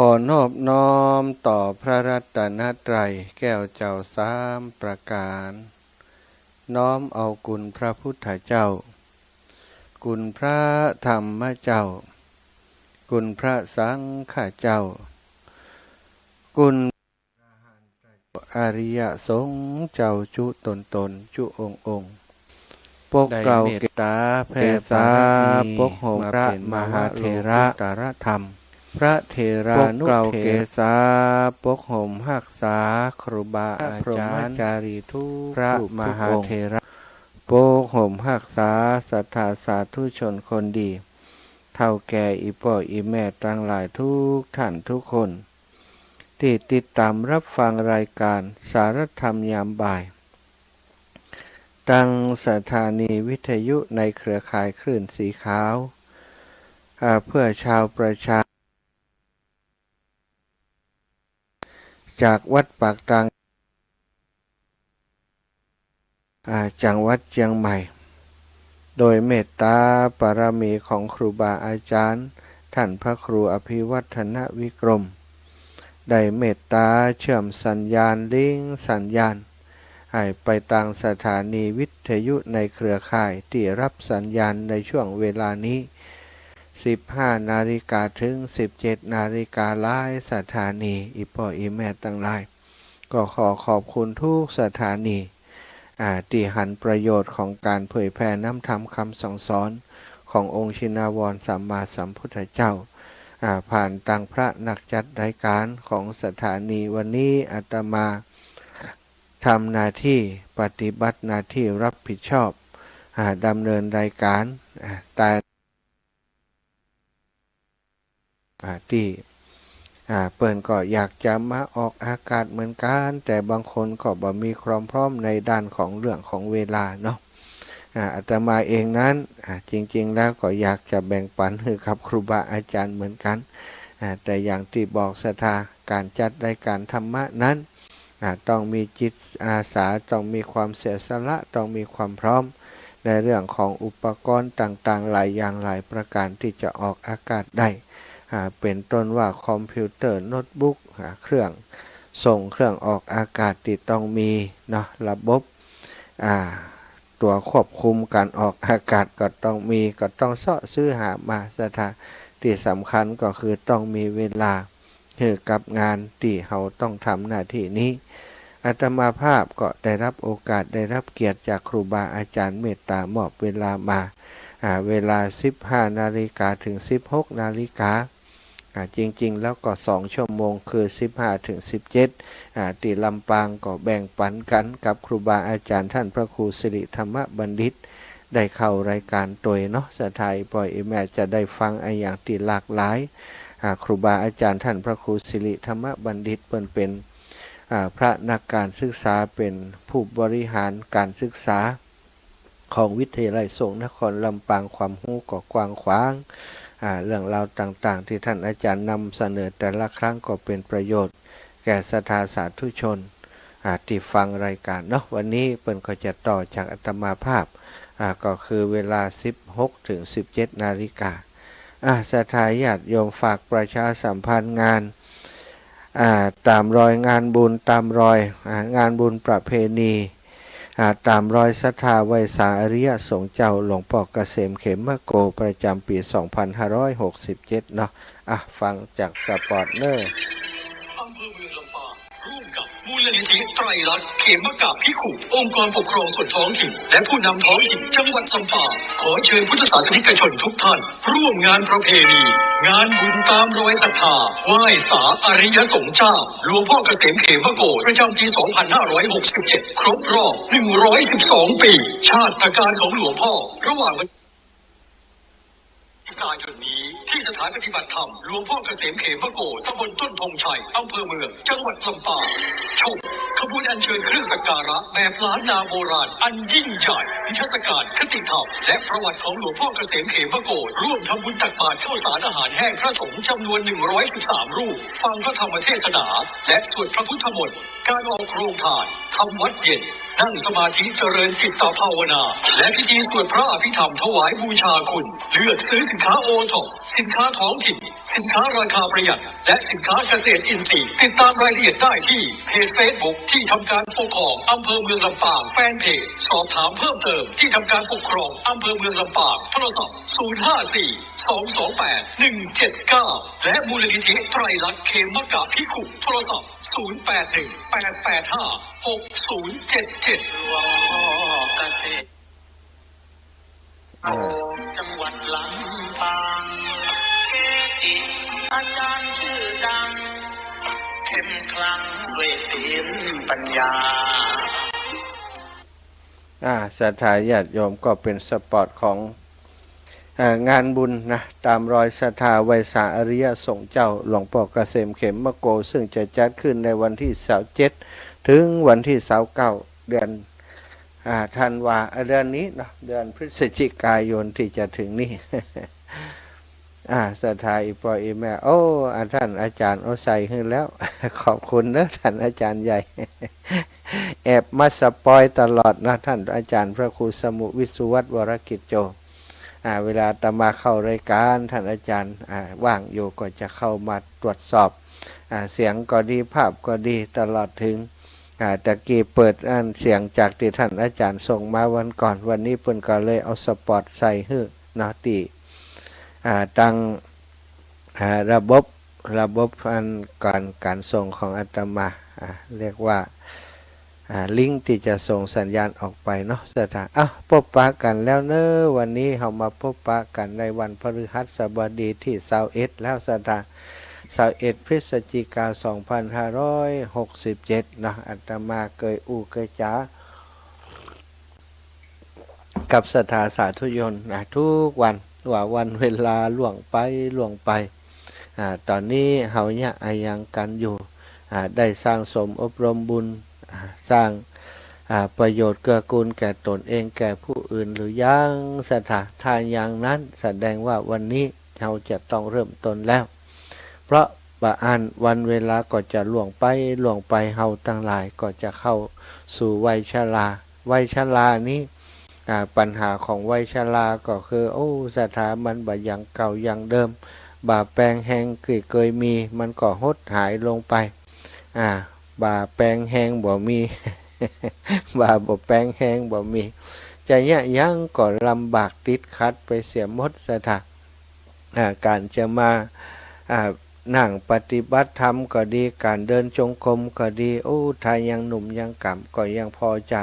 นอบน้อมต่อพระรัตนตรัยแก้วเจ้าสามประการน้อมเอาคุณพระพุทธเจ้าคุณพระธรรมเจ้าคุณพระสังฆเจ้าคุณอริยสงฆ์เจ้าจุตนจุองค์ปกเกล้าเกตาแผ่สาปกโหมพระมหาเถระตารธรรมพระเถรานุเถสาปกโหมหักษาครูบาอาจารย์จารีทุกพระมหาเถระปกโหมหักษาศรัทธาสาธุชนคนดีเท่าแก่อีพ่ออีแม่ตั้งหลายทุกท่านทุกคนที่ติดตามรับฟังรายการสารธรรมยามบ่ายตั้งสถานีวิทยุในเครือข่ายคลื่นสีขาวเพื่อชาวประชาจากวัดปากตังจังหวัดเชียงใหม่โดยเมตตาบารมีของครูบาอาจารย์ท่านพระครูอภิวัฒนวิกรมได้เมตตาเชื่อมสัญญาณลิงก์สัญญาณให้ไปต่างสถานีวิทยุในเครือข่ายที่รับสัญญาณในช่วงเวลานี้15 นาฬิกาถึง 17 นาฬิกาหลายสถานีอีพ่ออีแม่ตั้งหลายก็ขอขอบคุณทุกสถานีที่หันประโยชน์ของการเผยแผ่น้ำธรรมคำสั่งสอนขององค์ชินวรสัมมาสัมพุทธเจ้าผ่านทางพระนักจัดรายการของสถานีวันนี้อาตมาทำหน้าที่ปฏิบัติหน้าที่รับผิดชอบดำเนินรายการแต่ที่เปิ้นก็อยากจะมาออกอากาศเหมือนกันแต่บางคนก็บ่มีความพร้อมในด้านของเรื่องของเวลาเนาะอาตมาเองนั้นจริงๆแล้วก็อยากจะแบ่งปันให้กับครูบาอาจารย์เหมือนกันแต่อย่างที่บอกศรัทธาการจัดรายการธรรมะนั้นต้องมีจิตอาสาต้องมีความเสียสละต้องมีความพร้อมในเรื่องของอุปกรณ์ต่างๆหลายอย่างหลายประการที่จะออกอากาศได้เป็นต้นว่าคอมพิวเตอร์โน้ตบุ๊กเครื่องส่งเครื่องออกอากาศที่ต้องมีเนาะระบบตัวควบคุมการออกอากาศก็ต้องมีก็ต้องเสาะซื้อหามาสถานที่สำคัญก็คือต้องมีเวลากับงานที่เราต้องทำหน้าที่นี้อาตมาภาพก็ได้รับโอกาสได้รับเกียรติจากครูบาอาจารย์เมตตามอบเวลามาเวลา 15 นาฬิกาถึง 16 นาฬิกาจริงๆแล้วก็2 ชั่วโมงคือ 15 ถึง 17ที่ลำปางก็แบ่งปันกันกับครูบาอาจารย์ท่านพระครูสิริธรรมบัณฑิตได้เข้ารายการตัวเนาะสถายปล่อยแม่จะได้ฟังอย่างที่หลากหลายครูบาอาจารย์ท่านพระครูสิริธรรมบัณฑิตเป็นพระนักการศึกษาเป็นผู้บริหารการศึกษาของวิทยาลัยสงฆ์นครลำปางความรู้ก็กว้างขวางเรื่องราวต่างๆที่ท่านอาจารย์นำเสนอแต่ละครั้งก็เป็นประโยชน์แก่ศรัทธาสาธุชนที่ฟังรายการเนาะวันนี้เปิ้นก็จะต่อจากอาตมาภาพก็คือเวลา 16 ถึง 17 นาฬิกาศรัทธาญาติโยมฝากประชาสัมพันธ์งานตามรอยงานบุญตามรอยงานบุญประเพณีตามรอยศรัทธาไวยสาอริยสงฆ์เจ้าหลวงพ่อเกษมเขมโกประจำปี 2567 เนาะฟังจากสปอร์ตเนอร์อำเภอเมืองลำปางร่วมกับมูลนิธิไตรลักษณ์เขมกะภิกขุองค์กรปกครองส่วนท้องถิ่นและผู้นำท้องถิ่นจังหวัดลำปางขอเชิญพุทธศาสนิกชนทุกท่านร่วมงานประเพณีงานบุญตามรอยศรัทธาไหว้สาอริยสงฆ์เจ้าหลวงพ่อเกษมเขมโกประจำปี 2567 ครบรอบ 112 ปี ชาติการของหลวงพ่อระหว่างการยนนี้ที่สถานปฏิบัติธรรมหลวงพ่อเกษมเขมโกตำบลต้นธงชัยอำเภอเมืองจังหวัดลำปางชมขบวนอัญเชิญเครื่องสักการะแบบล้านนาโบราณอันยิ่งใหญ่นิทรรศการคติธรรมและประวัติของหลวงพ่อเกษมเขมโกร่วมทำบุญตักบาตรข้าวสารอาหารแห้งพระสงฆ์จำนวน 113 รูปฟังพระธรรมเทศนาและสวดพระพุทธมนต์การออกโรงทานทำวัดเย็น นั่งสมาธิเจริญจิตตภาวนาและพิธีสวดพระอภิธรรมถวายบูชาคุณเลือกซื้อสินค้าโอท็อปสินค้าท้องถิ่นสินค้าราคาประหยัดและสินค้าเกษตรอินทรีย์ติดตามรายละเอียดได้ที่เพจ Facebook ที่ทำการปกครองอำเภอเมืองลำปางแฟนเพจสอบถามเพิ่มเติมที่ทำการปกครองอำเภอเมืองลำปางโทรศัพท์054-228-179และมูลนิธิไตรลักษณ์เขมกะภิกขุโทรศัพท์081-885-6077หลวงพ่อเกษตรจังหวัดลำปางเกจิอาจารย์ชื่อดังเข้มขลังด้วยศีลปัญญาศรัทธาญาติโยมก็เป็นสปอร์ตของงานบุญนะตามรอยศรัทธาไวยสาอริยสงฆ์เจ้าหลวงพ่อเกษมเขมมโกซึ่งจะจัดขึ้นในวันที่27ถึงวันที่29เดือนธันวาเดือนนี้เนาะเดือนพฤศจิกายนที่จะถึงนี้ ศรัทธาอีปออีแม่โอ้ท่านอาจารย์เอาใส่ขึ้นแล้ว ขอบคุณนะท่านอาจารย์ใหญ่ แอบมาสปอยตลอดนะท่านอาจารย์พระครูสมุวิสุวัตวรกิจโจเวลาตามาเข้ารายการท่านอาจารย์ว่างอยู่ก็จะเข้ามาตรวจสอบเสียงก็ดีภาพก็ดีตลอดถึงตะกี้เปิดเสียงจากที่ท่านอาจารย์ส่งมาวันก่อนวันนี้เพิ่นก็เลยเอาสปอตใส่ฮื้อเนาะตีตั้งระบบการส่งของอาตมาเรียกว่าลิงก์ที่จะส่งสัญญาณออกไปเนาะสถานพบปะกันแล้วเนอะวันนี้เรามาพบปะกันในวันพฤหัสบดีที่21แล้วสถาน21พฤศจิกายน2567นะอาตมาเกยจ๋ากับศรัทธาสาธุชนนะทุกวันว่าวันเวลาล่วงไปตอนนี้เฮาเนี่ยยังกันอยู่ได้สร้างสมอบรมบุญสร้างประโยชน์เกื้อกูลแก่ตนเองแก่ผู้อื่นหรือยังศรัทธาทานอย่างนั้นแสดงว่าวันนี้เราจะต้องเริ่มต้นแล้วเพราะวันเวลาก็จะล่วงไปเฮาทั้งหลายก็จะเข้าสู่วัยชรานี้ปัญหาของวัยชราก็คือสถามันบ่อย่างเก่าอย่างเดิมบาแปลงแห้งเคยมีมันก็หดหายลงไปบาแปลงแห้งบ่มี บาบ่แปลงแห้งบ่มีจะเนี่ยยังก็ลำบากติดขัดไปเสียหมดสถาการจะมานั่งปฏิบัติธรรมก็ดีการเดินจงกรมก็ดีถ้ายังหนุ่มยังกำก็ยังพอจะ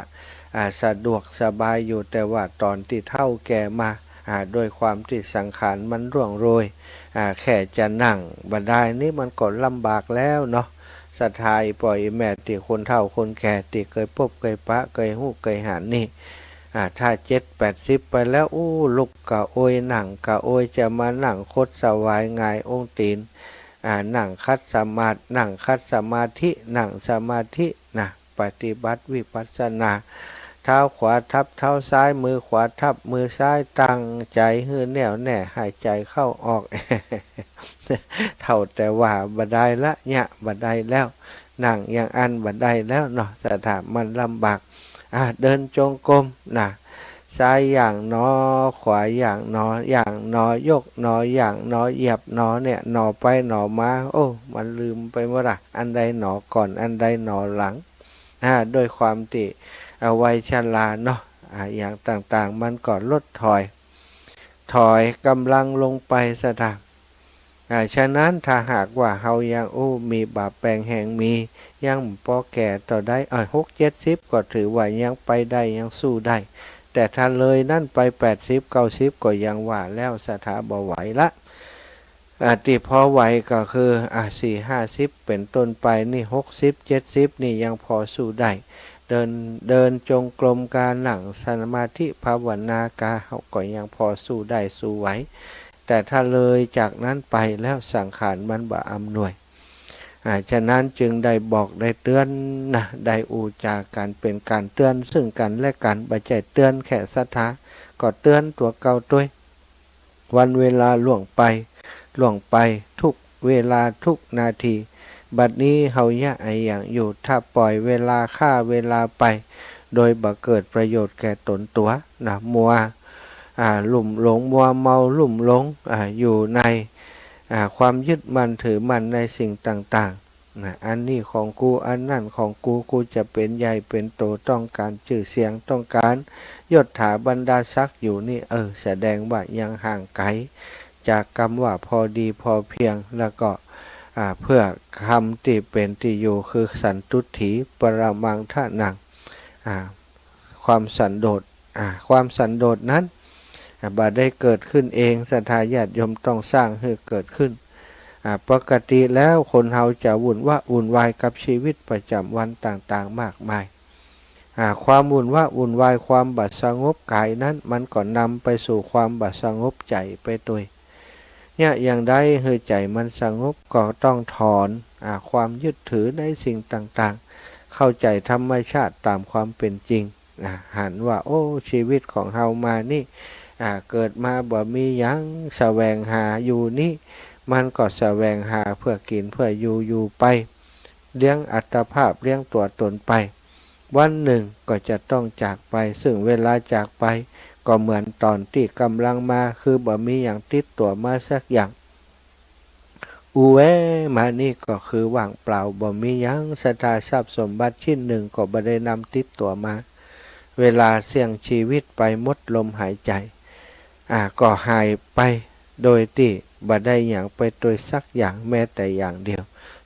สะดวกสบายอยู่แต่ว่าตอนที่เฒ่าแก่มาโดยความที่สังขารมันร่วงโรยแค่จะนั่งบันไดนี้มันก็ลำบากแล้วเนาะศรัทธาปล่อยแม่ติคนเฒ่าคนแก่ติเคยพบเคยปะเคยหู้เคยหันนี่ถ้า70-80ไปแล้วลุกกะโอยนั่งกะโอยจะมานั่งคดสวายงายองค์ตีนนั่งคัดสมาธินั่งสมาธินะปฏิบัติวิปัสสนาเท้าขวาทับเท้าซ้ายมือขวาทับมือซ้ายตั้งใจหื้อแน่วแน่หายใจเข้าออก เท่าแต่ว่าบัดได้ละเนี่ยบัดได้แล้วนั่งอย่างอันบัดได้แล้วเนาะสถานมันลำบากเดินจงกรมนะซ้ายอย่างนอขวาอย่างนออย่างนอยกนออย่างนอเหยียบนอเนี่ยนอไปนอมามันลืมไปหมดอันใดหนอก่อนอันใดหนอหลังด้วยความที่วัยชราเนาะอย่างต่างๆมันก็ลดถอยกำลังลงไปสถานฉะนั้นถ้าหากว่าเฮายังมีบาปแปลงแห่งมียังพอแก่ต่อได้60-70ก็ถือว่ายังไปได้ยังสู้ได้แต่ถ้าเลยนั่นไป80-90ก็ยังว่าแล้วสถาบ่ไหวละที่พอไหวก็คือ40-50เป็นต้นไปนี่60-70นี่ยังพอสู้ได้เดินจงกรมการนั่งสมาธิภาวนาเขาก็ยังพอสู้ได้สู้ไหวแต่ถ้าเลยจากนั้นไปแล้วสังขารมันบ่อำนวยฉะนั้นจึงได้บอกได้เตือนนะได้อูจากันเป็นการเตือนซึ่งกันและกันบ่ใช่เตือนแค่ศรัทธาก็เตือนตัวเก่าด้วยวันเวลาล่วงไปทุกเวลาทุกนาทีบัดนี้เฮาอย่างอยู่ถ้าปล่อยเวลาฆ่าเวลาไป โดยบ่เกิดประโยชน์แก่ตนตัวนะมัวลุ่มหลงมัวเมาลุ่มหลงอยู่ในความยึดมั่นถือมั่นในสิ่งต่างๆนะอันนี้ของกูอันนั่นของกูจะเป็นใหญ่เป็นโตต้องการชื่อเสียงต้องการยศถาบรรดาศักดิ์อยู่นี่แสดงว่ายังห่างไกลจากคำว่าพอดีพอเพียงแล้วก็เพื่อคำที่เป็นที่อยู่คือสันตุถีปรมังทะนังความสันโดษความสันโดษนั้นบ่ได้เกิดขึ้นเองศรัทธาญาติโยมต้องสร้างให้เกิดขึ้นปกติแล้วคนเฮาจะวุ่นวายกับชีวิตประจำวันต่างๆมากมายความวุ่นวายความบัดสงบกายนั้นมันก็นำไปสู่ความบัดสงบใจไปตัวเนี่ยอย่างใดให้ใจมันสงบก็ต้องถอนความยึดถือในสิ่งต่างๆเข้าใจธรรมชาติตามความเป็นจริงหันว่าโอ้ชีวิตของเฮามานี่เกิดมาบ่มีหยังแสวงหาอยู่นี่มันก็แสวงหาเพื่อกินเพื่ออยู่ไปเลี้ยงอัตภาพเลี้ยงตัวตนไปวันหนึ่งก็จะต้องจากไปซึ่งเวลาจากไปก็เหมือนตอนที่กำลังมาคือบ่มีอย่างติดตัวมาสักอย่างมานี่ก็คือว่างเปล่าบ่มีหยังสถาทรัพย์สมบัติชิ้นหนึ่งก็บ่ได้นำติดตัวมาเวลาเสี่ยงชีวิตไปหมดลมหายใจก็หายไปโดยที่บ่ได้อย่างไปโดยสักอย่างแม้แต่อย่างเดียว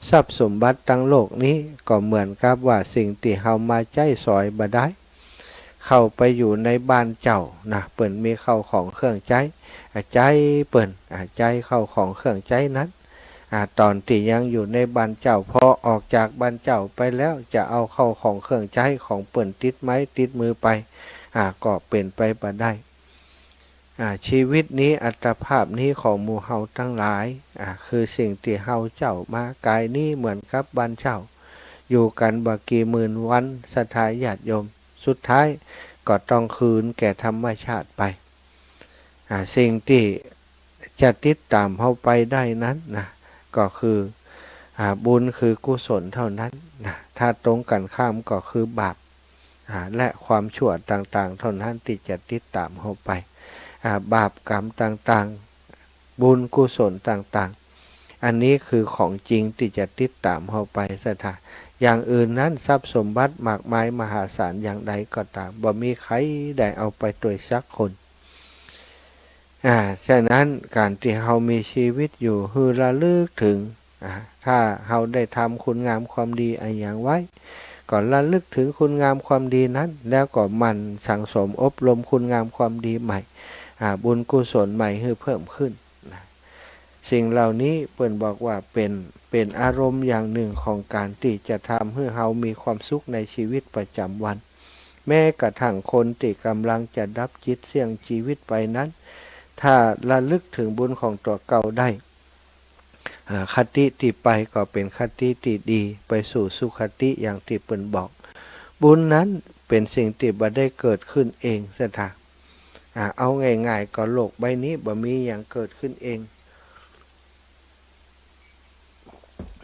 ทรัพย์สมบัติทั้งโลกนี้ก็เหมือนกับว่าสิ่งที่เฮามาใจสอยบ่ได้เข้าไปอยู่ในบ้านเจ้านะเปิ่นมีเข้าของเครื่องใจใจเปิ่นใจเข้าของเครื่องใจนั้นตอนที่ยังอยู่ในบ้านเจ้าพอออกจากบ้านเจ้าไปแล้วจะเอาเข้าของเครื่องใจของเปิ่นติดไม้ติดมือไปก็เป็นไปบ่ได้ชีวิตนี้อัตภาพนี้ของหมู่เฮาทั้งหลายคือสิ่งที่เฮาเจ้ามากายนี้เหมือนกับบ้านเจ้าอยู่กันบ่กี่หมื่นวันศรัทธาญาติโยมสุดท้ายก็ต้องคืนแก่ธรรมชาติไปสิ่งที่จะติดตามเฮาไปได้นั้นนะก็คือบุญคือกุศลเท่านั้นนะถ้าตรงกันข้ามก็คือบาปและความชั่วต่างๆเท่านั้นที่จะติดตามเฮาไปบาปกรรมต่างๆบุญกุศลต่างๆอันนี้คือของจริงที่จะติดตามเฮาไปศรัทธาอย่างอื่นนั้นทรัพย์สมบัติมากมายมหาศาลอย่างใดก็ตามบ่มีใครได้เอาไปตัวสักคนฉะนั้นการที่เฮามีชีวิตอยู่คือระลึกถึงถ้าเฮาได้ทำคุณงามความดีอะไรอย่างไว้ก็ระลึกถึงคุณงามความดีนั้นแล้วก็มันสั่งสมอบรมคุณงามความดีใหม่บุญกุศลใหม่ให้เพิ่มขึ้นสิ่งเหล่านี้เปิ้นบอกว่าเป็นอารมณ์อย่างหนึ่งของการที่จะทำให้เฮามีความสุขในชีวิตประจำวันแม้กระทั่งคนที่กำลังจะดับจิตเสี่ยงชีวิตไปนั้นถ้าระลึกถึงบุญของตัวเก่าได้คติที่ไปก็เป็นคติที่ดีไปสู่สุคติอย่างที่เปิ้นบอกบุญนั้นเป็นสิ่งที่บ่ได้เกิดขึ้นเองซะท่าเอาง่ายๆก็โลกใบนี้บ่มีอย่างเกิดขึ้นเอง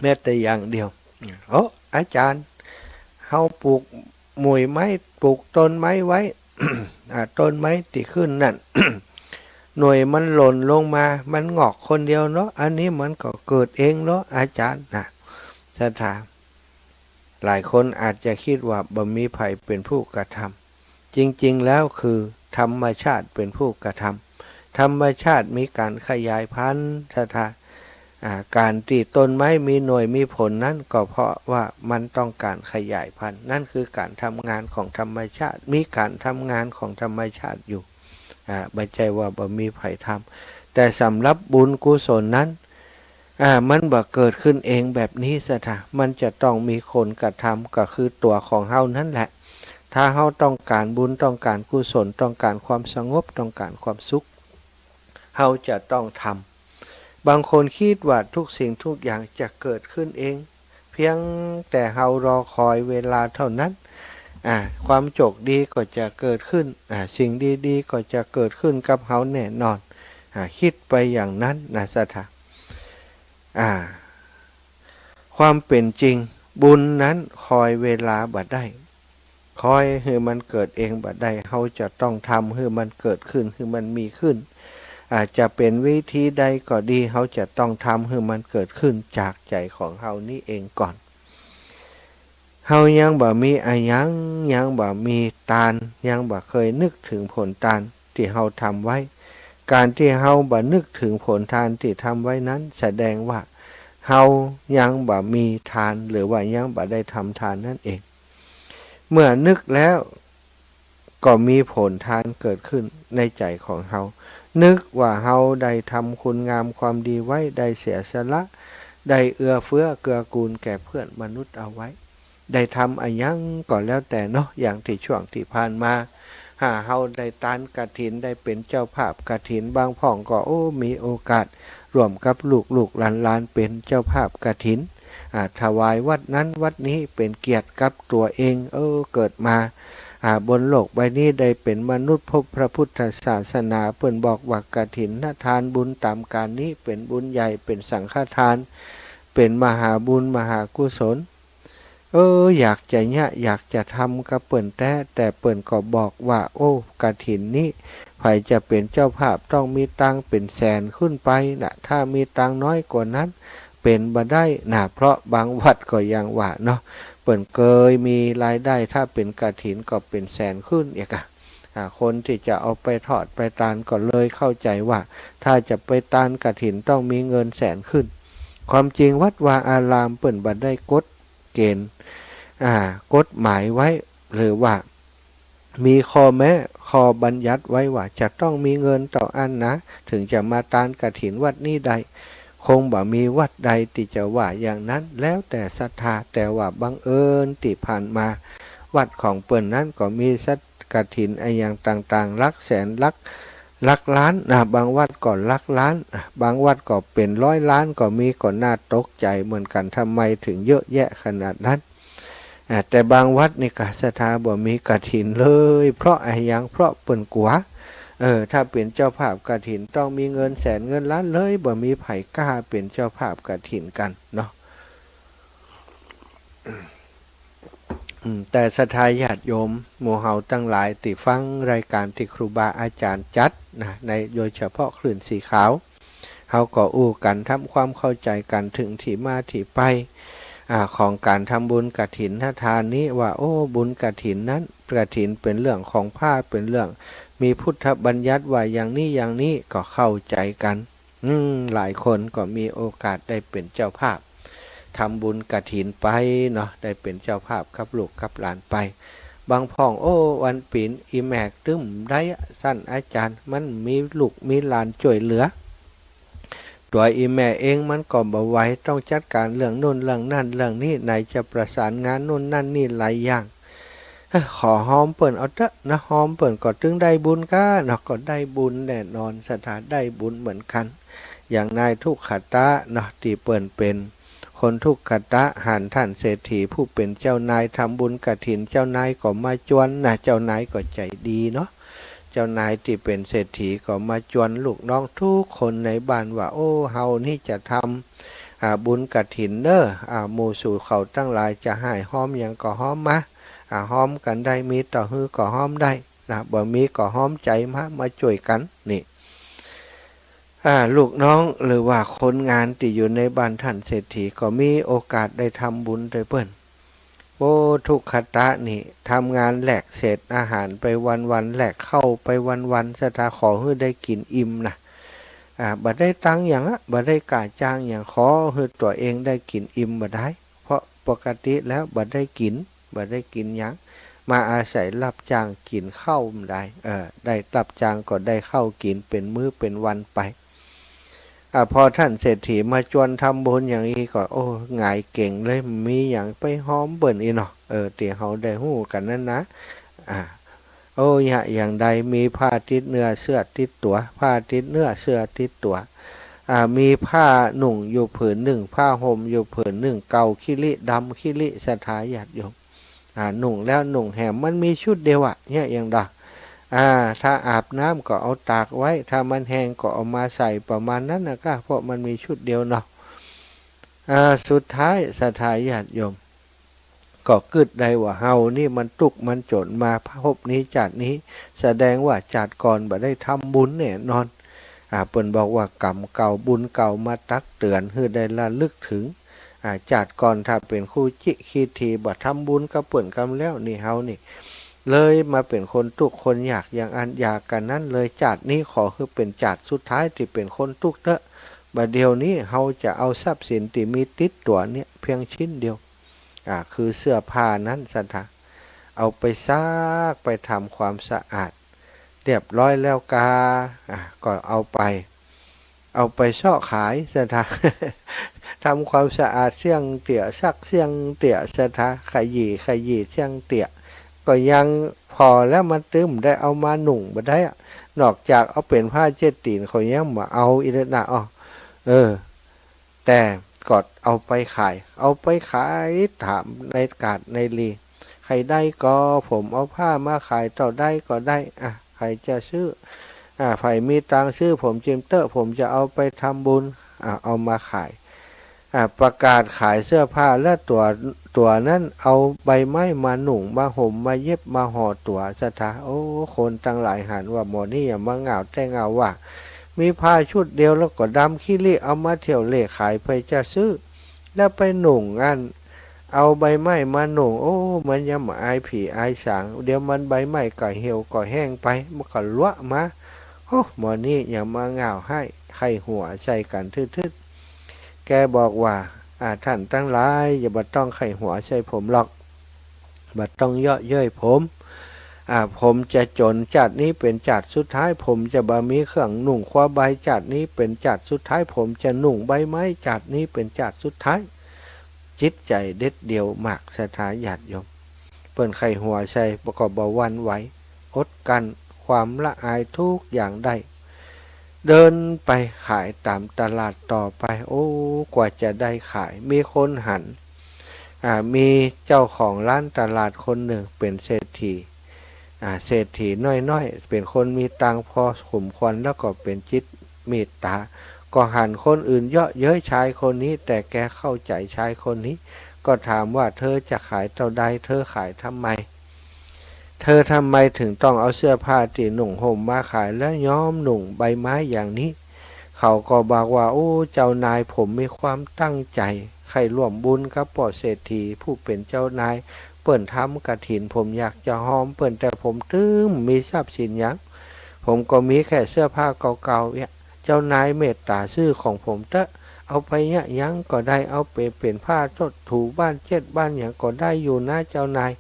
แม้แต่อย่างเดียวอาจารย์เฮาปลูกหมุยไม้ปลูกต้นไม้ไว้ ต้นไม้ที่ขึ้นนั่น หน่วยมันหล่นลงมามันงอกคนเดียวเนาะอันนี้มันก็เกิดเองเนาะอาจารย์นะสถาหลายคนอาจจะคิดว่าบ่มีไผเป็นผู้กระทำจริงๆแล้วคือธรรมชาติเป็นผู้กระทำธรรมชาติมีการขยายพันธุ์สถาการที่ต้นไม้มีหน่วยมีผลนั้นก็เพราะว่ามันต้องการขยายพันธุ์นั่นคือการทำงานของธรรมชาติมีการทำงานของธรรมชาติอยู่ไม่ใช่ว่าบ่มีไผทำแต่สำหรับบุญกุศลนั้นมันบ่เกิดขึ้นเองแบบนี้ซะท่ามันจะต้องมีคนกระทำก็คือตัวของเฮานั่นแหละถ้าเฮาต้องการบุญต้องการกุศลต้องการความสงบต้องการความสุขเฮาจะต้องทำบางคนคิดว่าทุกสิ่งทุกอย่างจะเกิดขึ้นเองเพียงแต่เฮารอคอยเวลาเท่านั้นความโชคดีก็จะเกิดขึ้นสิ่งดีๆก็จะเกิดขึ้นกับเฮาแน่นอนคิดไปอย่างนั้นนะสถาความเป็นจริงบุญนั้นคอยเวลาบ่ได้ คอยให้มันเกิดเองบ่ได้เฮาจะต้องทำให้มันเกิดขึ้นให้มันมีขึ้นอาจจะเป็นวิธีใดก็ดีเฮาจะต้องทำให้มันเกิดขึ้นจากใจของเฮานี่เองก่อนเฮายังบ่มีอะหยังบ่มีตาลยังบ่เคยนึกถึงผลตาลที่เฮาทำไว้การที่เฮาบ่นึกถึงผลทานที่ทำไว้นั้นแสดงว่าเฮายังบ่มีทานหรือว่ายังบ่ได้ทำทานนั่นเองเมื่อนึกแล้วก็มีผลทานเกิดขึ้นในใจของเฮานึกว่าเฮาได้ทำคุณงามความดีไว้ได้เสียสละได้เอื้อเฟื้อเกื้อกูลแก่เพื่อนมนุษย์เอาไว้ได้ทำอะหยังก็แล้วแต่เนาะอย่างที่ช่วงที่ผ่านมาเฮาได้ตานกฐินได้เป็นเจ้าภาพกฐินบางพ่องก็มีโอกาสร่วมกับลูกหลานเป็นเจ้าภาพกฐินถวายวัดนั้นวัดนี้เป็นเกียรติกับตัวเองเกิดมาบนโลกใบนี้ได้เป็นมนุษย์พบพระพุทธศาสนาเพิ่นบอกว่ากฐินทานบุญตามการนี้เป็นบุญใหญ่เป็นสังฆทานเป็นมหาบุญมหากุศลอยากจะเนี่ยอยากจะทำกับเปิ่นแต่เปิ่นก็บอกว่ากฐินนี้ใครจะเป็นเจ้าภาพต้องมีตังเป็นแสนขึ้นไปนะถ้ามีตังน้อยกว่านั้นเป็นบ่ได้นะเพราะบางวัดก็ยังว่าเนาะเปิ่นเคยมีรายได้ถ้าเป็นกฐินก็เป็นแสนขึ้นอีกคนที่จะเอาไปทอดไปตานก็เลยเข้าใจว่าถ้าจะไปตานกฐินต้องมีเงินแสนขึ้นความจริงวัดวาอารามเปิ่นบ่ได้กฎเกณฑ์กฎหมายไว้หรือว่ามีข้อบัญญัติไว้ว่าจะต้องมีเงินต่ออันนะถึงจะมาตานกฐินวัดนี้ใดคงบ่มีวัดใดที่จะว่าอย่างนั้นแล้วแต่ศรัทธาแต่ว่าบังเอิญที่ผ่านมาวัดของเปิ้นนั้นก็มีกฐินอย่างต่างๆลักแสนลักล้านบางวัดก็ลักล้านบางวัดก็เป็นร้อยล้านก็มีก็น่าตกใจเหมือนกันทำไมถึงเยอะแยะขนาดนั้นแต่บางวัดนี่ก็ศรัทธาบ่มีกฐินเลยเพราะเพราะเปิ้นกลัวถ้าเป็นเจ้าภาพกฐินต้องมีเงินแสนเงินล้านเลยบ่มีไผกล้าเป็นเจ้าภาพกฐินกันเนาะแต่ศรัทธาญาติโยมหมู่เฮาตั้งหลายที่ฟังรายการที่ครูบาอาจารย์จัดนะในโดยเฉพาะคลื่นสีขาวเฮาก็อู้กันทำความเข้าใจกันถึงที่มาที่ไปของการทำบุญกฐินทานนี้ว่าบุญกฐินนั้นกฐินเป็นเรื่องของผ้าเป็นเรื่องมีพุทธบัญญัติว่าอย่างนี้ก็เข้าใจกันหลายคนก็มีโอกาสได้เป็นเจ้าภาพทำบุญกฐินไปเนาะได้เป็นเจ้าภาพกับลูกกับหลานไปบางพ่องวันปีนอีแมกตึ้มได้สั้นอาจารย์มันมีลูกมีหลานช่วยเหลือตัวอีแม่เองมันก็บ่ไหวต้องจัดการเรื่องนู่นเรื่องนั่นเรื่องนี้ไหนจะประสานงานนู่นนั่นนี่หลายอย่างขอหอมเปิ่นเอาเถอะนะหอมเปิ่นก็ถึงได้บุญก็เนาะก็ได้บุญแน่นอนสถานได้บุญเหมือนกันอย่างนายทุกขตะเนาะที่เปิ่นเป็นคนทุกขตะหันท่านเศรษฐีผู้เป็นเจ้านายทำบุญกฐินเจ้านายก็มาจวนนะเจ้านายก็ใจดีเนาะเจ้านายที่เป็นเศรษฐีก็มาจวนลูกน้องทุกคนในบ้านว่าเฮานี่จะทำบุญกฐินเด้อหมู่สู่เขาตั้งหลายจะให้หอมอย่างก็หอมมาหอมกันได้มีต่อฮือก็หอมได้นะบ่มีก็หอมใจมาช่วยกันนี่ลูกน้องหรือว่าคนงานที่อยู่ในบ้านท่านเศรษฐีก็มีโอกาสได้ทำบุญด้วยเปิ้นทุกขตะนี่ทำงานแลกเศษอาหารไปวันแลกเข้าไปวันสถาขอให้ได้กินอิ่มนะบ่ได้ตังอย่างบ่ได้กาจ้างอย่างขอให้ตัวเองได้กินอิ่มบ่ได้เพราะปกติแล้วบ่ได้กินหยังมาอาศัยรับจ้างกินข้าวได้ได้รับจ้างก็ได้ข้าวกินเป็นมื้อเป็นวันไปพอท่านเศรษฐีมาจวนทำบุญอย่างนี้ก็หงายเก่งเลยมีอย่างไปหอมเบิ่นอีเนาะที่เฮาได้ฮู้กันนั้นนะอย่างใดมีผ้าติดเนื้อเสื้อติดตัวผ้าติดเนื้อเสื้อติดตัวมีผ้าหนุ่งอยู่ผืนหนึ่งผ้าห่มอยู่ผืนหนึ่งเก่าคิริดำคิริสถาญาติโยมหนุ่งแล้วหนุ่งแหมมันมีชุดเดียวเนี่ยอย่างดอกถ้าอาบน้ำก็เอาตากไว้ถ้ามันแห้งก็เอามาใส่ประมาณนั้นนะก็เพราะมันมีชุดเดียวเนาะสุดท้ายศรัทธาญาติโยม ก็กึดได้ว่าเฮานี่มันตุกมันจนมาพบนี้จัดนี้แสดงว่าจัดก่อนบ่ได้ทำบุญแน่นอนเปิ้นบอกว่ากรรมเก่าบุญเก่ามาตักเตือนให้ได้ระลึกถึงจัดก่อนถ้าเป็นคู่จิคีทีบ่ทำบุญกับเปิ้นกำแล้วนี่เฮานี่เลยมาเป็นคนทุกข์คนอยากอย่างอันอยากกันนั้นเลยจัดนี้ขอคือเป็นจัดสุดท้ายที่เป็นคนทุกข์เถอะบัดเดียวนี้เฮาจะเอาทรัพย์สินที่มีติดตัวเนี่ยเพียงชิ้นเดียวคือเสื้อผ้านั้นสันทะเอาไปซักไปทำความสะอาดเรียบร้อยแล้วก็เอาไปซ่อขายสันทะ ทำความสะอาดเสี่ยงเตี่ยซักเสี่ยงเตี่ยสันทะขยี้เสี่ยงเตี่ยก็ยังพอแล้วมันตึมได้เอามาหนุ่งบ่ได้นอกจากเอาเป็นผ้าเจ็ดตีนเขายังมาเอาอีกนะแต่กดเอาไปขายถามในกาดในลีใครได้ก็ผมเอาผ้ามาขายต่อได้ก็ได้ใครจะซื้อใครมีตังซื้อผมจิมเตอร์ผมจะเอาไปทำบุญเอามาขายประกาศขายเสื้อผ้าและตัวนั้นเอาใบไม้มาหนุ่งมาห่มมาเย็บมาห่อตัวสถาโอ้คนตั้งหลายหันว่าหมอนี่อย่ามาเหงาแต่เหงาว่ามีผ้าชุดเดียวแล้วก็ดำขี้เละเอามาเที่ยวเล่ขายไปจะซื้อแล้วไปหนุ่งเอาใบไม้มาหนุ่งโอ้มันยังมาอายผีอายสางเดี๋ยวมันใบไม้ก็เหี่ยวก็แห้งไปมันก็ลวะมาโอ้หมอนี่อย่ามาเหงาให้ใครหัวใส่กันทึดแกบอกว่าท่านตั้งหลายอย่าบัดต้องไข่หัวใส่ผมหรอกบัดต้องเยาะเย้ยผมจะจนจัดนี้เป็นจัดสุดท้ายผมจะบะมีเครื่องหนุ่งคว้าใบจัดนี้เป็นจัดสุดท้ายผมจะหนุ่งใบไม้จัดนี้เป็นจัดสุดท้ายจิตใจเด็ดเดียวมากสถาญาติโยมเปิ้นไข่หัวใส่ประกอบบ่วันไหวอดกันความละอายทุกอย่างได้เดินไปขายตามตลาดต่อไปโอ้กว่าจะได้ขายมีคนหันมีเจ้าของร้านตลาดคนหนึ่งเป็นเศรษฐีน้อยเป็นคนมีตังพอสมควรแล้วก็เป็นจิตเมตตาก็หันคนอื่นเยอะเย้ยชายคนนี้แต่แกเข้าใจชายคนนี้ก็ถามว่าเธอจะขายเท่าใดเธอขายทำไมถึงต้องเอาเสื้อผ้าที่หนุ่งห่มมาขายแล้วย้อมหนุ่งใบไม้อย่างนี้เขาก็บอกว่าโอ้เจ้านายผมมีความตั้งใจใครร่วมบุญกับป่อเศรษฐีผู้เป็นเจ้านายเปิ่นทำกฐินผมอยากจะหอมเปิ่นแต่ผมตื้มมีทรัพย์สินยังผมก็มีแค่เสื้อผ้าเก่าๆเจ้านายเมตตาซื้อของผมเตอะเอาไปยังก็ได้เอาไปเป็นผ้าทดถูบ้าน7บ้านอย่างก็ได้อยู่นะเจ้านาย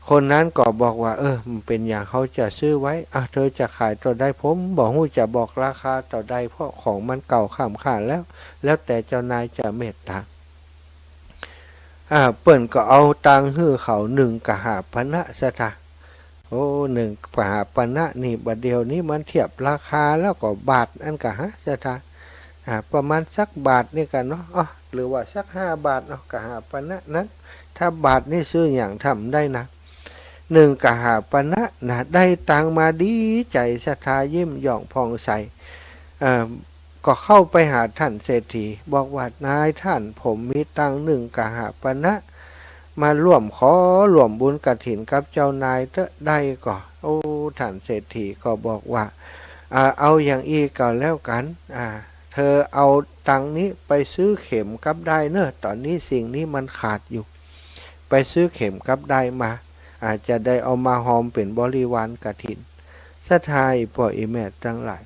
คนนั้นก็บอกว่ามันเป็นอย่างเขาจะซื้อไว้เธอจะขายต่อได้ผมบอกหูจะบอกราคาต่อได้เพราะของมันเก่าข้ามค่าแล้วแต่เจ้านายจะเมตตาเปิ้นก็เอาตังฮื้อเขา1 กหาปณะซะทะโอ้1 กหาปณะนี่บัดเดียวนี้มันเทียบราคาแล้วก็บาทอันกะฮะซะทะประมาณสักบาทนี่กันเนาะหรือว่าสัก5 บาทเนาะกหาปณะนั้นถ้าบาทนี่ซื้ออย่างทำได้นะ1 กหาปณะนะได้ตังมาดีใจศรัทธายิ้มย่องผ่องใสก็เข้าไปหาท่านเศรษฐีบอกว่านายท่านผมมีตัง1 กหาปณะมาร่วมบุญกฐินกับเจ้านายเตอะได้ก็โอ้ท่านเศรษฐีก็บอกว่าเอาอย่างอีกก็แล้วกันเธอเอาตังนี้ไปซื้อเข็มกับได้เนอะตอนนี้สิ่งนี้มันขาดอยู่ไปซื้อเข็มกับได้มาอาจจะได้เอามาหอมเป็นบริวารกฐินสะทายพ่ออีแม่ทั้งหลาย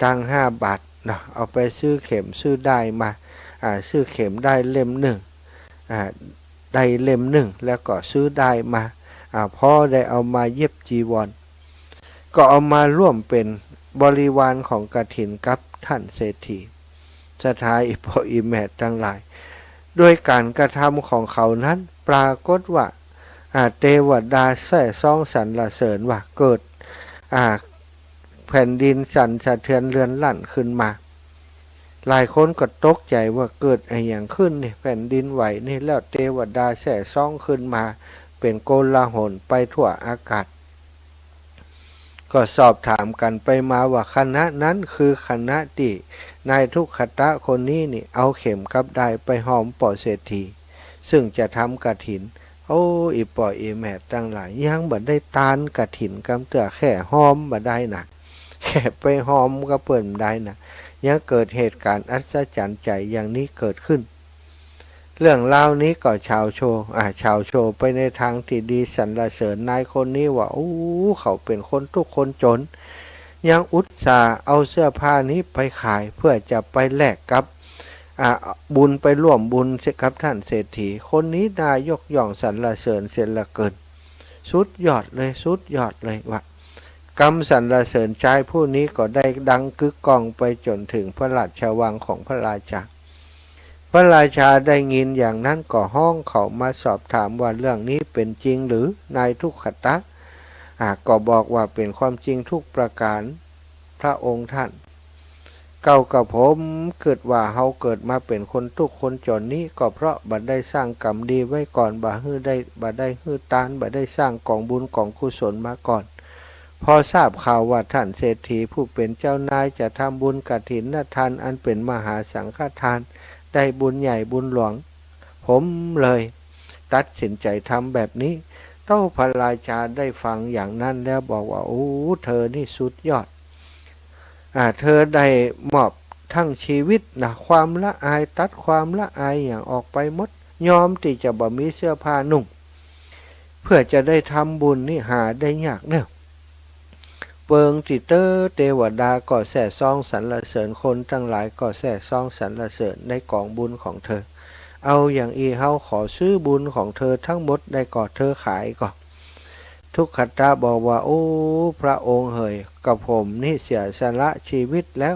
ตัง5 บาทเนาะเอาไปซื้อเข็มซื้อได้มาซื้อเข็มได้เล่ม1ได้เล่ม1แล้วก็ซื้อได้มาพ่อได้เอามาเย็บจีวรก็เอามาร่วมเป็นบริวารของกฐินกับท่านเศรษฐีสะทายพ่ออีแม่ทั้งหลายด้วยการกระทำของเขานั้นปรากฏว่าเทวดาแส่ซ่องสรรเสริญว่าเกิดแผ่นดินสั่นสะเทือนเรือนลั่นขึ้นมาหลายคนก็ตกใจว่าเกิดอะไรอย่างขึ้นนี่แผ่นดินไหวนี่แล้วเทวดาแส่ซ่องขึ้นมาเป็นโกลาหลไปทั่วอากาศก็สอบถามกันไปมาว่าคณะนั้นคือคณะที่นายทุกขตะคนนี้นี่เอาเข็มกับได้ไปหอมป่อเศรษฐี ซึ่งจะทำกฐินโอ้อีปออีแม่ตั้งหลายยังบ่ได้ตานกฐินกำเตือแค่หอมบ่ได้นะแค่ไปหอมก็เปิ่นได้นะยังเกิดเหตุการณ์อัศจรรย์ใจอย่างนี้เกิดขึ้นเรื่องเล่านี้ก็ชาวโชว์ไปในทางที่ดีสรรเสริญนายคนนี้ว่าโอ้เขาเป็นคนทุกคนจนยังอุตส่าห์เอาเสื้อผ้านี้ไปขายเพื่อจะไปแลกกับบุญไปร่วมบุญกับท่านเศรษฐีคนนี้นายกย่องสรรเสริญเสียเหลือเกินสุดยอดเลยว่ากำสรรเสริญใจผู้นี้ก็ได้ดังกึกก้องไปจนถึงพระราชวังของพระราชาพระราชาได้ยินอย่างนั้นก็ห้องเขามาสอบถามว่าเรื่องนี้เป็นจริงหรือนายทุกขตะก็บอกว่าเป็นความจริงทุกประการพระองค์ท่านเก่ากับผมเกิดว่าเฮาเกิดมาเป็นคนทุกคนจนนี้ก็เพราะบัดได้สร้างกรรมดีไว้ก่อนบ่ได้ฮื้อตานบ่ได้สร้างกองบุญกองกุศลมาก่อนพอทราบข่าวว่าท่านเศรษฐีผู้เป็นเจ้านายจะทำบุญกฐินทานอันเป็นมหาสังฆทานได้บุญใหญ่บุญหลวงผมเลยตัดสินใจทำแบบนี้เต้าพระราชาได้ฟังอย่างนั้นแล้วบอกว่าโอ้เธอนี่สุดยอดเธอได้มอบทั้งชีวิตนะความละอายตัดความละอายอย่างออกไปหมดยอมที่จะบ่มีเสื้อผ้านุ่งเพื่อจะได้ทำบุญนี่หาได้ยากเนอะเปิงติเตอร์เทวดาก็แส่ซองสรรเสริญคนทั้งหลายก็แส่ซองสรรเสริญในกองบุญของเธอเอาอย่างอีเฮาขอซื้อบุญของเธอทั้งหมดได้ก่อเธอขายก่อนทุกขตาบอกว่าโอ้พระองค์เอ๋ยกับผมนี่เสียสละชีวิตแล้ว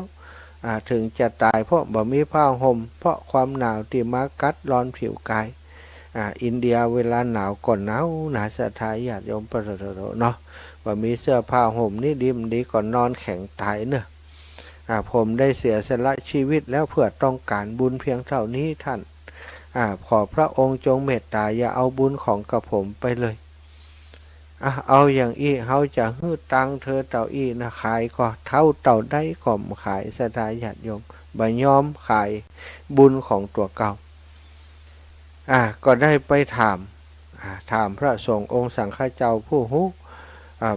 ถึงจะตายเพราะบ่มีผ้าห่มเพราะความหนาวที่มากัดร้อนผิวกายอินเดียเวลาหนาวก่อนหนาวหนาสะทายญาติโยมประโดเนาะว่ามีเสื้อผ้าห่มนี่ดีก่อนนอนแข็งตายเนอะผมได้เสียสละชีวิตแล้วเพื่อต้องการบุญเพียงเท่านี้ท่านขอพระองค์จงเมตตาอย่าเอาบุญของกับผมไปเลยเอาอย่างอี้เฮาจะฮื้อตังเธอเต่าอี้นะขายก็เท่าเต่าได้ก่อมขายสดายญาติโยมบ่ยอมขายบุญของตัวเก่าก็ได้ไปถามพระสงฆ์องค์สังฆเจ้าผู้ฮู้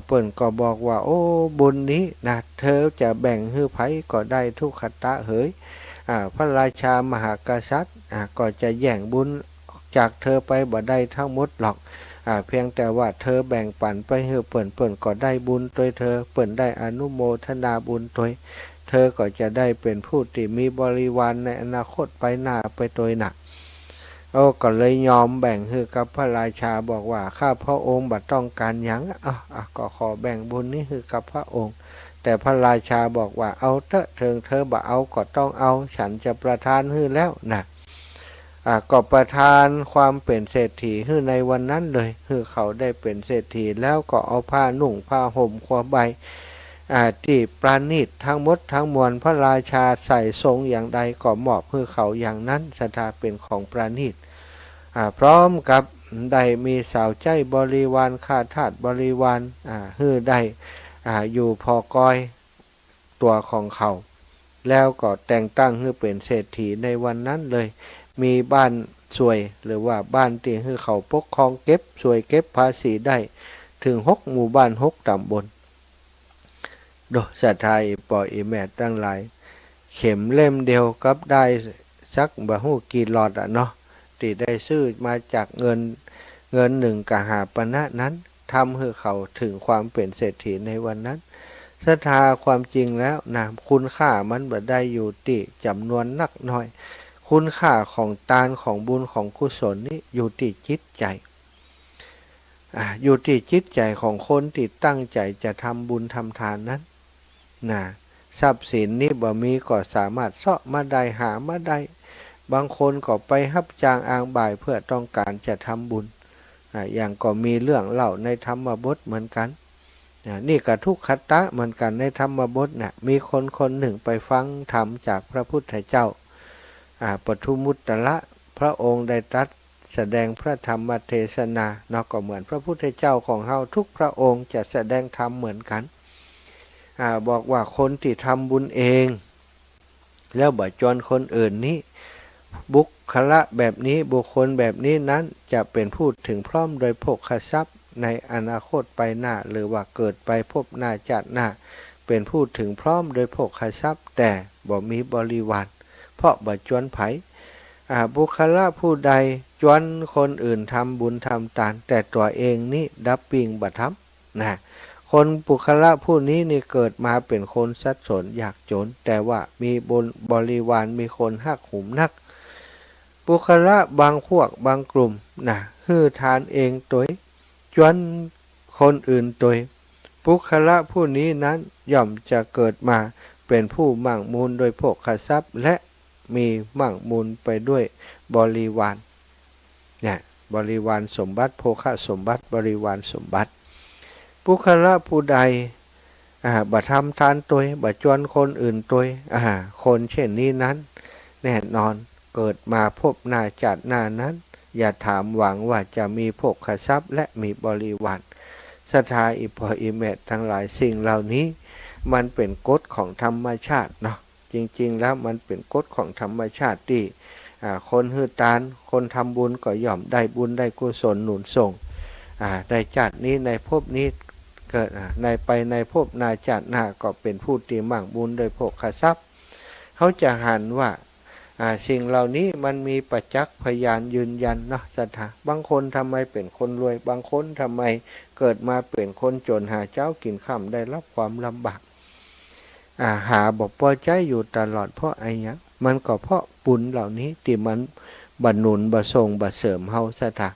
เปิ่นก็บอกว่าโอ้บุญนี้นะเธอจะแบ่งฮื้อไผก็ได้ทุกขตะเฮ้ยพระราชามหากษัตริย์ก็จะแย่งบุญจากเธอไปบ่ได้ทั้งหมดหรอกเพียงแต่ว่าเธอแบ่งปันไปให้เปิ่นก็ได้บุญโดยเธอเปิ่นได้อนุโมทนาบุญโดยเธอก็จะได้เป็นผู้ที่มีบริวารในอนาคตไปหน้าไปโดยหนักก็เลยยอมแบ่งให้กับพระราชาบอกว่าข้าพระองค์บัดต้องการหยังก็ขอแบ่งบุญนี้ให้กับพระองค์แต่พระราชาบอกว่าเอาเธอบ่เอาก็ต้องเอาฉันจะประทานให้แล้วนะก็ประทานความเป็นเศรษฐีให้ในวันนั้นเลยคือเขาได้เป็นเศรษฐีแล้วก็เอาผ้านุ่งผ้าห่มควาใบที่ปราณีตทั้งหมดทั้งมวลพระราชาใส่ทรงอย่างใดก็มอบให้เขาอย่างนั้นสถาเป็นของปราณีตพร้อมกับได้มีสาวใจบริวารข้าทาสบริวารฮือได้อยู่พอกอยตัวของเขาแล้วก็แต่งตั้งให้เป็นเศรษฐีในวันนั้นเลยมีบ้านสวยหรือว่าบ้านที่ให้เขาปกครองเก็บสวยเก็บภาษีได้ถึง6 หมู่บ้าน6 ตำบลโดสะทายปออีแม่ตั้งหลายเข็มเล่มเดียวกับได้สักบ่ฮู้กี่หลอดเนาะที่ได้ซื้อมาจากเงิน1กหาปณะนั้นทำให้เขาถึงความเป็นเศรษฐีในวันนั้นศรัทธาความจริงแล้วนะคุณค่ามันบ่ได้อยู่ที่จำนวนนักน้อยคุณค่าของทานของบุญของกุศลนี้อยู่ที่จิตใจอยู่ที่จิตใจของคนที่ตั้งใจจะทำบุญทำทานนั้นนะทรัพย์สินนี้บ่มีก็สามารถเสาะมาได้หามาได้บางคนก็ไปรับจ้างอ้างบ่ายเพื่อต้องการจะทำบุญอย่างก็มีเรื่องเล่าในธรรมบทเหมือนกันนี่ก็ทุกขตะเหมือนกันในธรรมบทเนี่ยมีคนหนึ่งไปฟังธรรมจากพระพุทธเจ้าปทุมุตตละพระองค์ได้ตรัสแสดงพระธรรมเทศนาเนาะก็เหมือนพระพุทธเจ้าของเฮาทุกพระองค์จะแสดงธรรมเหมือนกันบอกว่าคนที่ทำบุญเองแล้วบ่จวนคนอื่นนี้บุค คละแบบนี้บุคคลแบบนี้นั้นจะเป็นผู้ถึงพร้อมโดยโภคทรัพย์ในอนาคตไปหน้าหรือว่าเกิดไปพบหน้าชาติหน้าเป็นผู้ถึงพร้อมโดยโภคทรัพย์แต่บ่มีบริวารเพราะบ่จวนไผบุคละผู้ใดจวนคนอื่นทำบุญทำทานแต่ตัวเองนี่ดับปิงบ่ทำนะคนบุคละผู้นี้นี่เกิดมาเป็นคนสัดสนอยากจนแต่ว่ามีบริวารมีคนหักหุมนักบุคละบางพวกบางกลุ่มนะฮื้อทานเองตัวจวนคนอื่นตัวบุคละผู้นี้นั้นย่อมจะเกิดมาเป็นผู้มั่งมูลโดยโภคทรัพย์และมีมั่งมูลไปด้วยบริวารเนี่ยบริวารสมบัติโภคสมบัติบริวารสมบัติบุคละผู้ใดบ่ทำทานตัวบ่จวนคนอื่นตัวคนเช่นนี้นั้นแน่นอนเกิดมาพบหน้าชาติหน้านั้นอย่าถามหวังว่าจะมีโภคทรัพย์และมีบริวารศรัทธาอิพ่ออิแม่ทั้งหลายสิ่งเหล่านี้มันเป็นกฎของธรรมชาติเนาะจริงๆแล้วมันเป็นกฎของธรรมชาติที่คนฮือตานคนทำบุญก็ย่อมได้บุญได้กุศลหนุนส่งได้ชาตินี้ในภพนี้เกิดในภพหน้าชาติหน้าก็เป็นผู้ที่มั่งบุญโดยโภคทรัพย์เขาจะหันว่าสิ่งเหล่านี้มันมีประจักษ์พยานยืนยันเนาะศรัทธาบางคนทำไมเป็นคนรวยบางคนทำไมเกิดมาเป็นคนจนหาเจ้ากินค่ำได้รับความลำบากหาบอกพอใจอยู่ตลอดเพราะไอ้ยังมันก็เพราะบุญเหล่านี้ที่มันบรรนุนบรส่งบรเสริมเฮาศรัทธา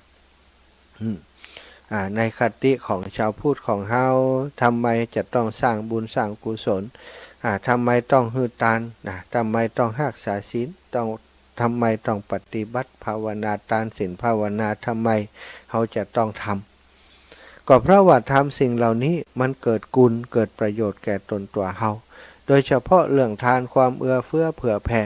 ในคติของชาวพุทธของเฮาทำไมจะต้องสร้างบุญสร้างกุศลทำไมต้องฮือทานทำไมต้องรักษาศีลทำไมต้องปฏิบัติภาวนาทานศีลภาวนาทำไมเขาจะต้องทำก็เพราะว่าทำสิ่งเหล่านี้มันเกิดกุลเกิดประโยชน์แก่ตนตัวเฮาโดยเฉพาะเรื่องทานความเอื้อเฟื้อเผื่อแผ่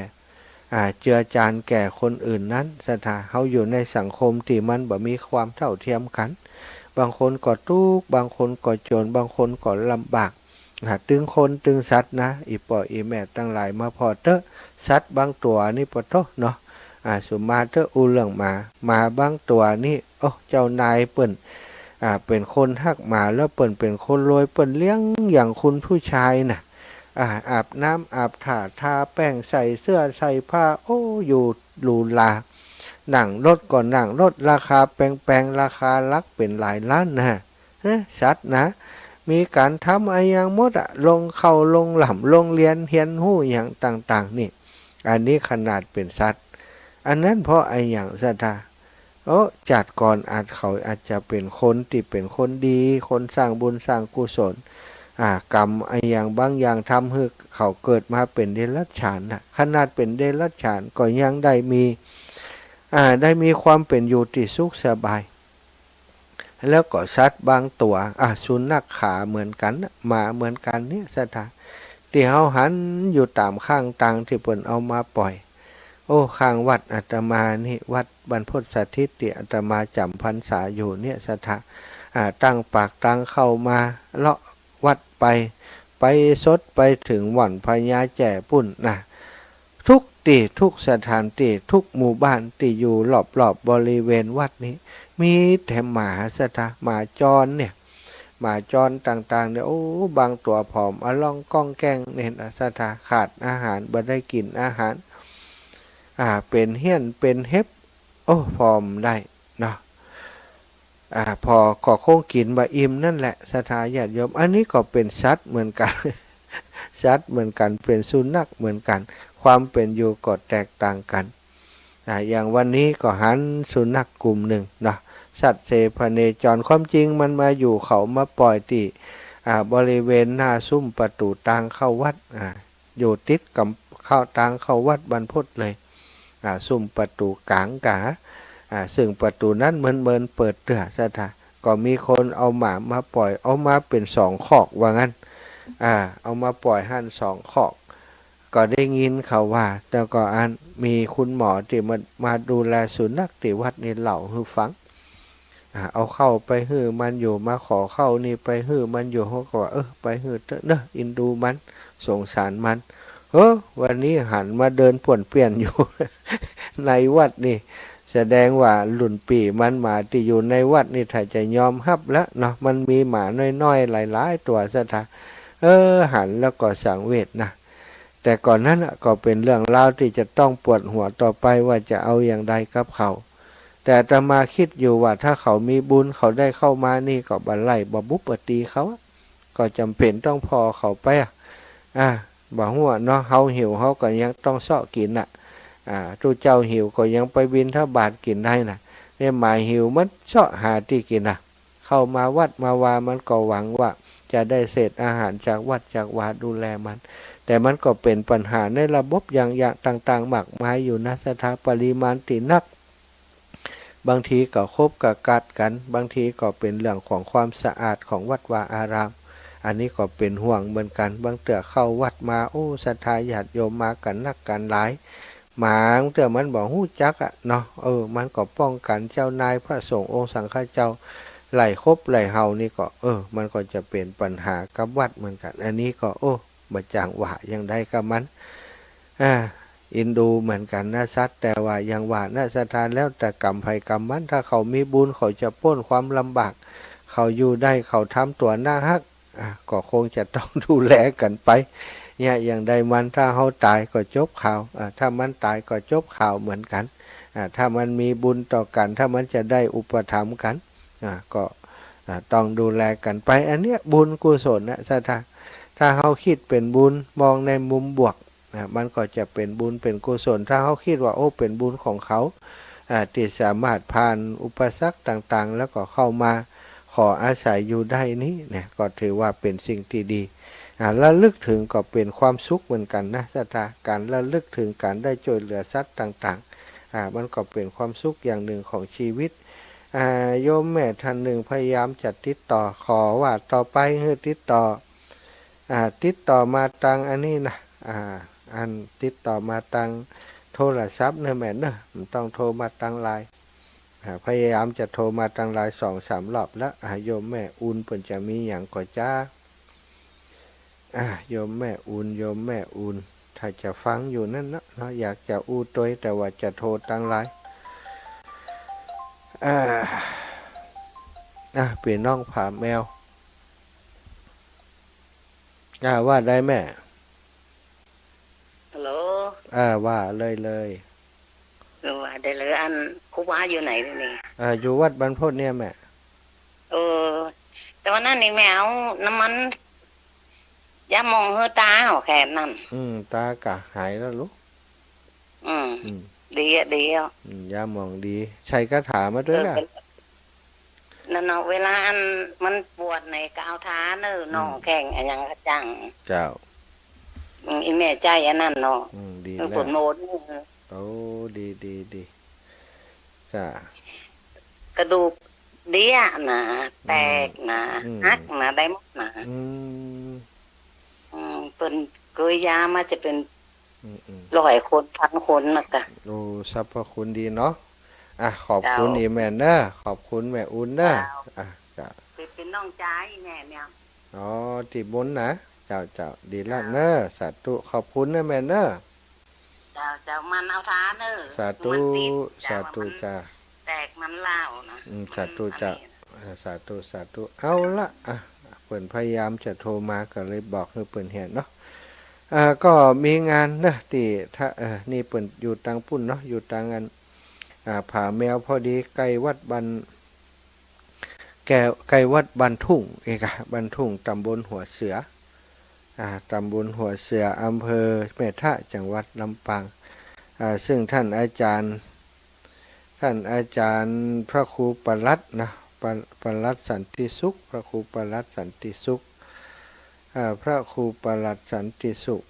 เจือจานแก่คนอื่นนั้นศรัทธาเฮาอยู่ในสังคมที่มันบ่มีความเท่าเทียมกันบางคนก็ทุกข์บางคนก็จนบางคนก็ลำบากตึงคนตึงสัตว์นะอีป่ออีแม่ตั้งหลายมาพอเตอะสัตว์บางตัวนี่ปะโตเนาะสุมาเตอะอูเรื่องมาบางตัวนี่โอ้เจ้านายเปิ้นเป็นคนหักหมาแล้วเปิ้นเป็นคนรวยเปิ้นเลี้ยงอย่างคุณผู้ชายน่ะอาบน้ำอาบถ่าทาแป้งใส่เสื้อใส่ผ้าโอ้อยู่หรูหราหนังรถก่อนหนังรถราคาแพงราคาลักเป็นหลายล้านนะสัตว์นะมีการทำอะไรอย่างมดลงเข้าลงหล่ำลงเรียนเฮียนหู้อย่างต่างๆนี่อันนี้ขนาดเป็นสัตว์อันนั้นเพราะไอ้อย่างศรัทธาจัดก่อนเขาอาจจะเป็นคนที่เป็นคนดีคนสร้างบุญสร้างกุศลกรรมไอ้อย่างบางอย่างทำให้เขาเกิดมาเป็นเดรัจฉานนะขนาดเป็นเดรัจฉานก็ยังได้มีความเป็นอยู่ที่สุขสบายแล้วก็สัตว์บางตัวสุนัขขาเหมือนกันหมาเหมือนกันเนี่ยศรัทธาที่เฮาหันอยู่ตามข้างต่างที่เพิ่นเอามาปล่อยข้างวัดอาตมานี่วัดบรรพตสถิตที่อาตมาจำพรรษาอยู่เนี่ยศรัทธาตั้งปากตั้งเข้ามาเลาะวัดไปสดไปถึงว่อนพญาแจ่ปุ่นนะทุกทุกสถานที่ทุกหมู่บ้านที่อยู่รอบๆบริเวณวัดนี้มีแต่หมาศรัทธาหมาจรเนี่ยหมาจรต่างๆเนี่ยบางตัวผอมล่องก้องแกงเนี่ยศรัทธาขาดอาหารบ่ได้กินอาหารเป็นเหี้ยนเป็นเห็บผอมได้เนาะพอก็คงกินบ่อิ่มนั่นแหละศรัทธาญาติโยมอันนี้ก็เป็นสัตว์เหมือนกัน สัตว์เหมือนกันเป็นสุนัขเหมือนกันความเป็นอยู่ก็แตกต่างกันอย่างวันนี้ก็หันสุนัขกลุ่มหนึ่งเนาะสัตว์เสพเนจรความจริงมันมาอยู่เขามาปล่อยที่บริเวณหน้าซุ้มประตูทางเข้าวัดอยู่ติดกับเข้าทางเข้าวัดบรรพตเลยซุ้มประตูกลางกะซึ่งประตูนั้นเมินเปิดเตือศรัทธาก็มีคนเอาหมามาปล่อยเอามาเป็น2 คอกว่างั้นเอามาปล่อยหั่น2 คอกก็ได้ยินเขาว่าแต่ก็มีคุณหมอที่มาดูแลสุนัขที่วัดนี่เล่าให้ฟังเอาเข้าไปหื้อมันอยู่มาขอเข้านี่ไปหื้อมันอยู่เขาก็ว่าไปหื้อเถอะเนอะอินดูมันสงสารมัน วันนี้หันมาเดินป่วนเปลี่ยนอยู่ ในวัดนี่แสดงว่าหลุ่นปีมันหมาที่อยู่ในวัดนี่ถ้าจะยอมรับแล้วเนาะมันมีหมาน้อยๆหลายๆตัวซะท่าหันแล้วก็สังเวชนะแต่ก่อนนั้นก็เป็นเรื่องราวที่จะต้องปวดหัวต่อไปว่าจะเอาอย่างใดกับเขาแต่อาตมาคิดอยู่ว่าถ้าเขามีบุญเขาได้เข้ามานี่ก็บันไล่บุปตีเขาก็จำเป็นต้องพอเขาไปบ่หัวเนาะเฮาหิวเฮาก็ยังต้องเสาะกินทุเจ้าหิวก็ยังไปบิณฑบาตกินได้นะเนี่ยหมายหิวมันเสาะหาที่กินเข้ามาวัดมาวามันก็หวังว่าจะได้เศษอาหารจากวัดจากวาดูแลมันแต่มันก็เป็นปัญหาในระบบอย่างต่างๆมากมายอยู่นะสถาปริมาณตีนักบางทีก็คบกับกัดกันบางทีก็เป็นเรื่องของความสะอาดของวัดวาอารามอันนี้ก็เป็นห่วงเหมือนกันบางเตื่อเข้าวัดมาศรัทธาญาติโยมมากันนักกันหลายหมาเตื่อมันบอกหู้จักเนาะมันก็ป้องกันเจ้านายพระสงฆ์องค์สังฆเจ้าไหลคบไหลเฮานี่ก็มันก็จะเป็นปัญหากับวัดเหมือนกันอันนี้ก็มาจางว่ายังได้กับมันอินดูเหมือนกันนะซัดแต่ว่ายังว่านะสถานแล้วแต่กรรมภัยกรรมมันถ้าเขามีบุญเขาจะพ้นความลำบากเขาอยู่ได้เขาทำตัวหน้าฮักก็คงจะต้องดูแลกันไปเนี่ยอย่างใดมันถ้าเขาตายก็จบข่าวถ้ามันตายก็จบข่าวเหมือนกันถ้ามันมีบุญต่อกันถ้ามันจะได้อุปถัมภ์กันก็ต้องดูแลกันไปอันเนี้ยบุญกุศลนะถ้าเขาคิดเป็นบุญมองในมุมบวกมันก็จะเป็นบุญเป็นกุศลถ้าเขาคิดว่าเป็นบุญของเขาที่สามารถผ่านอุปสรรคต่างๆแล้วก็เข้ามาขออาศัยอยู่ได้นี้เนี่ยก็ถือว่าเป็นสิ่งที่ดีระลึกถึงก็เป็นความสุขเหมือนกันนะการระลึกถึงการได้ช่วยเหลือสัตว์ต่างๆมันก็เป็นความสุขอย่างหนึ่งของชีวิตโยมแม่ท่านหนึ่งพยายามจะติดต่อขอว่าต่อไปให้ติดต่อมาทางอันนี้นะอันติดต่อมาทางโทรศัพท์นะแม่เนอะมันต้องโทรมาทางไลน์พยายามจะโทรมาทางไลน์ 2-3 รอบแล้วโยมแม่อุ่นเพิ่นจะมีอย่างก่อจ้าโยมแม่อุ่นถ้าจะฟังอยู่นั่นเนาะอยากจะอู้ตัวแต่ว่าจะโทรทางไลน์พี่น้องผาแมวว่าได้แม่ฮัลโหลว่าเลยว่าได้เลยอันครูบาอยู่ไหนนี่อยู่วัดบรรพตเนี่ยแม่แต่วันนั้นนี่แม่เอาน้ำมันยามองเฮอตาแค่นั้นตากะหายแล้วลูกดียามองดีใช้คาถามาด้วยล่ะนั่นเนาะเวลาอันมันปวดในกาวท้าเนอน้องแข่งอันยังกระจังเจ้าอีแม่ใจอันนั้นเนาะดีแล้วปวดโมดดีจ้ากระดูกเดี้ยนะแตกนะหักนะได้หมดนะเป็นเกยยามาจะเป็น100 คน 1,000 คนนะกะสรรพคุณดีเนาะขอบคุณอีแม่เนอะขอบคุณแม่อุ่นเนอะจ้าเป็นน้องจ้าอีแม่เนี่ยติบุญนะเจ้าดีละเนอะสาธุขอบคุณนะแม่เนอะเจ้ามันเอาท้าเนอะสาธุจ้าแตกมันเล่านะสาธุจ้าสาธุเอาละเปิ่นพยายามจะโทรมาก็เลยบอกให้เปิ่นเห็นเนาะก็มีงานนะที่ถ้านี่เปิ่นอยู่ทางปุ่นเนาะอยู่ทางงานผาแมวพอดีใกล้วัดบันทุ่งบันทุ่งตำบลหัวเสือตำบลหัวเสืออำเภอแม่ทะจังหวัดลำปางซึ่งท่านอาจารย์พระครูปลัดนะปลัดสันติสุขพระครูปลัดสันติสุขพระครูปลัดสันติสุข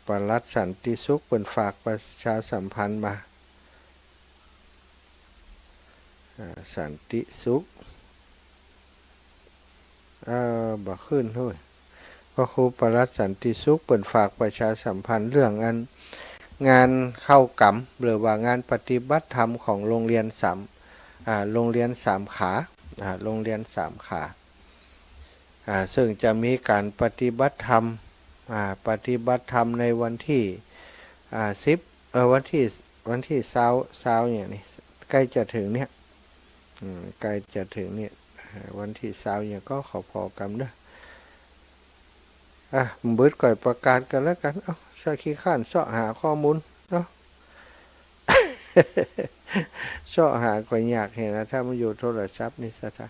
ปลัดสันติสุขเป็นฝากประชาสัมพันธ์มาสันติสุขบ่ขึ้นด้วยพระครูปลัดสันติสุขเป็นฝากประชาสัมพันธ์เรื่องงานเข้ากรรมหรือว่างานปฏิบัติธรรมของโรงเรียน3 ขาโรงเรียน3 ขาซึ่งจะมีการปฏิบัติธรรม ปฏิบัติธรรมในวันที่วันที่20เนี่ยนี่ใกล้จะถึงเนี่ยใกล้จะถึงเนี่ยวันที่20เนี่ยก็ขอพอกันเด้อเบิดก่อยประกาศกันแล้วกันชาขี้ข้านเสาะหาข้อมูลเนาะ เสาะหาก็ยากเห็นนะถ้ามันอยู่โทรศัพท์นี่สถา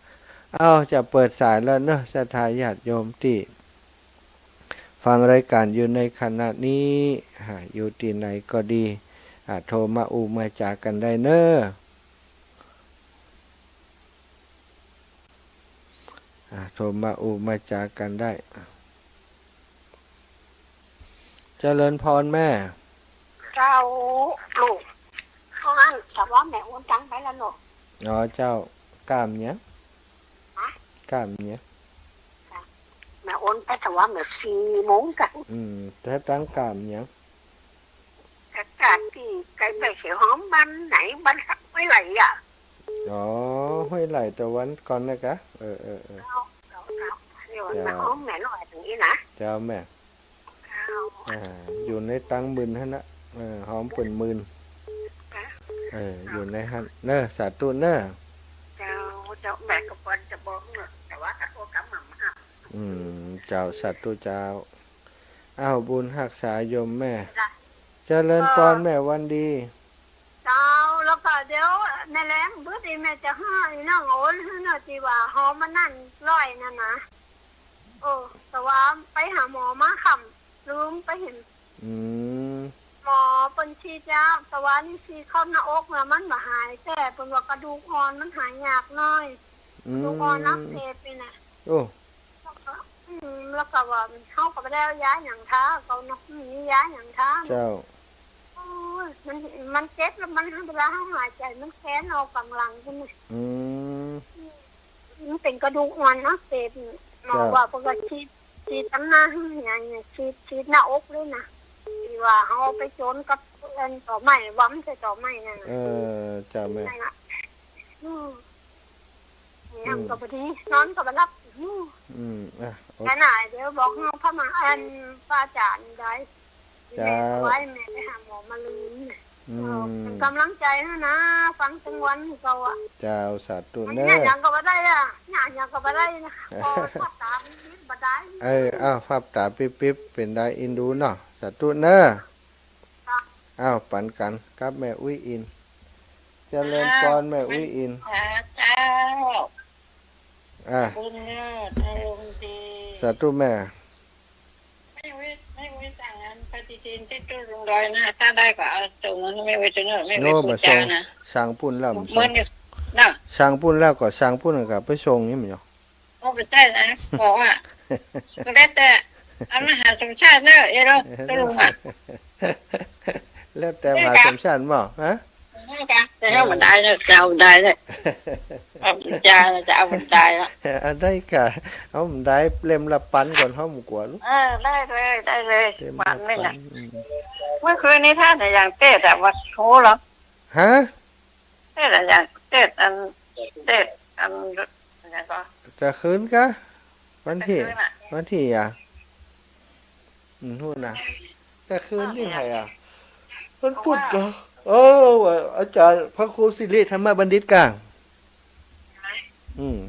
จะเปิดสายแล้วเนาะสถาญาติโยมที่ฟังรายการอยู่ในขณะนี้อยู่ที่ไหนก็ดีโทรมามาจากันได้เนอะโทรมามาจากันได้เจริญพรแม่เจ้าลูกเขาอันแต่ว่าแม่โอนตังไปแล้วลูกเจ้ากล้ามเนี้ยกล้ามเนี้ยแม่โอนไปแต่ว่าแม่4 โมงกันถ้าตั้งกล้ามเนี้ยการที่ไก่ใบเขียวหอมบ้านไหนบ้านไม่ไหลห้วยไหลตะวันก่อนนะคะเดี๋ยวแม่หอมแม่ลอยตรงนี้นะเจ้าแม่อยู่ในตังหมื่นฮะนะหอมเป็นหมื่นอยู่ในฮันเนอสาธุเนอเจ้าแม่กับวันจะบอกเนอะแต่ว่าโทรกลับมาเจ้าสาธุเจ้าบุญรักษาโยมแม่เจริญพรแม่วันดีเจ้าแล้วก็เดี๋ยวในแรงบื้อดีแม่จะให้น้องโอนให้หน่อยจีว่าหอมมันนั่นร้อยนั่นนะแต่ว่าไปหาหมอมาคำลืมไปเห็นหมอเป็นชีจ้าแต่ว่านี่ชีเข้าหน้าอกแล้วมันมาหายแต่เป็นว่ากระดูกอ่อนมันหายยากน้อยกระดูกอ่อนนักเทปไปนะแล้วก็ว่าเข้ากับได้ย้ายอย่างท้าเขาเนาะมีย้ายอย่างท้าเจ้ามันเจ็บแล้วมันเวลาหายใจมันแค้นเอากำลังขึ้นมันเป็นกระดูกอ่อนนักเทปหมอว่าปกติชีดตั้งหน้าอย่างเงี้ยชีดหน้าอกเลยนะที่ว่าเขาไปโจนกับต่อไม้วั้มใส่ต่อไม้นั่นเจ้าแม่ยังกับพอดีนอนกับรับขนาดเดี๋ยวบอกเขาพระมหาป้าจานได้แม่ไว้แม่ไปหาหมอมาลืมกำลังใจนะฟังจังวันเขาเจ้าสาธุเนอะอย่างกับอะไรอย่างกับอะไรนะภาพตาปิ๊บบัดได้ภาพตาปิ๊บเป็นได้อินดูเนาะสาธุเนอะปันกันครับแม่อุ้ยอินเจริญพรแม่อุ้ยอินเจ้าสาธุแม่ไม่สั่งงานปฏิทินที่ตู้ลงดอยนะถ้าได้ก็เอาส่งมันไม่ไว้ตัวเนอะไม่ไว้ปูจานะสั่งปุ่นแล้วเหมือนน่ะสั่งปุ่นแล้วก็สั่งปุ่นกับไปส่งนี่มั้ยไม่ใช่นะบอกว่าก็ได้แต่อันมหาสมชาติเนอะเราตัวลุงแล้วแต่มหาสมชาติบ่ฮะแต่ถ้ามันได้เนี่ยจะเอาได้เลยเอาบัญจาจะเอาบัญจาแล้วได้กะเอาบัญได้เล่มละปันก่อนเขาหมู่กว่าลูกได้เลยปันไม่น่ะเมื่อคืนนี้ท่านอย่างเต้แต่ว่าโชว์หรอฮะเต้แต่อย่างเต้อันอย่างก็จะคืนกะวันที่นู่นน่ะจะคืนที่ไหนมันพูดก็อาจารย์พระครูศิริธรรมบัณฑิตกลาง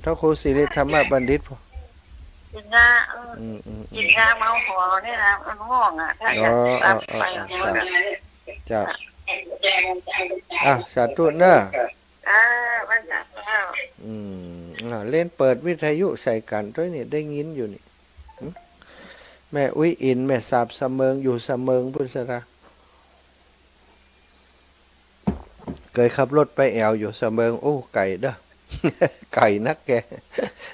พระครูศิริธรรมบัณฑิตกินยาเมาหัวนี่นะมันง่วงถ้าอยากรับไปเจ้าสาธุเนอะเล่นเปิดวิทยุใส่กันด้วยนี่ได้ยินอยู่นี่แม่อุ้ยอินแม่สาบเสมิงอยู่เสมิงพุทธะเคยขับรถไปแอวอยู่เสมิงไก่เด้อไก่นักแก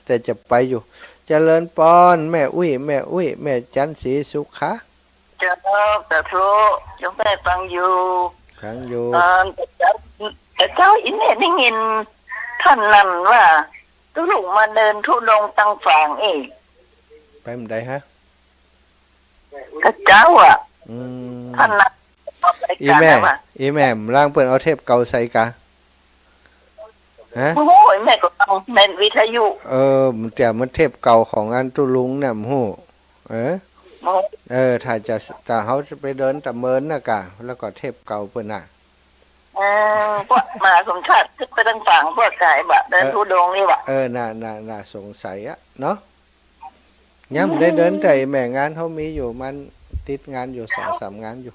แต่จะไปอยู่เจริญปอนแม่อุ้ยแม่จันศรีสุขาเจ้าทุยังได้ฟังอยู่แต่เจ้าอินเนี่ยได้ยินท่านนั่นว่าตุลุงมาเดินทุดงตั้งฝั่งไปมันได้ฮะก็เจ้าท่านนั่นอีแม่ร่างเปิดเอาเทปเก่าใส่กะฮะโอ้ยแม่ก็ต้องแม่นวิทยุมันแต่มันเทปเก่าของอันตุลุงเนี่ยโห มอง ถ้าเขาจะไปเดินตะเมินน่ะกะแล้วก็เทพเก่าเปิ้นน่ะ พวกมหาสมชาติขึ้นไปตั้งฝั่งพวกกายบะเดินทุดงนี่บะ น่าสงสัยอะเนาะย้ำได้เดินใจแม่งานเขามีอยู่มันติดงานอยู่2-3 งานอยู่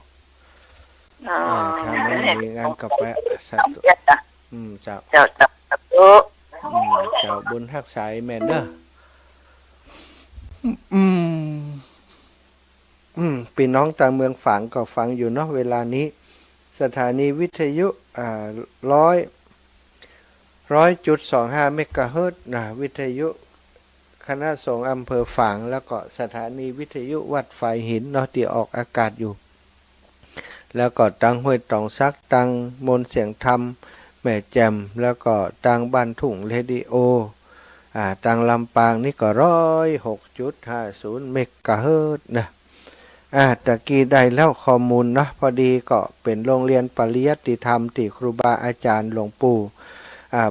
ถ้ามันมีงานกับแปะสัตว์เจ้า เจ้า เจ้าบุญทักษายแม่นเด้อพี่น้องต่างเมืองฝางก็ฟังอยู่เนาะเวลานี้สถานีวิทยุ100.25 เมกะเฮิรตซ์นะวิทยุคณะสงฆ์อำเภอฝางแล้วก็สถานีวิทยุวัดไฟหินเนาะที่ออกอากาศอยู่แล้วก็ตังห้วยตองซักตังมนเสียงธรรมแม่แจ่มแล้วก็ตังบ้านทุ่งเรดิโอตังลำปางนี่ก็106.50 เมกะเฮิรตซ์นะตะกี้ได้แล้วข้อมูลเนาะพอดีก็เป็นโรงเรียนปริยัติธรรมที่ครูบาอาจารย์หลวงปู่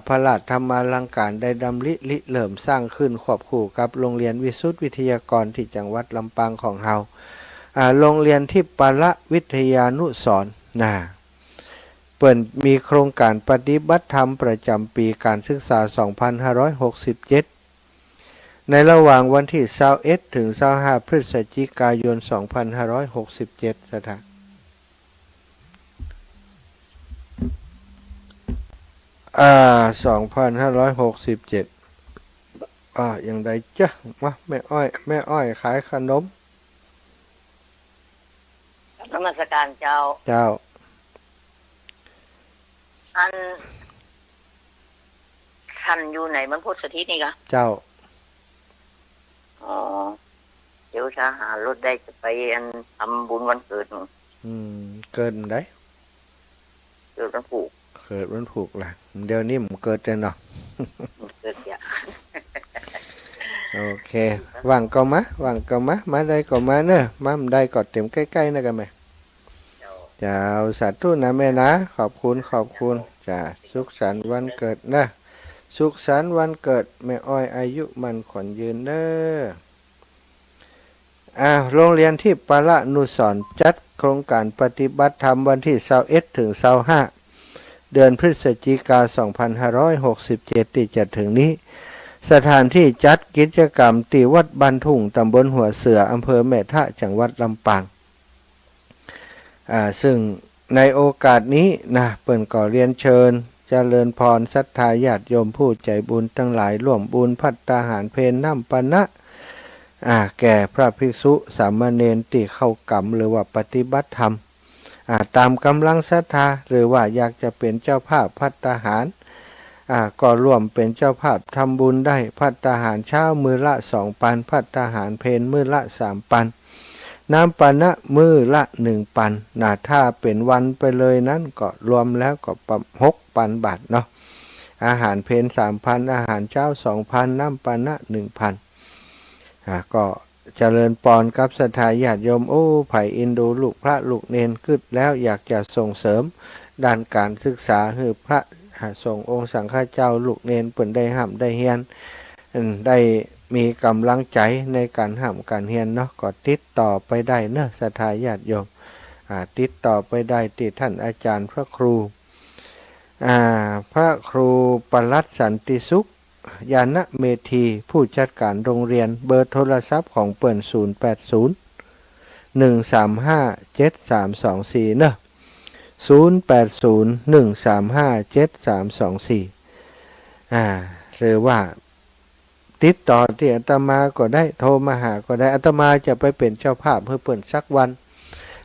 พระราชธรรมาลังการได้ดำริเริ่มสร้างขึ้นควบคู่กับโรงเรียนวิสุทธิวิทยากรที่จังหวัดลำปางของเฮาโรงเรียนที่ปละวิทยานุสรณ์เปิดมีโครงการปฏิบัติธรรมประจำปีการศึกษา 2567 ในระหว่างวันที่21ถึง25 พฤศจิกายน 2567 สถาน2567อย่างใดจ้ะมาแม่อ้อยขายขนมนมัสการเจ้าอันท่านอยู่ไหนมันพุทธสถิตนี่กะเจ้าเดี๋ยวถ้าหารถได้จะไปทำบุญวันเกิดเกิดได้ เกิดวันผูกล่ะเดี๋ยวนี้ผมเกิดแต่เนาะเกิดอย่าโอเคว่างก็มาได้ก็มาเนอะมาได้ก็เต็มใกล้ๆนะกันไหมเจ้าสาธุนะแม่นะขอบคุณจ้าสุขสันต์วันเกิดนะสุขสันต์วันเกิดแม่อ้อยอายุมันขวัญยืนเด้อโรงเรียนที่ปละนุสรณ์จัดโครงการปฏิบัติธรรมวันที่21ถึง25เดือนพฤศจิกายน 2567 ที่จะถึงนี้สถานที่จัดกิจกรรมที่วัดบ้านทุ่งตำบลหัวเสืออำเภอแม่ทะจังหวัดลำปางซึ่งในโอกาสนี้นะเปิ่นก็เรียนเชิญเจริญพรศรัทธาญาติโยมผู้ใจบุญทั้งหลายร่วมบุญภัตตาหารเพลน้ำปนะแก่พระภิกษุสามเณรที่เข้ากรรมหรือว่าปฏิบัติธรรมตามกำลังศรัทธาหรือว่าอยากจะเป็นเจ้าภาพภัตตาหารก็ร่วมเป็นเจ้าภาพทำบุญได้ภัตตาหารเช้ามื้อละ2 ปันภัตตาหารเพลมื้อละ3 ปันน้ำปานะมื้อละ1 ปันถ้าเป็นวันไปเลยนั้นก็รวมแล้วก็6 ปันบาทเนาะอาหารเพล3,000อาหารเช้า2,000น้ำปานะ1,000ก็เจริญปอนกับศรัทธาญาติโยมไผ่อินดูลูกพระลูกเนนขึ้นแล้วอยากจะส่งเสริมด้านการศึกษาให้พระส่งองค์สังฆเจ้าลูกเนนเปิ่นได้ห้ำได้เฮียนได้มีกำลังใจในการห้ำการเฮียนเนาะก็ติดต่อไปได้เนอะศรัทธาญาติโยมติดต่อไปได้ที่ท่านอาจารย์พระครูปลัดสันติสุขยานะเมธีผู้จัดการโรงเรียนเบอร์โทรศัพท์ของเปิ่น080-135-7324เนอะ080-135-7324หรือว่าติดต่อที่อาตมาก็ได้โทรมาหาก็ได้อาตมาจะไปเป็นเจ้าภาพเพื่อเปิ่นสักวัน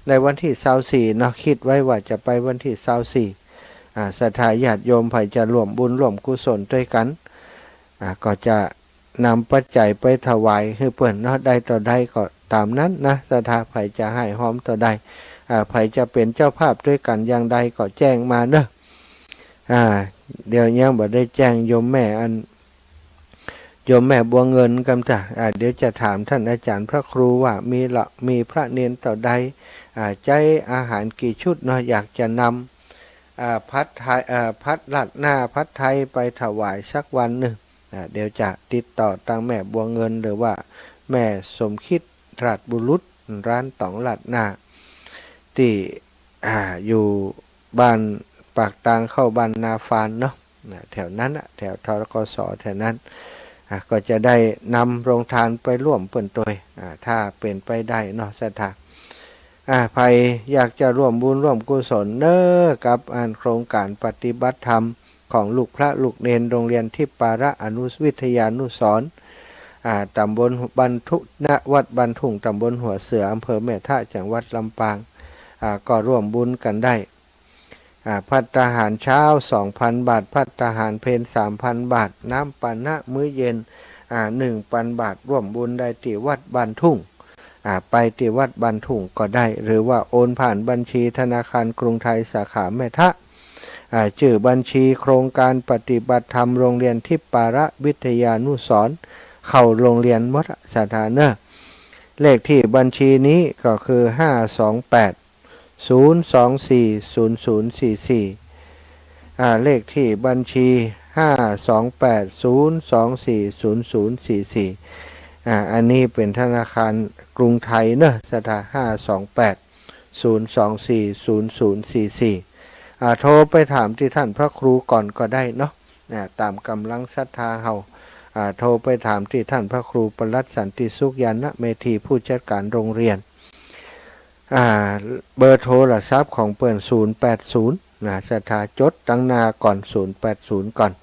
ในวันที่24เนาะคิดไว้ว่าจะไปวันที่24ศรัทธาญาติโยมไผจะร่วมบุญร่วมกุศลด้วยกันก็จะนำปัจจัยไปถวายให้เปิ่นเนาะได้ต่อได้ก็ตามนั้นนะศรัทธาไผจะให้หอมต่อได้ไผจะเป็นเจ้าภาพด้วยกันอย่างใดก็แจ้งมาเนอะเดี๋ยวยังบ่ได้แจ้งโยมแม่บัวเงินกำจ้ะเดี๋ยวจะถามท่านอาจารย์พระครูว่ามีพระเนนต่อใดใจอาหารกี่ชุดเนาะอยากจะนำพัดลัดหน้าพัดไทยไปถวายสักวันหนึ่งเดี๋ยวจะติดต่อทางแม่บัวเงินหรือว่าแม่สมคิดตรัสบุรุษ ร้านตองลัดหน้าที่อยู่บ้านปากตางเข้าบ้านนาฟานเนาะแถวนั้นแถวทรกสแถวนั้นก็จะได้นำโรงทานไปร่วมเปิ่นตัวถ้าเป็นไปได้เนาะศรัทธาใครอยากจะร่วมบุญร่วมกุศลเนกับโครงการปฏิบัติธรรมของลูกพระลูกเนนโรงเรียนทิพปาระอนุวิทยานุสรณ์ตำบลบันทุณวัดบันทุ่งตำบลหัวเสืออำเภอแม่ทะจังหวัดลำปางก็ร่วมบุญกันได้ภัตตาหารเช้า 2,000 บาทภัตตาหารเพล 3,000 บาทน้ำปานะมื้อเย็น1,000 บาทร่วมบุญได้ที่วัดบันทุ่งไปที่วัดบันทุ่งก็ได้หรือว่าโอนผ่านบัญชีธนาคารกรุงไทยสาขาแม่ทะชื่อบัญชีโครงการปฏิบัติธรรมโรงเรียนทิพปาระวิทยานุสรณ์เข้าโรงเรียนมดสถานะเลขที่บัญชีนี้ก็คือ528 024 0044เลขที่บัญชี528 024 0044อันนี้เป็นธนาคารกรุงไทยเนอะสถา528 024 0044โทรไปถามที่ท่านพระครูก่อนก็ได้เนาะตามกำลังศรัทธาเฮาโทรไปถามที่ท่านพระครูปลัดสันติสุขยานเมธีผู้จัดการโรงเรียนเบอร์โทรศัพท์ของเปิ่น080ศรัทธาจดตั้งนาก่อน080ก่อน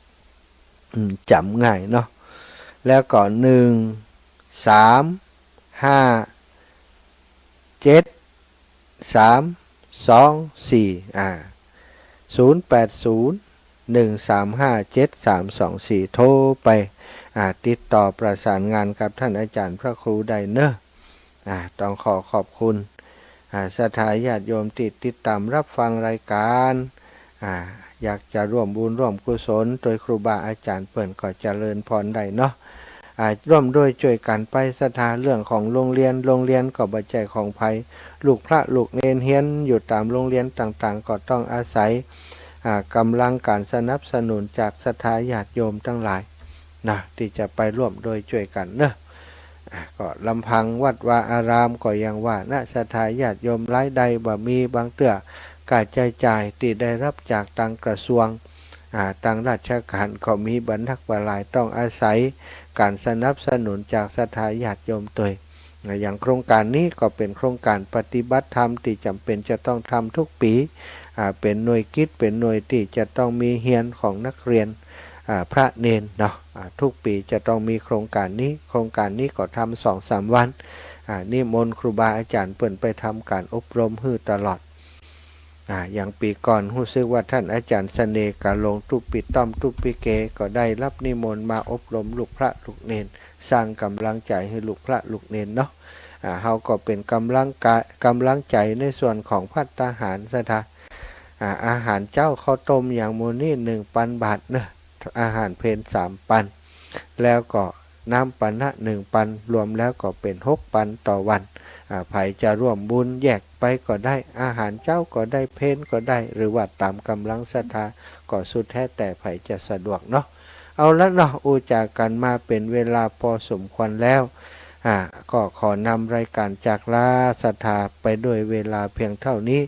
จำง่ายเนาะแล้วก็1 3 5 7 3 2 4 080 135 7324โทรไปติดต่อประสานงานกับท่านอาจารย์พระครูได้เนอะต้องขอบคุณศรัทธาญาติโยมติดตามรับฟังรายการอยากจะร่วมบุญร่วมกุศลโดยครูบาอาจารย์เปิ่นก็เจริญพรได้เนาะร่วมด้วยช่วยกันไปศรัทธาเรื่องของโรงเรียนก็บ่ใจของภัยลูกพระลูกเนนเฮียนอยู่ตามโรงเรียนต่างๆก็ต้องอาศัยกำลังการสนับสนุนจากศรัทธาญาติโยมทั้งหลายนะที่จะไปร่วมโดยช่วยกันเนอะก็ลำพังวัดวาอารามก็ยังว่าณศรัทธาญาติโยมหลายใดบ่มีบางเตื้อกายจ่ายที่ได้รับจากทางกระทรวงทางราชการก็มีบรรทักบรรลายต้องอาศัยการสนับสนุนจากศรัทธาญาติโยมตัวอย่างโครงการนี้ก็เป็นโครงการปฏิบัติธรรมที่จำเป็นจะต้องทำทุกปีเป็นหน่วยกิจเป็นหน่วยที่จะต้องมีเฮียนของนักเรียนพระเนนเนาะทุกปีจะต้องมีโครงการนี้ก็ทำ2-3 วันนิมนต์ครูบาอาจารย์เปิ่นไปทำการอบรมฮื้อตลอดอย่างปีก่อนรู้สึกว่าท่านอาจารย์เสน่ห์กาลงตุปิต้อมตุปิเกก็ได้รับนิมนต์มาอบรมลูกพระลูกเนนสร้างกำลังใจให้ลูกพระลูกเนนเนาะเฮาก็เป็นกำลังใจในส่วนของภัตตาหารซะท่าอาหารเจ้าข้าวต้มอย่างมูนี่1,000 บาทเนอะอาหารเพล 3 ปันแล้วก็น้ำปานะ1 ปันรวมแล้วก็เป็น6 ปันต่อวันไผจะร่วมบุญแยกไปก็ได้อาหารเจ้าก็ได้เพลก็ได้หรือว่าตามกำลังศรัทธาก็สุดแท้แต่ไผจะสะดวกเนาะเอาละเนาะอูจากกันมาเป็นเวลาพอสมควรแล้วก็ขอนำรายการจากลาศรัทธาไปด้วยเวลาเพียงเท่านี้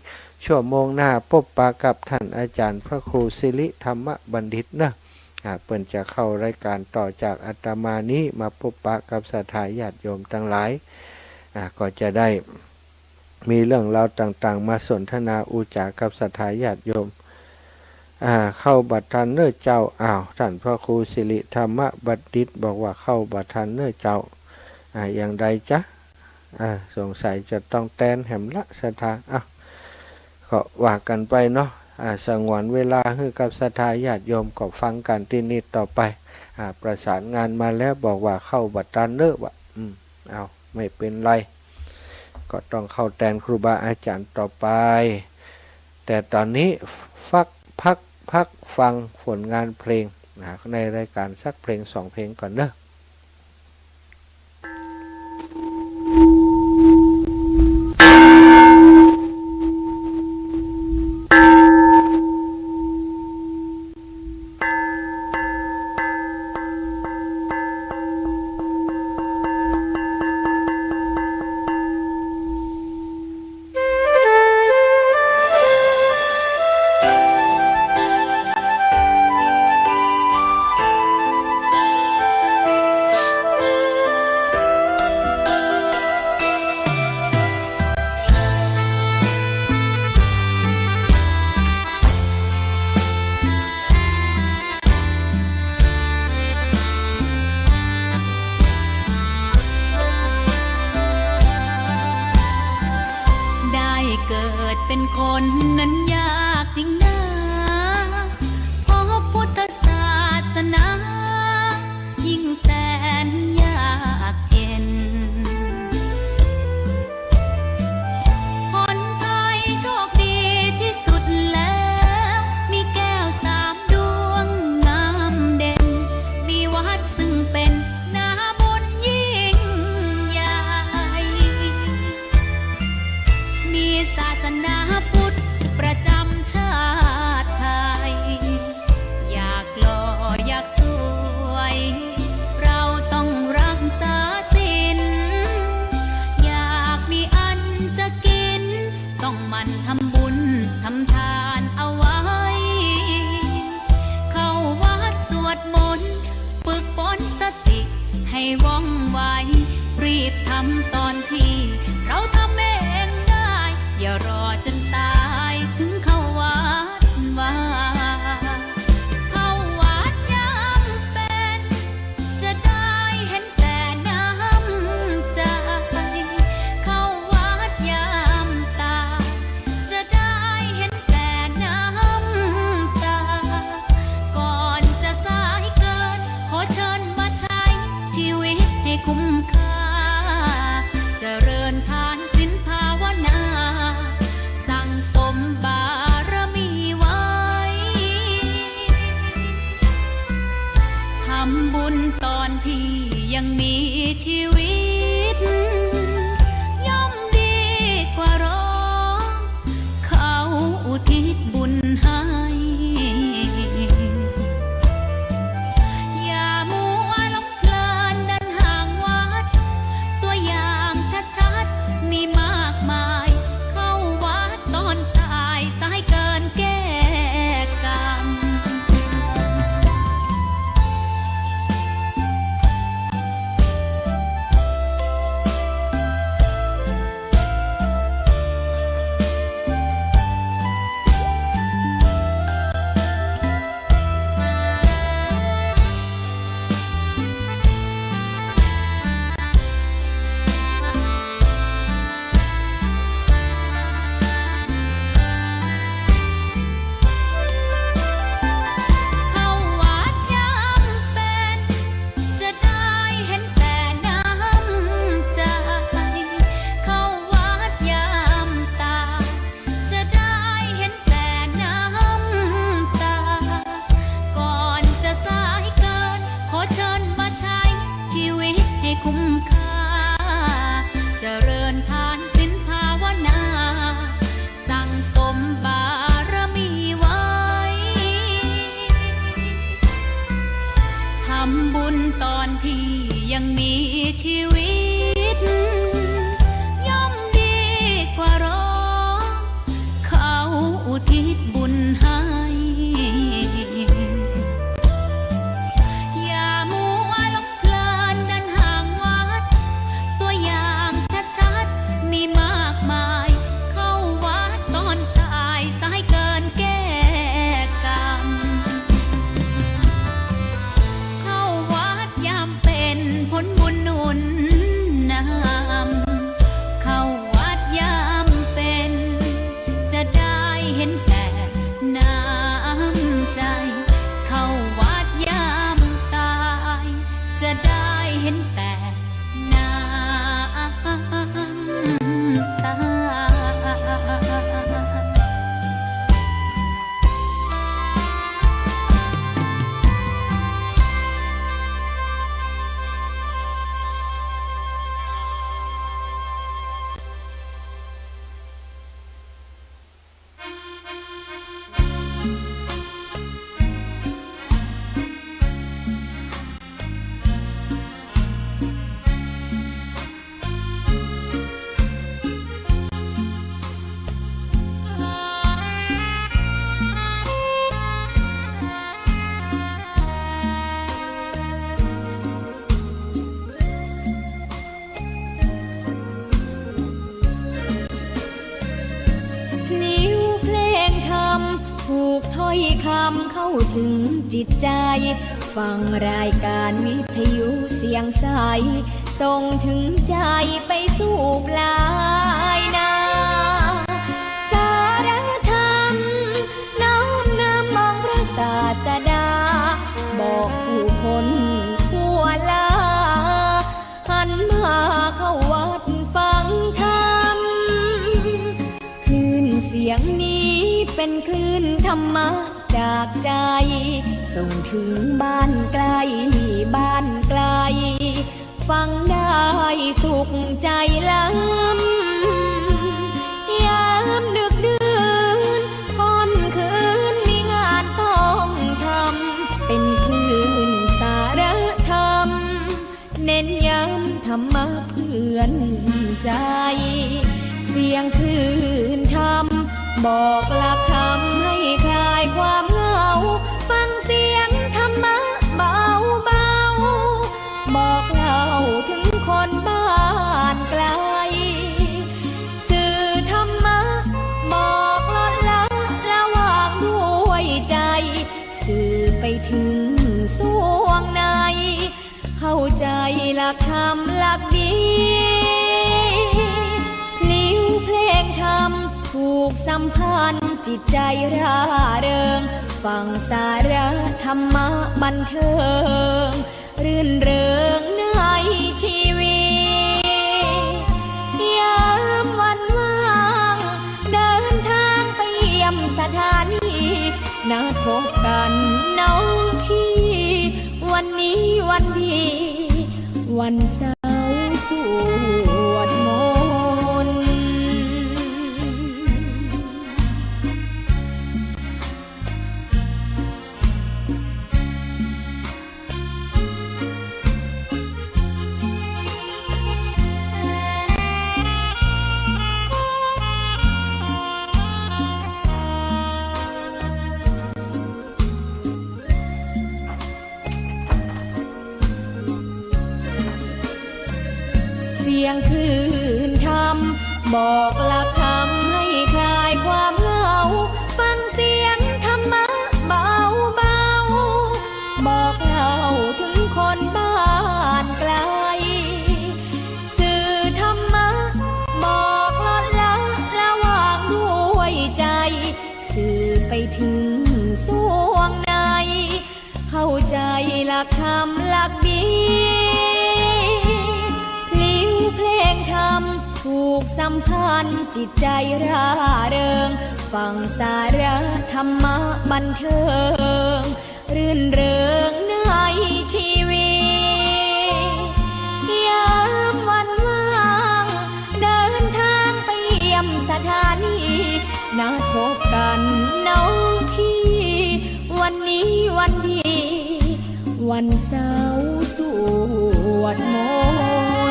ชั่วโมงหน้าพบปะกับท่านอาจารย์พระครูสิริธรรมบัณฑิตนะเปิ่นจะเข้ารายการต่อจากอาตมานี้มาพบปะกับศรัทธาญาติโยมทั้งหลายก็จะได้มีเรื่องราวต่างๆมาสนทนาอุจากับศรัทธาญาติโยมเข้าบัตรทันเนอเจ้าท่านพระครูสิริธรรมบัณฑิตบอกว่าเข้าบัตรทันเนอเจ้าอย่างใดจ๊ะสงสัยจะต้องแตนแหมละศรัทธาก็ว่ากันไปเนาะสงวนเวลาให้กับศรัทธาญาติโยมก็ฟังกันที่นี่ต่อไปประสานงานมาแล้วบอกว่าเข้าบัตรทันเนอวะไม่เป็นไรก็ต้องเข้าแทนครูบาอาจารย์ต่อไปแต่ตอนนี้พักฟังผลงานเพลงในรายการสักเพลง2 เพลงก่อนเนอะ สติให้ว่องไวรีบทำตอนที่เราทำเองได้อย่ารอจนตายถึงเข้าวัดว่าเข้าวัดยามเป็นจะได้เห็นแต่น้ำใจเข้าวัดยามตายจะได้เห็นแต่น้ำตาก่อนจะสายเกินขอเชิญมาใช้ชีวิตให้คุ้มค่าเจริญทานศีลภาวนาสั่งสมบารมีไว้ทำบุญตอนที่ยังมีชีวิตย่อมดีกว่ารอเขาอุทิศบุญให้อย่ามัวหลงเพลินเดินห่างวัดตัวอย่างชัดๆมีมากมายเข้าวัดตอนตายสายเกินแก้กรรม เข้าวัดยามเป็นจะได้เห็นแต่น้ำใจเข้าวัดยามตายจะได้เห็นแต่น้ำตาก่อนจะสายเกินขอเชิญมาใช้ชีวิตให้คุ้มค่าเจริญทานศีลภาวนาสั่งสมบารมีไว้ทำบุญตอนที่ยังมีชีวิตย่อมดีกว่ารอเขาอุทิศบุญให้อย่ามัวหลงเพลินเดินห่างวัดตัวอย่างชัดๆมีมากมายเข้าวัดตอนตายสายเกินแก้กรรม เข้าวัดยามเป็นผลบุญหนุนนำเข้าวัดยามเป็นจะได้เห็นแต่น้ำใจเข้าวัดยามตายจะได้เห็นแต่น้ำตา พลิ้วเพลงธรรมถูกถ้อยคำเข้าถึงจิตใจ ฟังรายการวิทยุเสียงใสส่งถึงใจไปสู่ปลายนาสารธรรมน้อมนำมองพระศาสดาบอกผู้คนทั่วลาหันมาเข้าวัดฟังธรรมคลื่นเสียงนี้เป็นคลื่นธรรมะจากใจส่งถึงบ้านไกลบ้านไกลฟังได้สุขใจล้ำยามดึกดื่นค่ำคืนมีงานต้องทำเป็นคลื่นสารธรรมเน้นย้ำธรรมะเพื่อนใจเสียงคลื่นธรรมบอกหลักธรรมให้คลายความเหงาฟังเสียงธรรมะเบา าใจหลักธรรมหลักดีลิ้วเพลงธรรมผูกสัมพันธ์จิตใจร่าเริงฟังสาระธรรมะบันเทิงรื่นเริงในชีวิตยามวันว่างเดินทางไปเยี่ยมสถานีนัดพบกันน้องพี่วันนี้วันดีวันเสาร์สวดมนต์ เสียงคลื่นธรรมบอกหลักธรรมให้คลายความเหงาฟังเสียงธรรมะเบาเบาบอกเล่าถึงคนบ้านไกลสื่อธรรมะบอกลดละวางด้วยใจสื่อไปถึงสวงในเข้าใจหลักธรรมหลักดีเพลงธรรมผูกสัมพันธ์จิตใจร่าเริงฟังสาระธรรมะบันเทิงรื่นเริงในชีวิตยามวันว่างเดินทางไปเยี่ยมสถานีนัดพบกันน้องพี่วันนี้วันดีวันเสาร์สวดม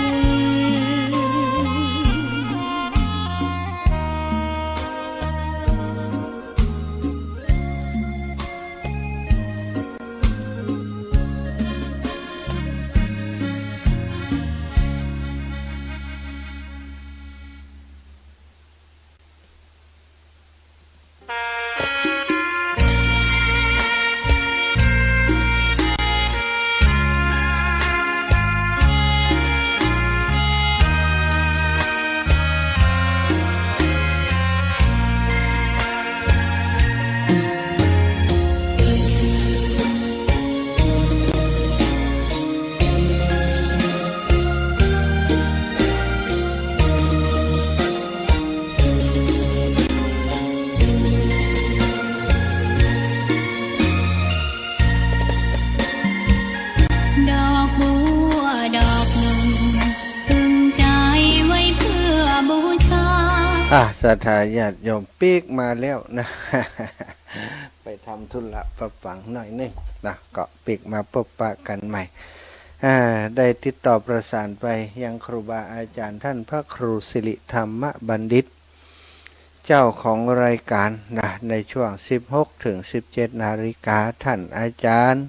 นต์ ศรัทธาญาติโยมปีกมาแล้วนะ ไปทำธุระประปังหน่อยนึงนะก็ปีกมาพบปะกันใหม่ได้ติดต่อประสานไปยังครูบาอาจารย์ท่านพระครูสิริธรรมบัณฑิต เจ้าของรายการนะในช่วง 16 ถึง 17 นาฬิกาท่านอาจารย์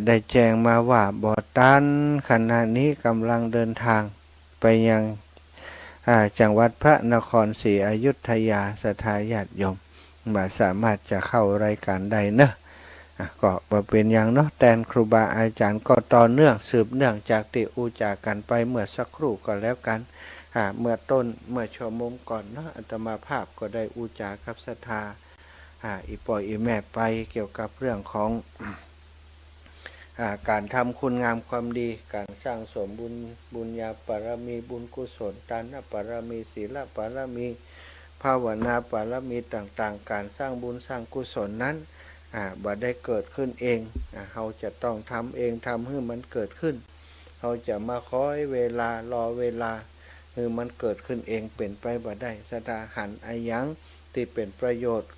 ได้แจ้งมาว่าบ่อตันขณะนี้กำลังเดินทางไปยังจังหวัดพระนครศรีอยุธยาศรัทธาญาติโยมมาสามารถจะเข้ารายการได้เนอะก็เป็นอย่างเนาะแต่ครูบาอาจารย์ก็ต่อเนื่องสืบเนื่องจากติอูจากกันไปเมื่อสักครู่ก็แล้วกันเมื่อชั่วโมงก่อนเนาะอาตมาภาพก็ได้อูจากับศรัทธาอีปอยอีแม่ไปเกี่ยวกับเรื่องของการทำคุณงามความดีการสร้างสมบุญญาปารมีบุญกุศลทานปารมีศีลปารมีภาวนาปารมีต่างๆการสร้างบุญสร้างกุศลนั้นบ่ได้เกิดขึ้นเองเราจะต้องทำเองทำให้มันเกิดขึ้นเราจะมาคอยเวลารอเวลาคือมันเกิดขึ้นเองเป็นไปบ่ได้สตาหันอายังที่เป็นประโยชน์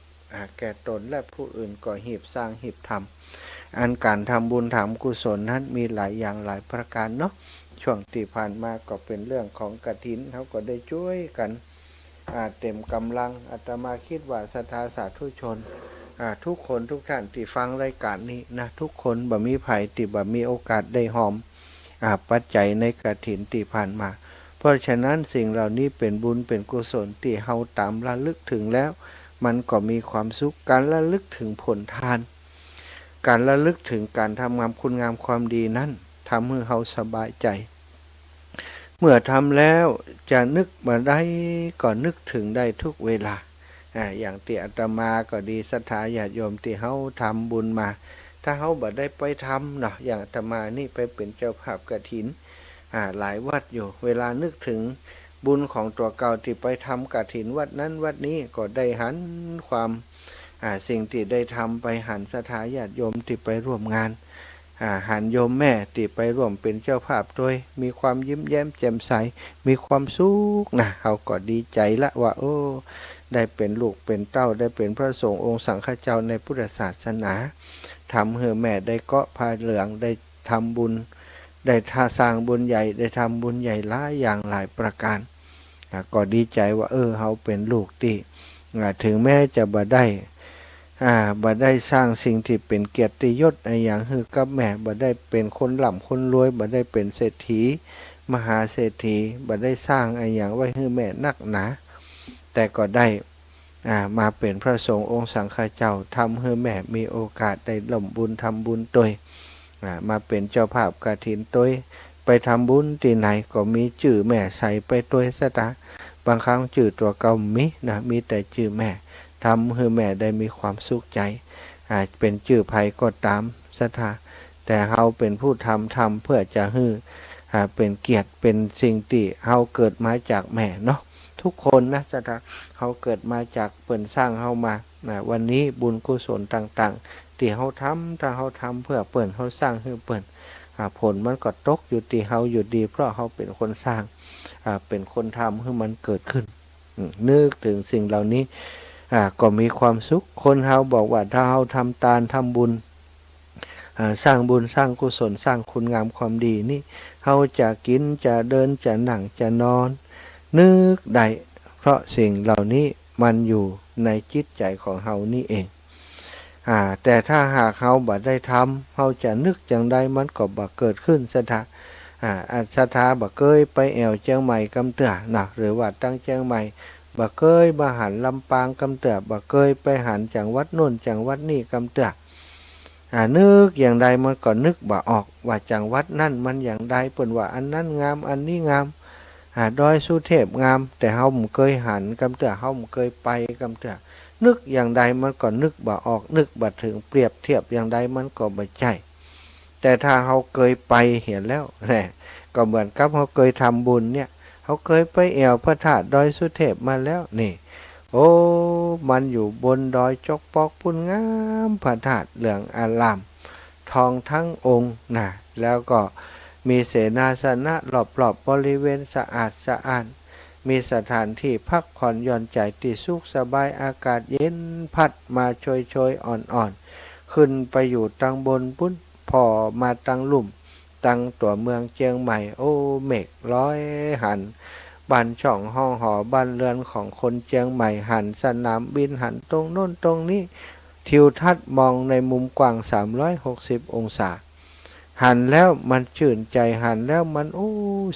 แก่ตนและผู้อื่นก็หีบสร้างหีบทำอันการทำบุญทำกุศลนั้นมีหลายอย่างหลายประการเนาะช่วงที่ผ่านมาก็เป็นเรื่องของกฐินเขาก็ได้ช่วยกันเต็มกำลังอาตมาคิดว่าศรัทธาสาธุชนทุกคนทุกท่านที่ฟังรายการนี้นะทุกคนบ่มีภัยที่บ่มีโอกาสได้หอมปัจจัยในกฐินที่ผ่านมาเพราะฉะนั้นสิ่งเหล่านี้เป็นบุญเป็นกุศลที่เฮาตามระลึกถึงแล้วมันก็มีความสุขการระลึกถึงผลทานการระลึกถึงการทำงามคุณงามความดีนั้น ทำให้เฮาสบายใจเมื่อทำแล้วจะนึกมาได้ก็นึกถึงได้ทุกเวลาอย่างที่อาตมาก็ดีศรัทธาญาติโยมที่เฮาทำบุญมาถ้าเฮาบ่ได้ไปทำเนาะอย่างอาตมานี่ไปเป็นเจ้าภาพกฐินหลายวัดอยู่เวลานึกถึงบุญของตัวเก่าที่ไปทำกฐินวัดนั้นวัดนี้ก็ได้หันความสิ่งที่ได้ทำไปหันศรัทธาญาติโยมที่ไปร่วมงานหันโยมแม่ที่ไปร่วมเป็นเจ้าภาพโดยมีความยิ้มแย้มแจ่มใสมีความสุขนะเขาก็ดีใจละว่าโอ้ได้เป็นลูกเป็นเต้าได้เป็นพระสงฆ์องค์สังฆเจ้าในพุทธศาสนาทำให้แม่ได้เกาะผ้าเหลืองได้ทำบุญได้สร้างบุญใหญ่ได้ทำบุญใหญ่หลายอย่างหลายประการก็ดีใจว่าเขาเป็นลูกที่ถึงแม้จะบ่ได้สร้างสิ่งที่เป็นเกียรติยศอย่างคือกับแม่บ่ได้เป็นคนร่ำคนรวยบ่ได้เป็นเศรษฐีมหาเศรษฐีบ่ได้สร้างอย่างไว้ให้แม่นักหนาแต่ก็ได้มาเป็นพระสงฆ์องค์สังฆเจ้าทำให้แม่มีโอกาสได้ร่วมบุญทำบุญตัวยมาเป็นเจ้าภาพกฐินตัวยไปทำบุญที่ไหนก็มีชื่อแม่ใส่ไปตัวยซะตาบางครั้งชื่อตัวเก่ามีแต่ชื่อแม่ทำให้แม่ได้มีความสุขใจเป็นชื่อภัยก็ตามศรัทธาแต่เราเป็นผู้ทำเพื่อจะให้เป็นเกียรติเป็นสิ่งที่เราเกิดมาจากแม่เนาะทุกคนนะศรัทธาเราเกิดมาจากเปิ่นสร้างเรามาวันนี้บุญกุศลต่างๆที่เราทำถ้าเราทำเพื่อเปิ่นเราสร้างให้เปิ่นผลมันก็ตกอยู่ที่เราอยู่ดีเพราะเราเป็นคนสร้างเป็นคนทำให้มันเกิดขึ้นนึกถึงสิ่งเหล่านี้ก็มีความสุขคนเฮาบอกว่าถ้าเฮาทำทานทำบุญสร้างบุญสร้างกุศลสร้างคุณงามความดีนี่เฮาจะกินจะเดินจะนั่งจะนอนนึกได้เพราะสิ่งเหล่านี้มันอยู่ในจิตใจของเฮานี่เองแต่ถ้าหากเฮาบ่ได้ทำเฮาจะนึกจังใดมันก็บ่เกิดขึ้นศรัทธาศรัทธาบ่เคยไปแอวเชียงใหม่กำเตื้อนะหรือว่าตั้งเชียงใหม่บ่เคยมาหันลำปางกำเตื้อบ่เคยไปหันจังหวัดโน่นจังหวัดนี่กำเตื้อนึกอย่างใดมันก็นึกบ่ออกว่าจังหวัดนั่นมันอย่างใดเปิ้นว่าอันนั้นงามอันนี้งามดอยสุเทพงามแต่เฮาบ่เคยหันกำเตื้อเฮาบ่เคยไปกำเตื้อนึกอย่างใดมันก็นึกบ่ออกนึกบ่ถึงเปรียบเทียบอย่างใดมันก็บ่ใช่แต่ถ้าเฮาเคยไปเห็นแล้วก็เหมือนกับเฮาเคยทำบุญเนี่ยเขาเคยไปแอวพระธาตุดอยสุเทพมาแล้วนี่โอ้มันอยู่บนดอยจกปอกปุ่นงามพระธาตุเหลืองอารามทองทั้งองค์นะแล้วก็มีเสนาสนะรอบๆบริเวณสะอาดสะอ้านมีสถานที่พักผ่อนหย่อนใจที่สุขสบายอากาศเย็นพัดมาโชยๆอ่อนๆขึ้นไปอยู่ตังบนปุ้นพอมาตังลุ่มตั้งตัวเมืองเชียงใหม่โอ้เมฆร้อยหันบ้านช่องห้องหอบ้านเรือนของคนเชียงใหม่หันสนามบินหันตรงโน้นตรงนี้ทิวทัศน์มองในมุมกว้าง360องศาหันแล้วมันชื่นใจหันแล้วมันโอ้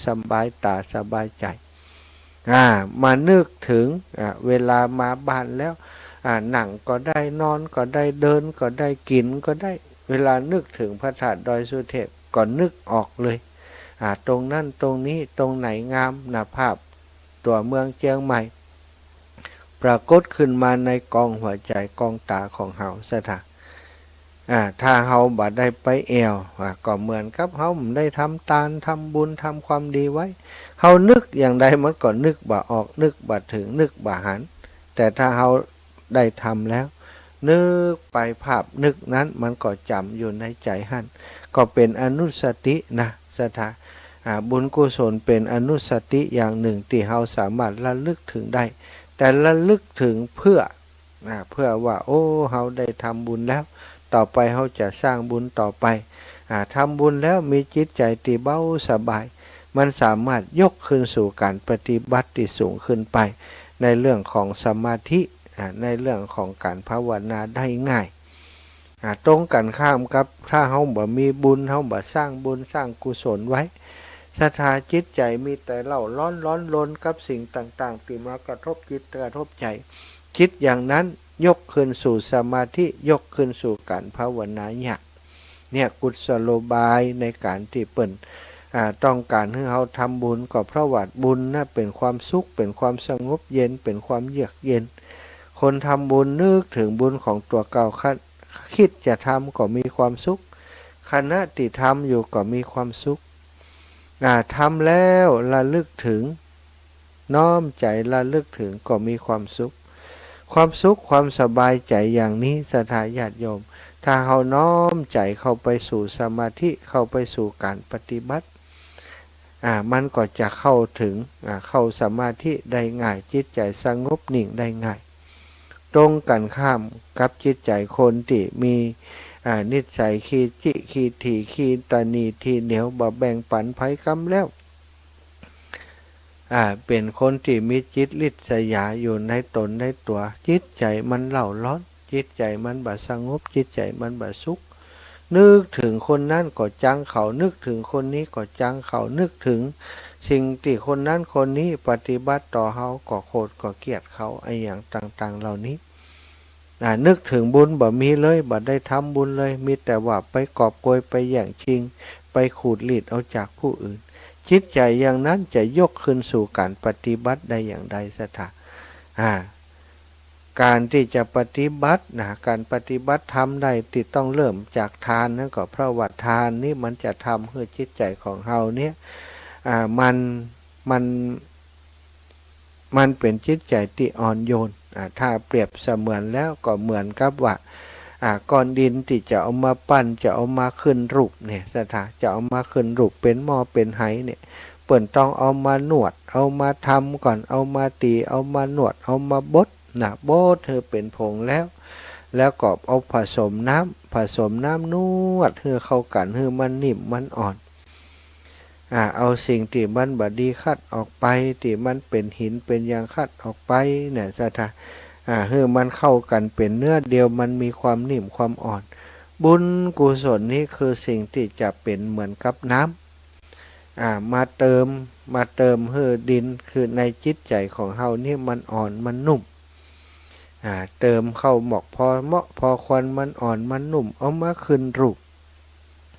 สบายตาสบายใจมานึกถึงเวลามาบ้านแล้วหนังก็ได้นอนก็ได้เดินก็ได้กินก็ได้เวลานึกถึงพระธาตุดอยสุเทพก็นึกออกเลยตรงนั้นตรงนี้ตรงไหนงามภาพตัวเมืองเชียงใหม่ปรากฏขึ้นมาในกองหัวใจกองตาของเฮาซะถ้าเฮาบ่ได้ไปแอวก็เหมือนกับเฮาได้ทำทานทำบุญทำความดีไว้เฮานึกอย่างใดมันก็นึกบ่ออกนึกบ่ถึงนึกบ่หันแต่ถ้าเฮาได้ทำแล้วนึกไปภาพนึกนั้นมันก็จำอยู่ในใจหั่นก็เป็นอนุสตินะศรัทธาบุญกุศลเป็นอนุสติอย่างหนึ่งที่เราสามารถระลึกถึงได้แต่ระลึกถึงเพื่อว่าโอ้เราได้ทำบุญแล้วต่อไปเราจะสร้างบุญต่อไปทำบุญแล้วมีจิตใจที่เบาสบายมันสามารถยกขึ้นสู่การปฏิบัติที่สูงขึ้นไปในเรื่องของสมาธิในเรื่องของการภาวนาได้ง่ายตรงกันข้ามกับถ้าเฮาบ่มีบุญเฮาบ่สร้างบุญสร้างกุศลไว้ศรัทธาจิตใจมีแต่เล่าร้อนลนกับสิ่งต่างๆที่มากระทบจิตกระทบใจคิดอย่างนั้นยกขึ้นสู่สมาธิยกขึ้นสู่การภาวนายาก เนี่ยกุศโลบายในการที่เปิ่นต้องการให้เราทำบุญก็เพราะว่าบุญน่ะเป็นความสุขเป็นความสงบเย็นเป็นความเยือกเย็นคนทำบุญนึกถึงบุญของตัวเก่าคิดจะทำก็มีความสุขขณะที่ทำอยู่ก็มีความสุขทำแล้วระลึกถึงน้อมใจระลึกถึงก็มีความสุขความสุขความสบายใจอย่างนี้ศรัทธาญาติโยมถ้าเราน้อมใจเข้าไปสู่สมาธิเข้าไปสู่การปฏิบัติมันก็จะเข้าถึงเข้าสมาธิได้ง่ายจิตใจสงบนิ่งได้ง่ายตรงกันข้ามกับจิตใจคนที่มีนิสัยขี้จิขี้ถี่ขี้ตะนีที่เหนียวบ่แบ่งปันไผกรรมแล้วเป็นคนที่มีจิตลิษยาอยู่ในตนในตัวจิตใจมันเล่าร้อนจิตใจมันบ่สงบจิตใจมันบ่สุขนึกถึงคนนั้นก็จังเขานึกถึงคนนี้ก็จังเขานึกถึงสิ่งที่คนนั้นคนนี้ปฏิบัติต่อเขาก็โกรธก็เกลียดเขาไอ้อย่างต่างๆเหล่านี้นึกถึงบุญบ่มีเลยบ่ได้ทำบุญเลยมีแต่ว่าไปกอบโกยไปแย่งชิงไปขูดรีดเอาจากผู้อื่นจิตใจอย่างนั้นจะยกขึ้นสู่การปฏิบัติได้อย่างใดสัทธาการที่จะปฏิบัติการปฏิบัติทำได้ที่ต้องเริ่มจากทานนั่นก็เพราะว่าทานนี่มันจะทำให้จิตใจของเฮาเนี่ยมันเป็นจิตใจที่อ่อนโยนถ้าเปรียบเสมือนแล้วก็เหมือนกับว่าก้อนดินที่จะเอามาปั้นจะเอามาขึ้นรูปเนี่ยสัทธาจะเอามาขึ้นรูปเป็นหม้อเป็นไหเนี่ยเปิ่นต้องเอามานวดเอามาทำก่อนเอามาตีเอามานวดเอามาบดบดเธอเป็นผงแล้วก็เอาผสมน้ำนวดเธอเข้ากันเธอมันนิ่มมันอ่อนเอาสิ่งที่มันบดีคัดออกไปที่มันเป็นหินเป็นยางคัดออกไปเนี่ยสัทธาเฮือมันเข้ากันเป็นเนื้อเดียวมันมีความนิ่มความอ่อนบุญกุศลนี้คือสิ่งที่จะเป็นเหมือนกับน้ำมาเติมเฮือดินคือในจิตใจของเฮานี่มันอ่อนมันนุ่มเติมเข้าหมอกพอเหมาะพอควันมันอ่อนมันนุ่มเอามาขึ้นรูป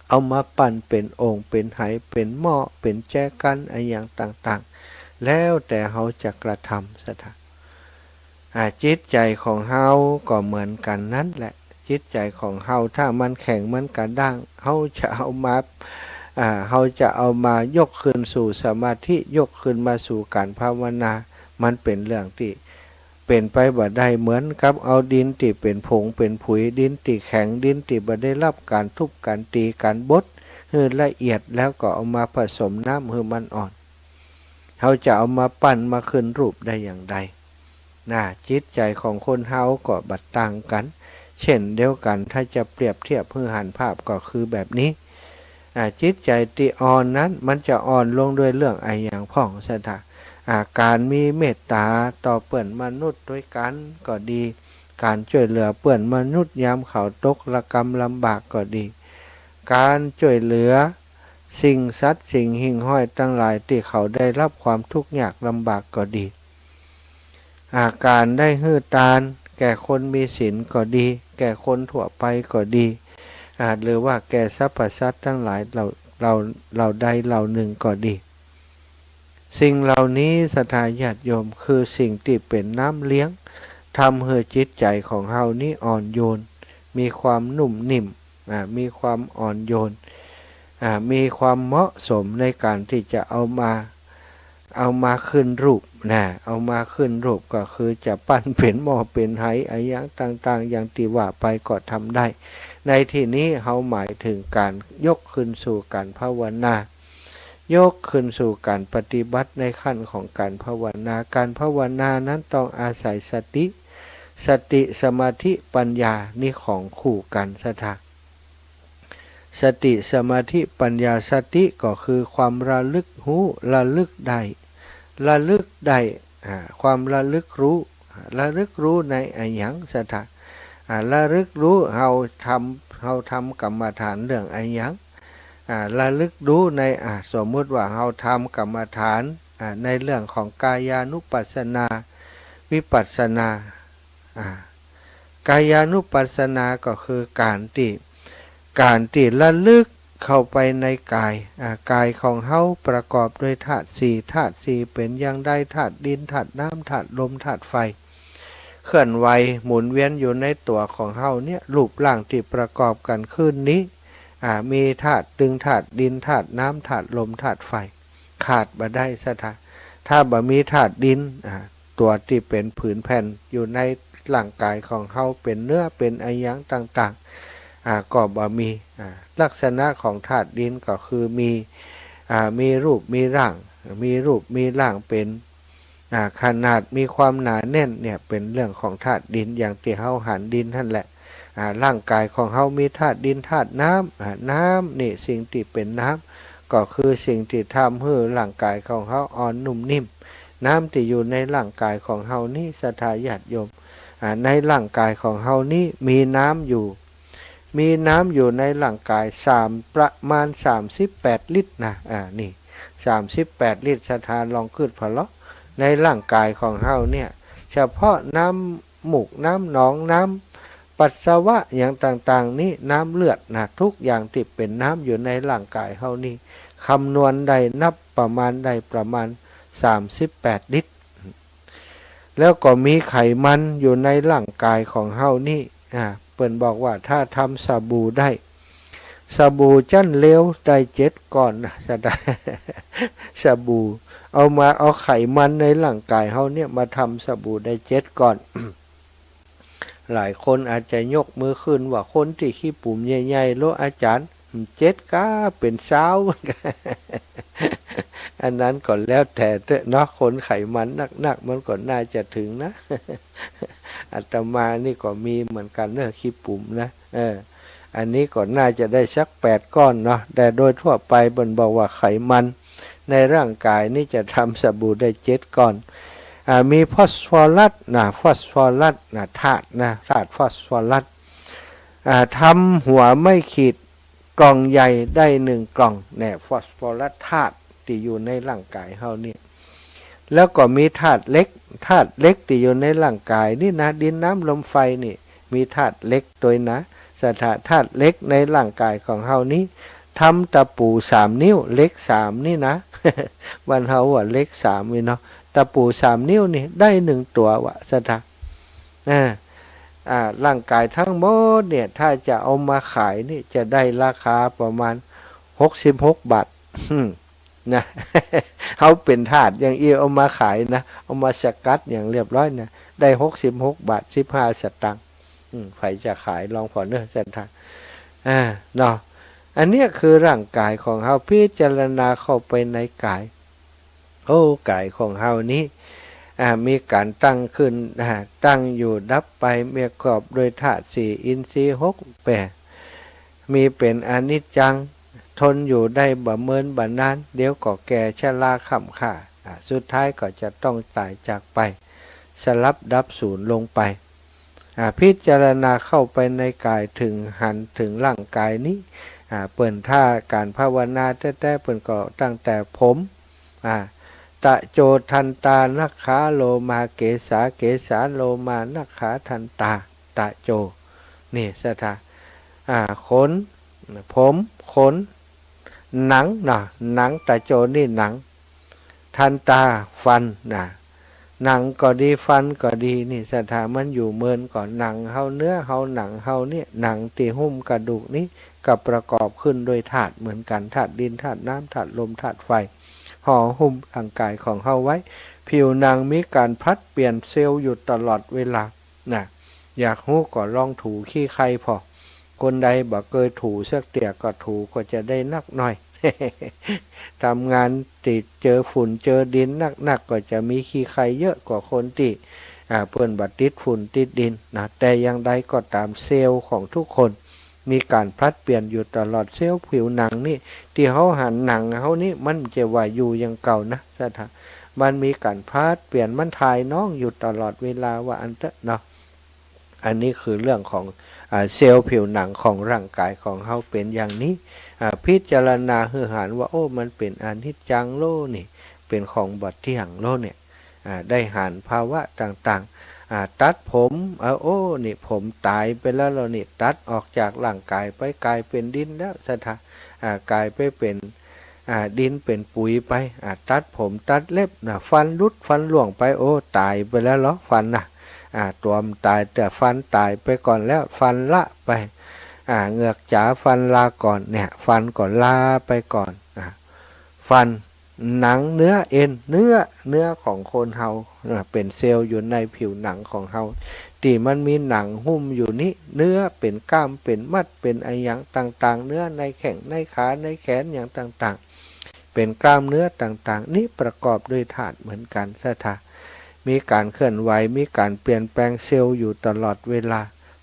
เอามาปั่นเป็นองค์เป็นไหเป็นหม้อเป็นแจกันอะไรอย่างต่างๆแล้วแต่เฮาจะกระทำสัทธาจิตใจของเฮาก็เหมือนกันนั่นแหละจิตใจของเฮาถ้ามันแข็งมันกระด้างเฮาจะเอามายกขึ้นสู่สมาธิยกขึ้นมาสู่การภาวนามันเป็นเรื่องที่เป็นไปบ่ได้เหมือนกับเอาดินที่เป็นผงเป็นผุยดินที่แข็งดินที่บ่ได้รับการทุบการตีการบดให้ละเอียดแล้วก็เอามาผสมน้ำให้มันอ่อนเฮาจะเอามาปั้นมาขึ้นรูปได้อย่างใดจิตใจของคนเฮาก็บัดต่างกันเช่นเดียวกันถ้าจะเปรียบเทียบเพื่อหันภาพก็คือแบบนี้จิตใจที่อ่อนนั้นมันจะอ่อนลงด้วยเรื่องไอ้อย่างพ่องสัทธาการมีเมตตาต่อเปื่อนมนุษย์ด้วยกันก็ดีการช่วยเหลือเปื่อนมนุษย์ยามเขาตกระกำลำบากก็ดีการช่วยเหลือสิ่งสัตว์สิ่งหิ่งห้อยทั้งหลายที่เขาได้รับความทุกข์ยากลำบากก็ดีการได้ฮื้อทานแก่คนมีศีลก็ดีแก่คนทั่วไปก็ดีหรือว่าแก่สรรพสัตว์ทั้งหลายเราใดเราหนึ่งก็ดีสิ่งเหล่านี้ศรัทธาญาติโยมคือสิ่งที่เป็นน้ำเลี้ยงทำให้จิตใจของเฮานี้อ่อนโยนมีความนุ่มนิ่มมีความอ่อนโยนมีความเหมาะสมในการที่จะเอามาขึ้นรูปเอามาขึ้นรูปก็คือจะปั้นเป็นหม้อเป็นไหอะไรอย่างต่างๆอย่างที่ว่าไปก็ทำได้ในที่นี้เฮาหมายถึงการยกขึ้นสู่การภาวนายกขึ้นสู่การปฏิบัติในขั้นของการภาวนาการภาวนานั้นต้องอาศัยสติสมาธิปัญญานี่ของคู่กันสัทธาสติสมาธิปัญญาสติก็คือความระลึกได้ความระลึกรู้ในอันยังสัทธาระลึกรู้เฮาทำกรรมฐานเรื่องอันยังระลึกรู้ในสมมติว่าเราทำกรรมฐานในเรื่องของกายานุปัสสนาวิปัสสนากายานุปัสสนาก็คือการที่ การที่ระลึกเข้าไปในกายกายของเฮาประกอบด้วยธาตุสี่ธาตุสี่เป็นอย่างใดธาตุดินธาตุน้ำธาตุลมธาตุไฟเคลื่อนไหวหมุนเวียนอยู่ในตัวของเฮาเนี่ยรูปร่างที่ประกอบกันขึ้นนี้มีธาตุดึงธาตุดินธาตุน้ำธาตุลมธาตุไฟขาดบ่ได้ซะถ้าบ่มีธาตุดินตัวที่เป็นผืนแผ่นอยู่ในร่างกายของเฮาเป็นเนื้อเป็นอะหยังต่างๆก็บ่มีลักษณะของธาตุดินก็คือมีรูปมีร่างมีรูปมีร่างเป็นขนาดมีความหนาแน่นเนี่ยเป็นเรื่องของธาตุดินอย่างที่เฮาหันดินนั่นแหละร่างกายของเฮามีธาตุดินธาตุน้ำน้ำนี่สิ่งที่เป็นน้ำก็คือสิ่งที่ทำให้ร่างกายของเฮาอ่อนนุ่มนิ่มน้ำที่อยู่ในร่างกายของเฮานี่ศรัทธาญาติโยมในร่างกายของเฮานี่มีน้ำอยู่ในร่างกายประมาณ38ลิตรนะนี่38ลิตรศรัทธาลองขึ้นพอเลาะในร่างกายของเฮาเนี่ยเฉพาะน้ำมูกน้ำหนองน้ำปัสสาวะอย่างต่างๆนี้น้ำเลือดนะทุกอย่างที่เป็นน้ำอยู่ในร่างกายเฮานี่คำนวณได้นับประมาณ38ลิตรแล้วก็มีไขมันอยู่ในร่างกายของเฮานี่เปิ้นบอกว่าถ้าทำสบู่ได้สบู่จั่นเลวได้7ก้อนนะจะได้สบู่เอาไขมันในร่างกายเฮาเนี่ยมาทำสบู่ได้7ก้อน หลายคนอาจจะยกมือขึ้นว่าคนที่ขี้ปุ่มใหญ่ๆโลอาจารย์7ก้าเป็นเช้า อันนั้นก่อนแล้วแต่เนาะคนไขมันหนักๆมันก็น่าจะถึงนะ อาตมานี่ก็มีเหมือนกันเนอะขี้ปุ่มนะอันนี้ก็น่าจะได้สัก8ก้อนเนาะแต่โดยทั่วไปบนบอกว่าไขมันในร่างกายนี่จะทำสบู่ได้7ก้อนมีฟอสฟอรัสธาตุฟอสฟอรัสทำหัวไม่ขีดกล่องใหญ่ได้1กล่องเนี่ยฟอสฟอรัสธาตุที่อยู่ในร่างกายเฮานี่แล้วก็มีธาตุเล็กที่อยู่ในร่างกายนี่นะดินน้ำลมไฟนี่มีธาตุเล็กตัวนะธาตุเล็กในร่างกายของเฮานี้ทำตะปู3นิ้วเล็ก3นี่นะ วันเฮาว่าเล็ก3นี่เนาะตะปู3นิ้วนี่ได้1ตัววะร่างกายทั้งหมดเนี่ยถ้าจะเอามาขายนี่จะได้ราคาประมาณ66 บาทนะ เขาเป็นธาตุอย่างเอามาขายนะเอามาสกัดอย่างเรียบร้อยนะได้66 บาท15 สตางค์ใครจะขายลองพอเนื้อเส้นทางเนาะอันนี้คือร่างกายของเฮาพิจารณาเข้าไปในกายกายของเฮานี้มีการตั้งขึ้นตั้งอยู่ดับไปประกอบโดยธาตุ4อินทรีย์6แปดมีเป็นอนิจจังทนอยู่ได้บ่เมินบ่นานเดี๋ยวก็แก่ชราค่ำค่าสุดท้ายก็จะต้องตายจากไปสลับดับสูญลงไปพิจารณาเข้าไปในกายถึงหันถึงร่างกายนี้เปิ่นท่าการภาวนาแต่เปิ่นก็ตั้งแต่ผมตะโจทันตานักขาโลมาเกสาโลมานักขาทันตาตะโจนี่สถาขนผมขนหนังหนังตะโจนี่หนังทันตาฟันหนังก็ดีฟันก็ดีนี่สถามันอยู่เมินก่อนหนังเฮาเนื้อเฮาหนังเฮาเนี่ยหนังที่หุ้มกระดูกนี้กับประกอบขึ้นโดยธาตุเหมือนกันธาตุดินธาตุน้ำธาตุลมธาตุไฟห่อหุ้มร่างกายของเฮาไว้ผิวหนังมีการพัดเปลี่ยนเซลล์อยู่ตลอดเวลาอยากหู้ก็ลองถูขี้ใครพอคนใดบ่เคยถูสักเตียก็ถูก็จะได้นักหน่อย ทำงานติดเจอฝุ่นเจอดินนักก็จะมีขี้ใครเยอะกว่าคนที่เพิ่นบัดติดฝุ่นติดดินแต่อย่างใดก็ตามเซลล์ของทุกคนมีการพลัดเปลี่ยนอยู่ตลอดเซลล์ผิวหนังนี่ที่เขาหันหนังเขานี่มันจะว่าอยู่อย่างเก่านะสถามันมีการพลัดเปลี่ยนมันทายน้องอยู่ตลอดเวลาว่าอันเนาะอันนี้คือเรื่องของเซลล์ผิวหนังของร่างกายของเขาเป็นอย่างนี้พิจารณาหือหานว่ามันเป็นอนิจจังโลนี่เป็นของบัดเที่ยงโลเนี่ยได้หานภาวะต่าง ตัดผมโอ้นี่ผมตายไปแล้วเรานี่ตัดออกจากร่างกายไปกลายเป็นดินแล้วสถากลายไปเป็นดินเป็นปุ๋ยไปตัดผมตัดเล็บฟันรุดฟันหลวงไปโอ้ตายไปแล้วเหรอฟันตัวมันตายแต่ฟันตายไปก่อนแล้วฟันละไปเหงือกจ๋าฟันลาก่อนเนี่ยฟันก่อนลาไปก่อนฟันหนังเนื้อเอ็นเนื้อของคนเฮาเป็นเซลล์อยู่ในผิวหนังของเฮาที่มันมีหนังหุ้มอยู่นี้เนื้อเป็นกล้ามเป็นมัดเป็นอะไรอย่างต่างๆเนื้อในแข้งในขาในแขนอย่างต่างๆเป็นกล้ามเนื้อต่างๆนี่ประกอบด้วยธาตุเหมือนกันซะท่ามีการเคลื่อนไหวมีการเปลี่ยนแปลงเซลล์อยู่ตลอดเวลา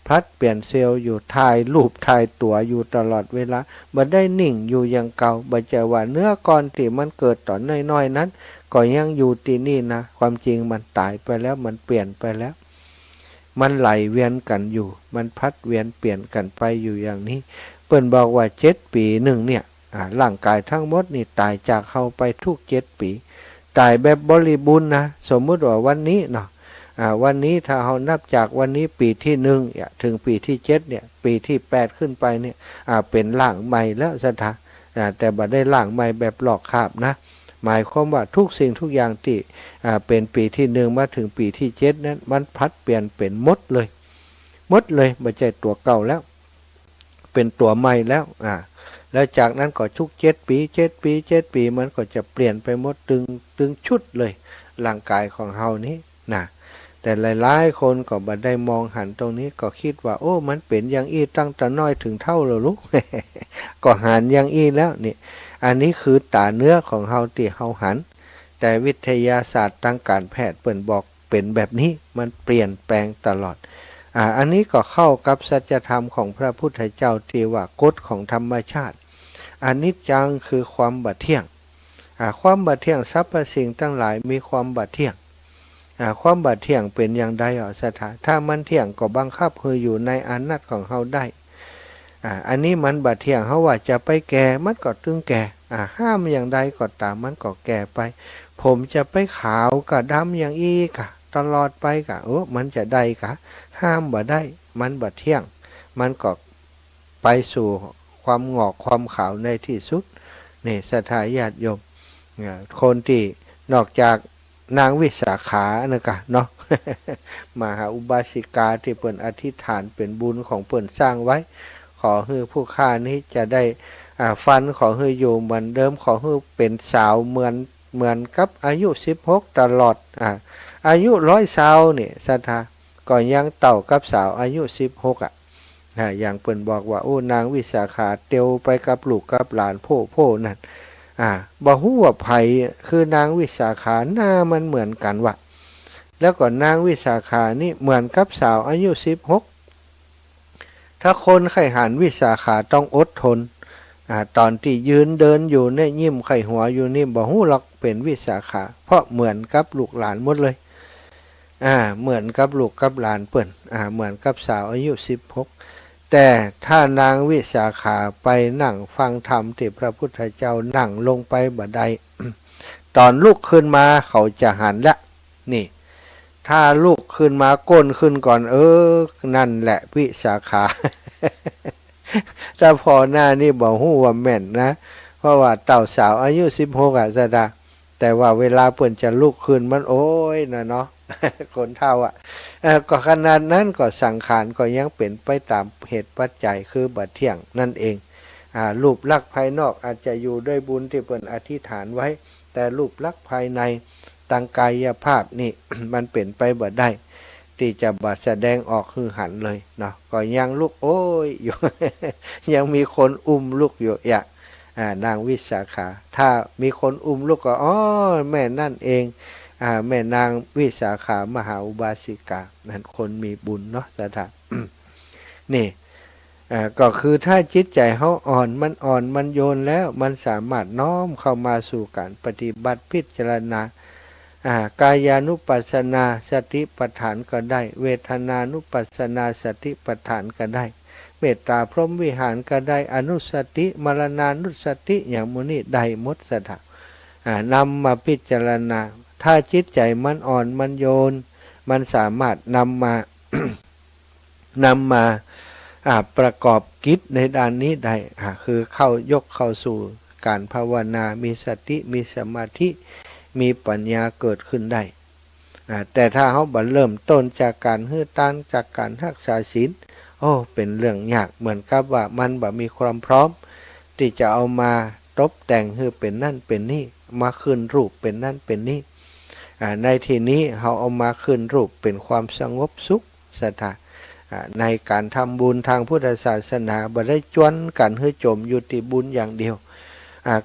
พลัดเปลี่ยนเซลล์อยู่ถ่ายรูปถ่ายตัวอยู่ตลอดเวลาบ่ได้นิ่งอยู่อย่างเก่าบ่จะว่าเนื้อก่อนที่มันเกิดตอนน้อยๆนั้นก็ยังอยู่ที่นี่นะความจริงมันตายไปแล้วมันเปลี่ยนไปแล้วมันไหลเวียนกันอยู่มันพัดเวียนเปลี่ยนกันไปอยู่อย่างนี้เปิ้นบอกว่า7 ปีหนึ่งเนี่ยร่างกายทั้งหมดนี่ตายจากเฮาไปทุก7 ปีตายแบบบริบูรณ์นะสมมุติว่าวันนี้เนาะวันนี้ถ้าเรานับจากวันนี้ปีที่1ถึงปีที่7เนี่ยปีที่8ขึ้นไปเนี่ยเป็นร่างใหม่แล้วสถาแต่บ่ได้ร่างใหม่แบบหลอกคาบนะหมายความว่าทุกสิ่งทุกอย่างที่เป็นปีที่1มาถึงปีที่7นั้นมันพัดเปลี่ยนเป็นหมดเลยไม่ใช่ตัวเก่าแล้วเป็นตัวใหม่แล้วแล้วจากนั้นก็ทุก7 ปีมันก็จะเปลี่ยนไปหมดตึงชุดเลยร่างกายของเฮานี้นะแต่หลายๆคนก็บ่ได้มองหันตรงนี้ก็คิดว่าโอ้มันเป็นอย่างอี้ตั้งแต่น้อยถึงเท่าแล้วลูก ก็หันอย่างอี้แล้วนี่อันนี้คือตาเนื้อของเฮาที่เฮาหันแต่วิทยาศาสตร์ทางการแพทย์เปิ้นบอกเป็นแบบนี้มันเปลี่ยนแปลงตลอดอันนี้ก็เข้ากับสัจธรรมของพระพุทธเจ้าที่ว่ากฎของธรรมชาติอนิจจังคือความบ่เที่ยงความบ่เที่ยงสรรพสิ่งทั้งหลายมีความบ่เที่ยงความบ่เที่ยงเป็นอย่างใดสถาถ้ามันเที่ยงก็บังคับให้อยู่ในอำนาจของเฮาได้อันนี้มันบ่เที่ยงเฮาว่าจะไปแก่มันก็ตึงแก่ห้ามอย่างใดก็ตามมันก็แก่ไปผมจะไปขาวก็ดำอย่างอีกตลอดไปกะมันจะได้กะห้ามบ่ได้มันบ่เที่ยงมันก็ไปสู่ความงอกความขาวในที่สุดนี่ศรัทธาญาติโยมคนที่นอกจากนางวิสาขานะเนาะ มหาอุบาสิกาที่เปิ้นอธิษฐานเป็นบุญของเปิ้นสร้างไว้ขอให้ผู้ข้านี้จะได้ฟันขอให้อยู่เหมือนเดิมขอให้เป็นสาวเหมือนกับอายุ16ตลอดอายุ100สาวนี่ศรัทธาก็ยังเต่ากับสาวอายุ16อย่างเปิ้นบอกว่าโอ้นางวิสาขาเตียวไปกับลูกกับหลานโพนั่นบ่ฮู้ว่าไผคือนางวิสาขาหน้ามันเหมือนกันว่ะแล้วก็นางวิสาขานี่เหมือนกับสาวอายุ16ถ้าคนไข้หันวิสาขาต้องอดทนตอนที่ยืนเดินอยู่เนี่ยยิ้มไข้หัวอยู่นี่บ่ฮู้หรอกเป็นวิสาขาเพราะเหมือนกับลูกหลานหมดเลยเหมือนกับลูกกับหลานเปิ้นเหมือนกับสาวอายุ16แต่ถ้านางวิสาขาไปนั่งฟังธรรมที่พระพุทธเจ้านั่งลงไปบัดใด ตอนลุกขึ้นมาเขาจะหันละนี่ถ้าลุกขึ้นมาก้นขึ้นก่อนนั่นแหละวิสาขา ถ้าพอหน้านี่บอกฮู้ว่าแม่นนะเพราะว่าเต่าสาวอายุ16ซะดาแต่ว่าเวลาเปิ้นจะลุกขึ้นมันโอ้ยนะเนาะ คนเฒ่าก็ขนาดนั้นก็สังขารก็ยังเป็นไปตามเหตุปัจจัยคือบ่เที่ยงนั่นเองรูปลักษณ์ภายนอกอาจจะอยู่ด้วยบุญที่เปิ้นอธิษฐานไว้แต่รูปลักษณ์ภายในทางกายภาพนี่ มันเป็นไปบ่ได้ที่จะบ่แสดงออกคือหันเลยเนาะก็ยังลุกโอ้ยอยู่ ยังมีคนอุ้มลูกอยู่นางวิสาขาถ้ามีคนอุ้มลูกก็แม่นั่นเองแม่นางวิสาขามหาอุบาสิกานั่นคนมีบุญเนาะสถา นี่ก็คือถ้าจิตใจเฮาอ่อนมันโยนแล้วมันสามารถน้อมเข้ามาสู่การปฏิบัติพิจารณากายานุปัสสนาสติปัฏฐานก็ได้เวทนานุปัสสนาสติปัฏฐานก็ได้เมตตาพรหมวิหารก็ได้อนุสติมรณานุสติอย่างมื้อนี้ได้หมดสถานำมาพิจารณาถ้าจิตใจมันอ่อนมันโยน มันสามารถนำมา นำมาประกอบกิจในด้านนี้ได้คือเข้าสู่การภาวนามีสติมีสมาธิมีปัญญาเกิดขึ้นได้แต่ถ้าเขาบัดเริ่มต้นจากการฮื้อต้านจากการรักษาศีลเป็นเรื่องยากเหมือนกับว่ามันบ่มีความพร้อมที่จะเอามาตบแต่งให้เป็นนั่นเป็นนี่มาขึ้นรูปเป็นนั่นเป็นนี่ในที่นี้เขาเอามาขึ้นรูปเป็นความสงบสุขสถานในการทำบุญทางพุทธศาสนาบ่ได้จวนกันให้จมอยู่ที่บุญอย่างเดียว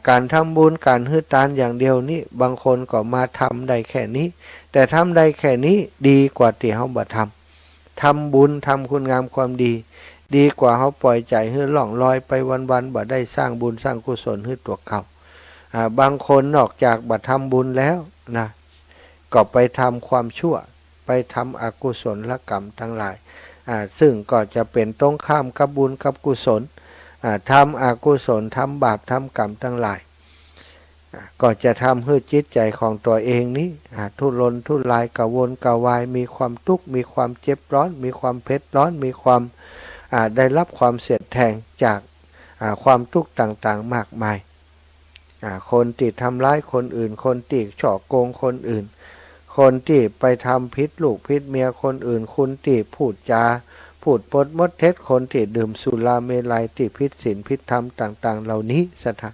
การทำบุญการให้ทานอย่างเดียวนี้บางคนก็มาทำได้แค่นี้แต่ทำได้แค่นี้ดีกว่าที่เขาบ่ทำบุญทำคุณงามความดีดีกว่าเขาปล่อยใจให้ล่องลอยไปวันๆบ่ได้สร้างบุญสร้างกุศลให้ตัวเขาบางคนนอกจากบ่ทำบุญแล้วนะก็ไปทำความชั่วไปทำอกุศลกรรมทั้งหลายซึ่งก็จะเป็นตรงข้ามกับบุญกับกุศลทำอกุศลทำบาปทำกรรมทั้งหลายก็จะทำให้จิตใจของตัวเองนี้ทุรนทุรายกระวนกระวายมีความทุกข์มีความเจ็บร้อนมีความเผ็ดร้อนมีความได้รับความเสียดแทงจากความทุกข์ต่างๆมากมายคนที่ทำร้ายคนอื่นคนที่ฉ้อโกงคนอื่นคนที่ไปทำพิษลูกพิษเมียคนอื่นคนที่พูดปดมดเท็จคนที่ดื่มสุราเมลัยที่พิษศีลพิษธรรมต่างๆเหล่านี้สถาน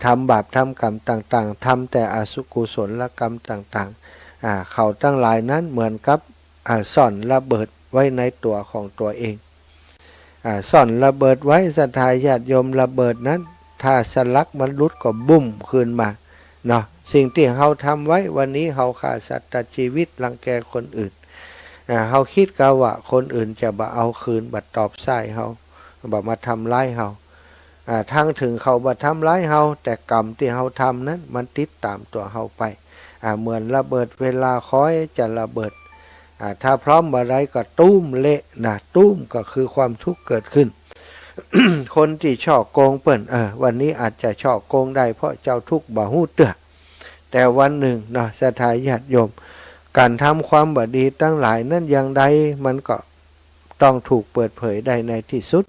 ทำบาปทำกรรมต่างๆทำแต่อกุศลกรรมต่างๆเขาทั้งหลายนั้นเหมือนกับซ่อนระเบิดไว้ในตัวของตัวเองซ่อนระเบิดไว้ศรัทธาญาติโยมระเบิดนั้นถ้าสลักมันรุดก็บุ้มคืนมาเนาะสิ่งที่เขาทำไว้วันนี้เขาฆ่าสัตว์ตัดชีวิตรังแกคนอื่นเขาคิดกันว่าคนอื่นจะบ่เอาคืนบ่ตอบใส่เขาบ่มาทำร้ายเขาทั้งถึงเขาบ่ทำร้ายเขาแต่กรรมที่เขาทำนั้นมันติดตามตัวเขาไปเหมือนระเบิดเวลาคอยจะระเบิดถ้าพร้อมบ่ได้ก็ตุ้มเละนะตุ้มก็คือความทุกข์เกิดขึ้น คนที่ชอบโกงเปิ้นวันนี้อาจจะชอบโกงได้เพราะเจ้าทุกข์บ่ฮู้เตื้อแต่วันหนึ่งเนาะศรัทธาญาติโยมการทำความบ่ดีตั้งหลายนั้นอย่างใดมันก็ต้องถูกเปิดเผยได้ในที่สุด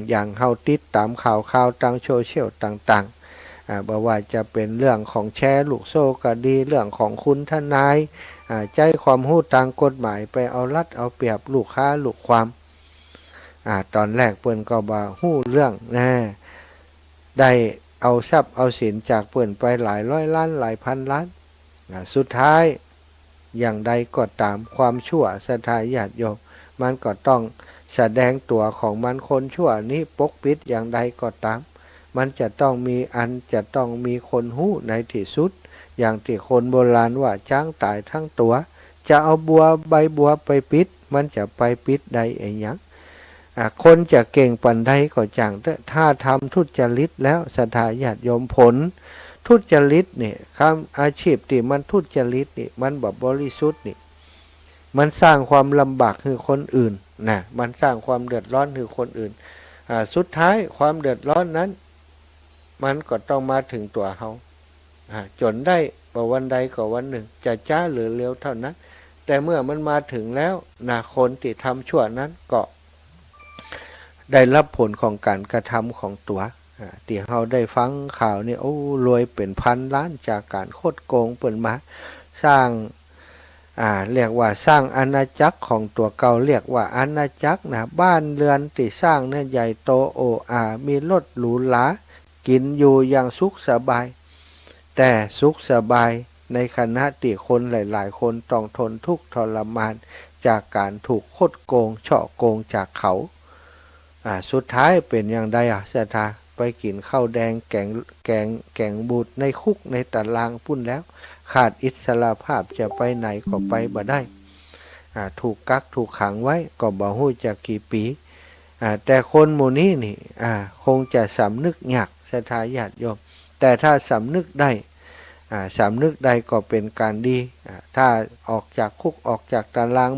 อย่างเฮาติดตามข่าวทางโซเชียลต่างๆบ่ว่าจะเป็นเรื่องของแชร์ลูกโซ่ก็ดีเรื่องของคุณทนายใจความรู้ทางกฎหมายไปเอารัดเอาเปรียบลูกค้าลูกความตอนแรกเปิ้นก็บ่ฮู้เรื่องได้เอาทรัพย์เอาสินจากเปิ้นไปหลายร้อยล้านหลายพันล้านสุดท้ายอย่างใดก็ตามความชั่วศรัทธาญาติโยมมันก็ต้องแสดงตัวของมันคนชั่วนี้ปกปิดอย่างใดก็ตามมันจะต้องมีคนฮู้ในที่สุดอย่างที่คนโบราณว่าช้างตายทั้งตัวจะเอาใบบัวไปปิดมันจะไปปิดได้ไอ้หยังคนจะเก่งปันใดก็จังถ้าทำทุจริตแล้วศรัทธาญาติโยมผลทุจริตนี่อาชีพที่มันทุจริตนี่มันแบบบริสุทธิ์นี่มันสร้างความลำบากให้คนอื่นนะมันสร้างความเดือดร้อนให้คนอื่นสุดท้ายความเดือดร้อนนั้นมันก็ต้องมาถึงตัวเขาจนได้วันใดก็วันหนึ่งจะช้าหรือเร็วเท่านั้นแต่เมื่อมันมาถึงแล้วนะคนที่ทำชั่วนั้นก็ได้รับผลของการกระทำของตัวที่เราได้ฟังข่าวนี่รวยเป็นพันล้านจากการโคดโกงเปิ่นมาสร้างเรียกว่าสร้างอาณาจักรของตัวเก่าเรียกว่าอาณาจักรนะบ้านเรือนที่สร้างเนี่ยใหญ่โตโอ้มีรถหรูหรากินอยู่อย่างสุขสบายแต่สุขสบายในขณะที่คนหลายๆคนต้องทนทุกข์ทรมานจากการถูกคดโกงเฉาะโกงจากเขาสุดท้ายเป็นอย่างใดศรัทธาไปกินข้าวแดงแกงบูดในคุกในตารางพุ่นแล้วขาดอิสรภาพจะไปไหนก็ไปบ่ได้ถูกกักถูกขังไว้ก็บ่ฮู้จักกี่ปีแต่คนหมู่นี้นี่คงจะสำนึกยากศรัทธาญาติโยมแต่ถ้าสำนึกได้ก็เป็นการดีถ้าออกจากคุกออกจากตาราง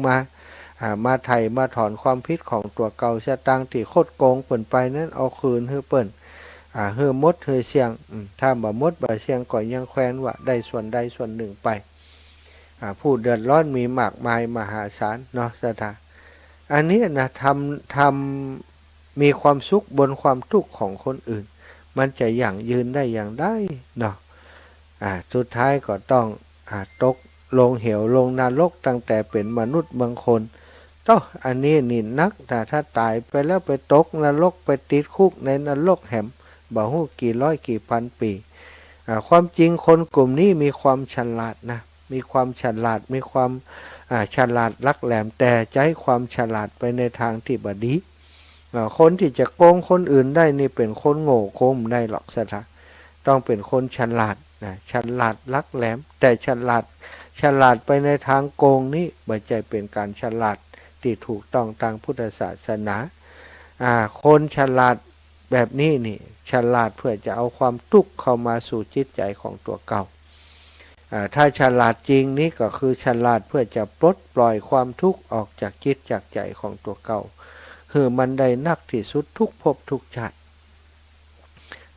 มาไถ่มาถอนความผิดของตัวเก่าสตางค์ที่โคดโกงเปิ่นไปนั้นเอาคืนให้เปิ้นเฮือมดเฮือเสียงถ้าบ่มดบ่เสียงก็ยังแคว้นว่าได้ส่วนใดส่วนหนึ่งไป ผู้เดือดร้อนมีมากมายมหาศาลเนาะสถาอันนี้นะทำมีความสุขบนความทุกข์ของคนอื่นมันจะยั่งยืนได้อย่างได้เนาะสุดท้ายก็ต้องตกลงเหวลงนรกตั้งแต่เป็นมนุษย์บางคนต้องอันนี้นี่นักแต่ถ้าตายไปแล้วไปตกนรกไปติดคุกในนรกแหมบ่ฮู้กี่ร้อยกี่พันปีความจริงคนกลุ่มนี้มีความฉลาดนะมีความฉลาดมีความฉลาดลักแหลมแต่ใช้ความฉลาดไปในทางที่บดีคนที่จะโกงคนอื่นได้นี่เป็นคนโง่โกงได้หรอกสักต้องเป็นคนฉลาดนะฉลาดลักแหลมแต่ฉลาดไปในทางโกงนี้บ่ใจเป็นการฉลาดที่ถูกต้องตามพุทธศาสนาคนฉลาดแบบนี้นี่ฉลาดเพื่อจะเอาความทุกข์เข้ามาสู่จิตใจของตัวเก่าถ้าฉลาดจริงนี้ก็คือฉลาดเพื่อจะปลดปล่อยความทุกข์ออกจากจิตจากใจของตัวเก่าคือมันได้นักที่สุดทุกภพทุกชาติ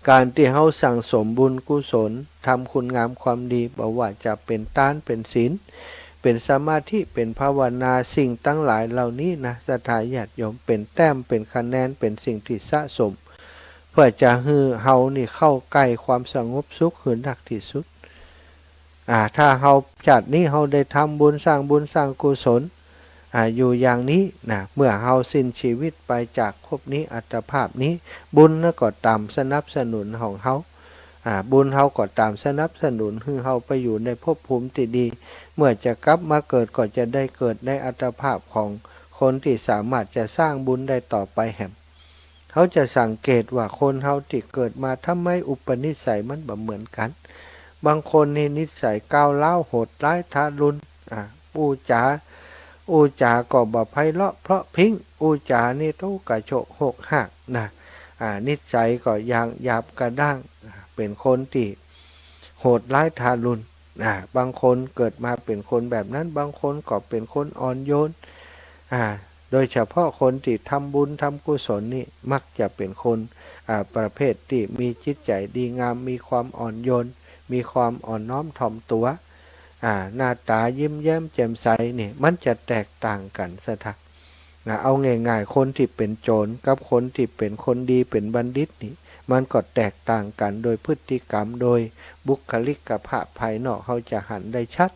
การที่เฮาสั่งสมบุญกุศลทำคุณงามความดีบ่ว่าจะเป็นทานเป็นศีลเป็นสมาธิเป็นภาวนาสิ่งทั้งหลายเหล่านี้นะศรัทธาญาติโยมเป็นแต้มเป็นคะแนนเป็นสิ่งที่สะสมเพื่อจะให้เฮานี่เข้าใกล้ความสงบสุขหืนนักที่สุดถ้าเฮาจัดนี้เฮาได้ทำบุญสร้างกุศลอยู่อย่างนี้นะเมื่อเฮาสิ้นชีวิตไปจากภพนี้อัตภาพนี้บุญก็ตามสนับสนุนของเฮาบุญเฮาก็ตามสนับสนุนให้เฮาไปอยู่ในภพภูมิที่ดีเมื่อจะกลับมาเกิดก็จะได้เกิดในอัตภาพของคนที่สามารถจะสร้างบุญได้ต่อไปแหมเขาจะสังเกตว่าคนเฮาที่เกิดมาทำไมอุปนิสัยมันบ่เหมือนกันบางคนนี่นิสัยก้าวร้าวโหดร้ายทารุณอูจาก็บ่ไพเราะเพราะพิงอูจานี่โตกระโชกหกหักนะนิสัยก็อย่างหยาบกระด้างเป็นคนที่โหดร้ายทารุณบางคนเกิดมาเป็นคนแบบนั้นบางคนก็เป็นคนอ่อนโยนโดยเฉพาะคนที่ทำบุญทำกุศลนี่มักจะเป็นคนประเภทที่มีจิตใจดีงามมีความอ่อนโยนมีความอ่อนน้อมถ่อมตัวหน้าตายิ้มแย้มแจ่มใสนี่มันจะแตกต่างกันซะทักเอาง่ายๆคนที่เป็นโจรกับคนที่เป็นคนดีเป็นบัณฑิตนี่มันก็แตกต่างกันโดยพฤติกรรมโดยบุคลิกภาพภายนอกเขาจะหันได้ชัด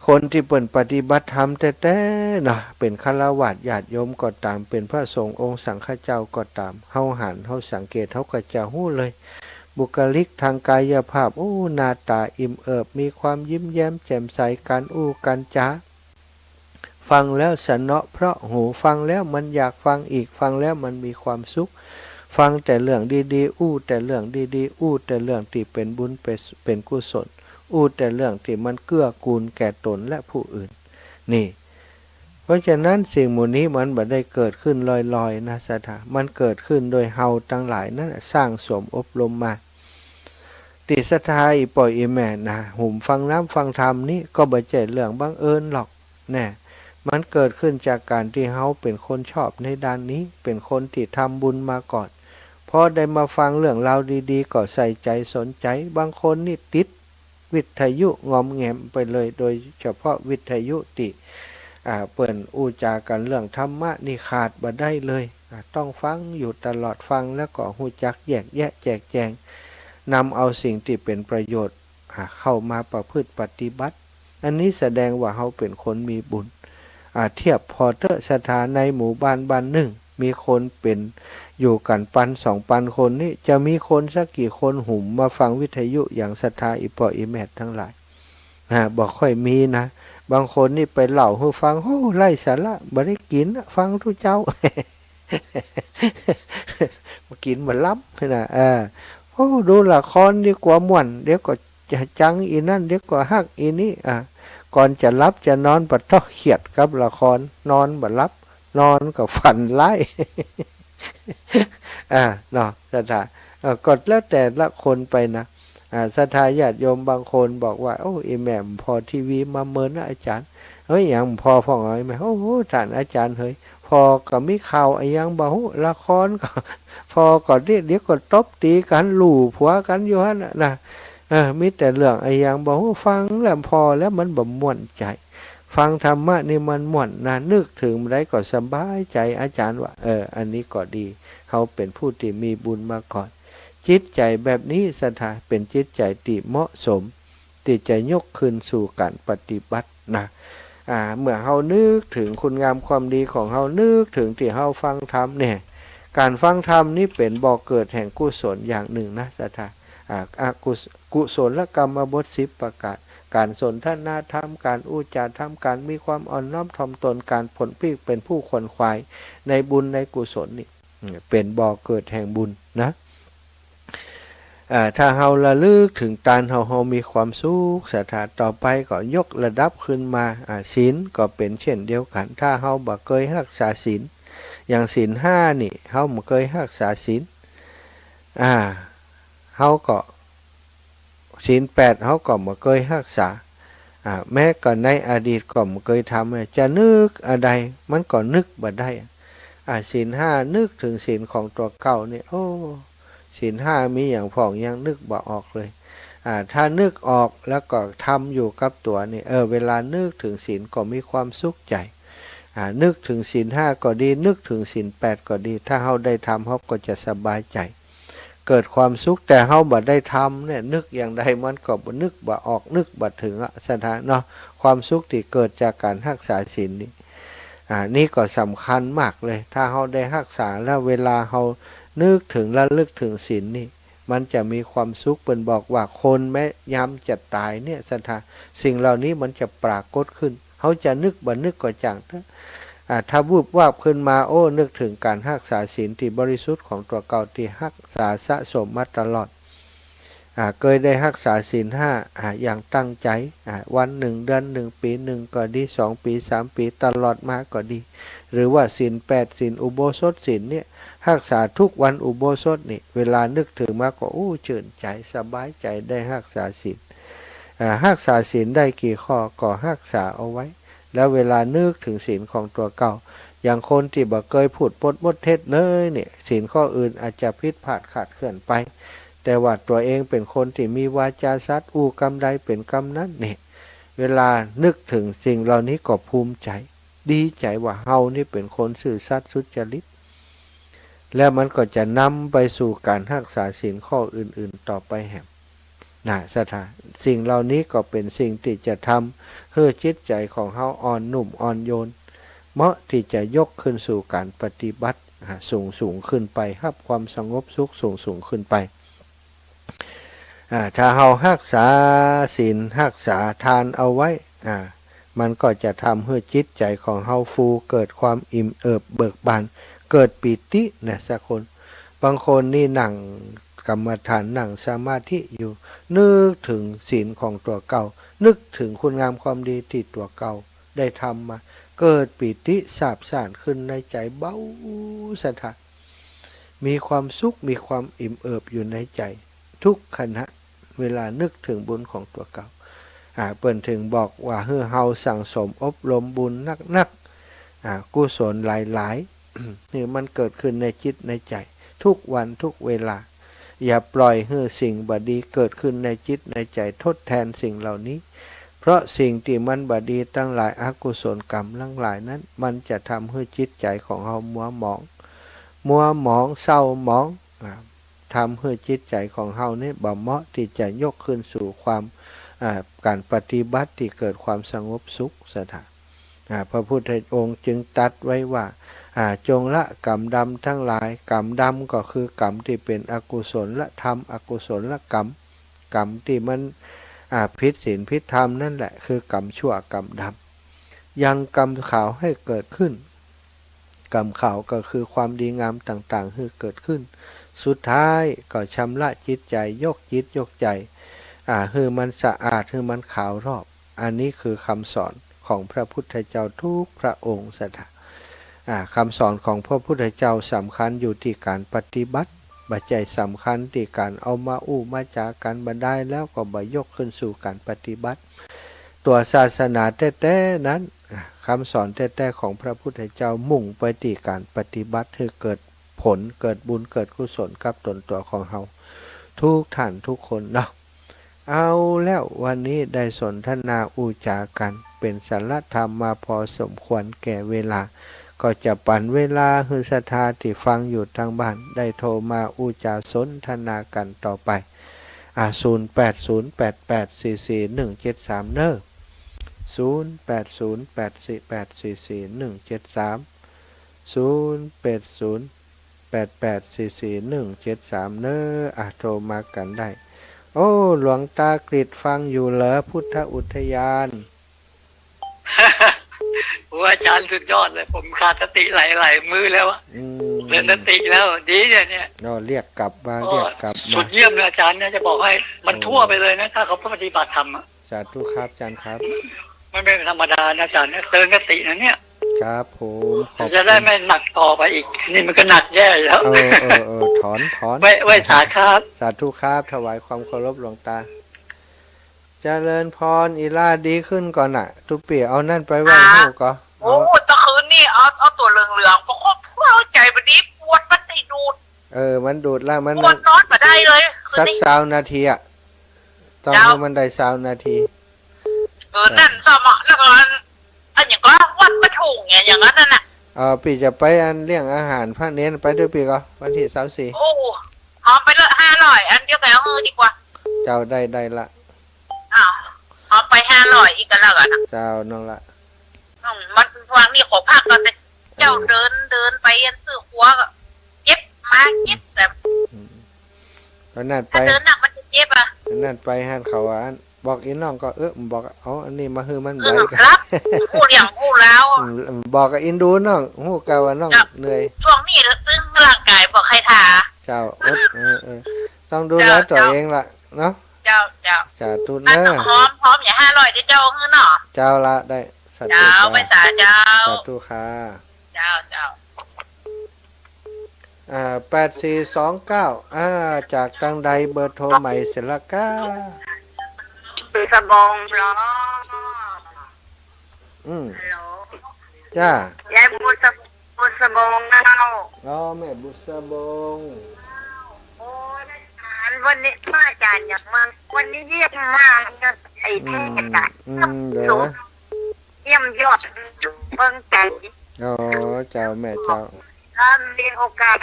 คนที่เปิ่นปฏิบัติธรรมแต่ๆนะเป็นฆราวาสญาติโยมก็ตามเป็นพระสงฆ์องค์สังฆเจ้าก็ตามเฮาหันเฮาสังเกตเฮาก็จะฮู้เลยบุคลิกทางกายภาพหน้าตาอิ่มเอิบมีความยิ้มแย้มแจ่มใสการการจาฟังแล้วสนอเพราะหูฟังแล้วมันอยากฟังอีกฟังแล้วมันมีความสุขฟังแต่เรื่องดีๆแต่เรื่องดีๆแต่เรื่องที่เป็นบุญเป็นกุศลแต่เรื่องที่มันเกื้อกูลแก่ตนและผู้อื่นนี่เพราะฉะนั้นสิ่งหมู่นี้มันบ่ได้เกิดขึ้นลอยๆนะสถามันเกิดขึ้นโดยเฮาทั้งหลายนั้นสร้างสมอบรมมาติศรัทธาอีปล่อยอีแม่นะหุ่มฟังน้ำฟังธรรมนี่ก็บ่ใช่เรื่องบังเอิญหรอกแน่มันเกิดขึ้นจากการที่เฮาเป็นคนชอบในด้านนี้เป็นคนที่ทำบุญมาก่อนพอได้มาฟังเรื่องราวดีๆก็ใส่ใจสนใจบางคนนี่ติดวิทยุงอมแงมไปเลยโดยเฉพาะวิทยุติเปิ่นจากันเรื่องธรรมะนี่ขาดบ่ได้เลยต้องฟังอยู่ตลอดฟังแล้วก็ฮู้จักแยกแยะแจกแจงนำเอาสิ่งที่เป็นประโยชน์เข้ามาประพฤติปฏิบัติอันนี้แสดงว่าเฮาเป็นคนมีบุญเทียบพอเตอร์สถานในหมู่บ้านหนึ่งมีคนเป็นอยู่กัน1,000-2,000 คนนี่จะมีคนสักกี่คนหุ่มมาฟังวิทยุอย่างศรัทธาอีปออีแมททั้งหลายบอกค่อยมีนะบางคนนี่ไปเล่าให้ฟังไร้สาระบ่ได้กินฟังทุกเจ้า มากินมาล้ำนะดูละครดีกว่าม่วนเดี๋ยวก็จะจังอีนั่นเดี๋ยวก็ฮักอีนี่ก่อนจะรับจะนอนปัดท้อเขียดกับละครนอนบ่รับนอนกับฝันไล่ เนาะศรัทธากดแล้วแต่ละคนไปนะศรัทธาญาติโยมบางคนบอกว่าอีแม่พอทีวีมาเมินนะอาจารย์เฮ้ยอย่างพอพ่อหน่อยไหมท่านอาจารย์เฮ้ยพอก็มีข่าวอย่างบ่ละครก็พอก็เดี๋ยวก็ตบตีกันหลู่ผัวกันอยู่ฮะนะ มีแต่เรื่องไอ้อย่างบอกว่าฟังแล้วพอแล้วมันบ่ม่วนใจฟังธรรมะนี่มันม่วนนะนึกถึงได้ก็สบายใจอาจารย์ว่าอันนี้ก็ดีเขาเป็นผู้ที่มีบุญมาก่อนจิตใจแบบนี้สถาเป็นจิตใจที่เหมาะสมที่จะยกคืนสู่การปฏิบัตินะเมื่อเฮานึกถึงคุณงามความดีของเฮานึกถึงที่เฮาฟังธรรมเนี่ยการฟังธรรมนี่เป็นบ่อเกิดแห่งกุศลอย่างหนึ่งนะสถากุศลกรรมบท10ประการการสนทนาธรรมการอุจารธรรมการมีความอ่อนน้อมถ่อมตนการผลพิกเป็นผู้ขวนขวายในบุญในกุศลนี่เป็นบ่อเกิดแห่งบุญนะถ้าเฮาระลึกถึงตานเฮามีความสุขศรัทธาต่อไปก็ยกระดับขึ้นมาศีลก็เป็นเช่นเดียวกันถ้าเฮาบ่เคยรักษาศีลอย่างศีล5นี่เฮาบ่เคยรักษาศีลเฮาก็ศีล8เฮาก็บ่เคยรักษาแม้ก็ในอดีตก็บ่เคยทำจะนึกอะไรมันก็นึกบ่ได้ศีล5นึกถึงศีลของตัวเก่านี่โอ้ศีล5มีอย่างพ้องยังนึกบ่ออกเลยถ้านึกออกแล้วก็ทำอยู่กับตัวนี่เวลานึกถึงศีลก็มีความสุขใจนึกถึงศีล5ก็ดีนึกถึงศีล8ก็ดีถ้าเฮาได้ทำเฮาก็จะสบายใจเกิดความสุขแต่เฮาบ่ได้ทำเนี่ยนึกอย่างใดมันก็บ่นึกบ่ออกนึกบ่ถึงสถานเนาะความสุขที่เกิดจากการรักษาศีลนี่นี่ก็สำคัญมากเลยถ้าเฮาได้รักษาแล้วเวลาเฮานึกถึงระลึกถึงศีลนี่มันจะมีความสุขเป็นบอกว่าคนแม้ยามจะตายเนี่ยสถานสิ่งเหล่านี้มันจะปรากฏขึ้นเฮาจะนึกบ่นึกก็จังถ้าวูบวาบขึ้นมานึกถึงการรักษาศีลที่บริสุทธิ์ของตัวเก่าที่รักษาสะสมมาตลอดเคยได้รักษาศีล5อย่างตั้งใจวัน1เดือน1ปี1ก็ดี2ปี3ปีตลอดมาก็ดีหรือว่าศีล8ศีลอุโบสถศีลเนี่ยรักษาทุกวันอุโบสถนี่เวลานึกถึงมาก็ชื่นใจสบายใจได้รักษาศีลรักษาศีลได้กี่ข้อก็รักษาเอาไว้แล้วเวลานึกถึงศีลของตัวเก่าอย่างคนที่บ่เคยพูดปดมดเท็จเลยเนี่ยศีลข้ออื่นอาจจะผิดพลาดขาดเคลื่อนไปแต่ว่าตัวเองเป็นคนที่มีวาจาสัตย์กรรมใดเป็นกรรมนั้นเนี่ยเวลานึกถึงสิ่งเหล่านี้ก็ภูมิใจดีใจว่าเฮานี่เป็นคนซื่อสัตย์สุจริตแล้วมันก็จะนำไปสู่การรักษาศีลข้ออื่นๆต่อไปแห่งสถานสิ่งเหล่านี้ก็เป็นสิ่งที่จะทำให้จิตใจของเฮาอ่อนนุ่มอ่อนโยนเหมาะที่จะยกขึ้นสู่การปฏิบัติสูงขึ้นไปรับความสงบสุขสูงขึ้นไปถ้าเฮารักษาศีลรักษาทานเอาไว้มันก็จะทำให้จิตใจของเฮาฟูเกิดความอิ่มเอิบเบิกบานเกิดปิตินะสักคนบางคนนี่นั่งกรรมฐานนั่งสมาธิอยู่นึกถึงศีลของตัวเก่านึกถึงคุณงามความดีที่ตัวเก่าได้ทำมาเกิดปิติซาบซ่านขึ้นในใจเบาสถานมีความสุขมีความอิ่มเอิบอยู่ในใจทุกขณะเวลานึกถึงบุญของตัวเก่าเปิ้นถึงบอกว่าเฮาสั่งสมอบรมบุญนักกุศลหลายๆ นี่มันเกิดขึ้นในจิตในใจทุกวันทุกเวลาอย่าปล่อยให้สิ่งบดีเกิดขึ้นในจิตในใจทดแทนสิ่งเหล่านี้เพราะสิ่งที่มันบดีตั้งหลายอกุศลกรรมทั้งหลายนั้นมันจะทำให้จิตใจของเฮามัวหมองเศร้าหมองทำให้จิตใจของเฮานี่บ่เหมาะที่จะยกขึ้นสู่ความการปฏิบัติที่เกิดความสงบสุขสถานพระพุทธองค์จึงตรัสไว้ว่าจงละกรรมดำทั้งหลายกรรมดำก็คือกรรมที่เป็นอกุศลละธรรมอกุศลละกรรมที่มันผิดศีลผิดธรรมนั่นแหละคือกรรมชั่วกรรมดำยังกรรมขาวให้เกิดขึ้นกรรมขาวก็คือความดีงามต่างๆให้เกิดขึ้นสุดท้ายก็ชำระจิตใจยกจิตยกใจให้มันสะอาดให้มันขาวรอบอันนี้คือคำสอนของพระพุทธเจ้าทุกพระองค์สถานคำสอนของพระพุทธเจ้าสำคัญอยู่ที่การปฏิบัติบัจจัยสำคัญที่การเอามามาจากการบรรได้แล้วก็บ่ยกขึ้นสู่การปฏิบัติตัวศาสนาแท้ๆนั้นคำสอนแท้ๆของพระพุทธเจ้ามุ่งไปที่การปฏิบัติให้เกิดผลเกิดบุญเกิดกุศลกับตนตัวของเฮาทุกท่านทุกคนเนาะ เอาแล้ววันนี้ได้สนทนาอูจากันเป็นสาระธรรมมาพอสมควรแก่เวลาก็จะปั่นเวลาฮือศรัทธาที่ฟังอยู่ทางบ้านได้โทรมาอูจาสนทนากันต่อไป0808844173เนอะ080848444173 0808844173เนอะโทรมากันได้โอ้หลวงตากฤษฟังอยู่เหรอพุทธอุทยาน โอ้อาจารย์สุดยอดเลยผมขาดสติหลายมือแล้วอะเรียนสติแล้วดีเนี่ย เราเรียกกลับมา โอ้ เรียกกลับ สุ มา ดเยี่ยมเลยอาจารย์เนี่ยจะบอกให้มันทั่วไปเลยนะถ้าเขาปฏิบัติธรรมอะ สาธุครับอาจารย์ครับ มันไม่ธรรมดานะอาจารย์เนี่ยเตือนสตินะเนี่ย ครับผมขอบ จะได้ไม่หนักต่อไปอีกนี่มันก็หนักแย่แล้ว ถอนไว้สาครับ สาธุครับถวายความเคารพหลวงตาเจริญพรอีล่าดีขึ้นก่อนน่ะทุกปีเอานั่นไปไว้หูก็ โอ้ตะคืนนี่เอาตัวเหลืองๆประคบเข้าใจวันนี้ปวดมันติดูด มันดูดแล้วมัน ปวดนอนมาได้เลยคืน สัก นี้ 20 นาทีอะต้องให้มันได้20 นาที นั่นสมองแล้วก็อันอย่างก็วัดประถุงเนี่ยอย่างนั้นน่ะ ปีจะไปอันเลี้ยงอาหารพระเน้นไปด้วยปีก็วันที่24 โอ้หอมไปเลย500อันเดียวกันเอาดีกว่า เจ้าได้ละ อ้าวหอมไป500อีกกันแล้วกัน เจ้าน้องละ มันวางนี่ขอพักก่อนแต่เจ้าเดินไปยันซื้อหัวก็เจ็บมาเจ็บแต่ ตอนนั้นไป ถ้าเดินหนักมันจะเจ็บอ่ะ ตอนนั้นไปหันเขาอันบอกอีน้องก็บอกเอาอันนี้มาฮือมันใบกัน รับพูดอย่างพูดแล้ว บอกกับอินดูน้องฮู้กะว่าน้องเหนื่อย ช่วงนี้ซึ่งร่างกายบอกใครทา เจ้าต้องดูแลตัวเองล่ะเนาะ เจ้า สาธุ อัน เด้อ หอมอย่า500ที่เจ้าฮื้อเนาะ เจ้าละได้สาธุ เจ้าไปสาเจ้า สาธุค่ะ เจ้า 8429จากทางใดเบอร์โทรใหม่เสร็จละก้า คือสบองเหรอ ฮัลโหล ฮัลโหล จ้าย ายบุษบงเนาะ แม่บุษบง โอ้ยอาจารย์วันนี้มาอาจารย์อยากมาวันนี้เยี่ยมมากนะไอ้เทศอ่ะ เด้อ เยี่ยมยอดเบิ่งใจ เจ้าแม่เจ้า ถ้ามีโอกาส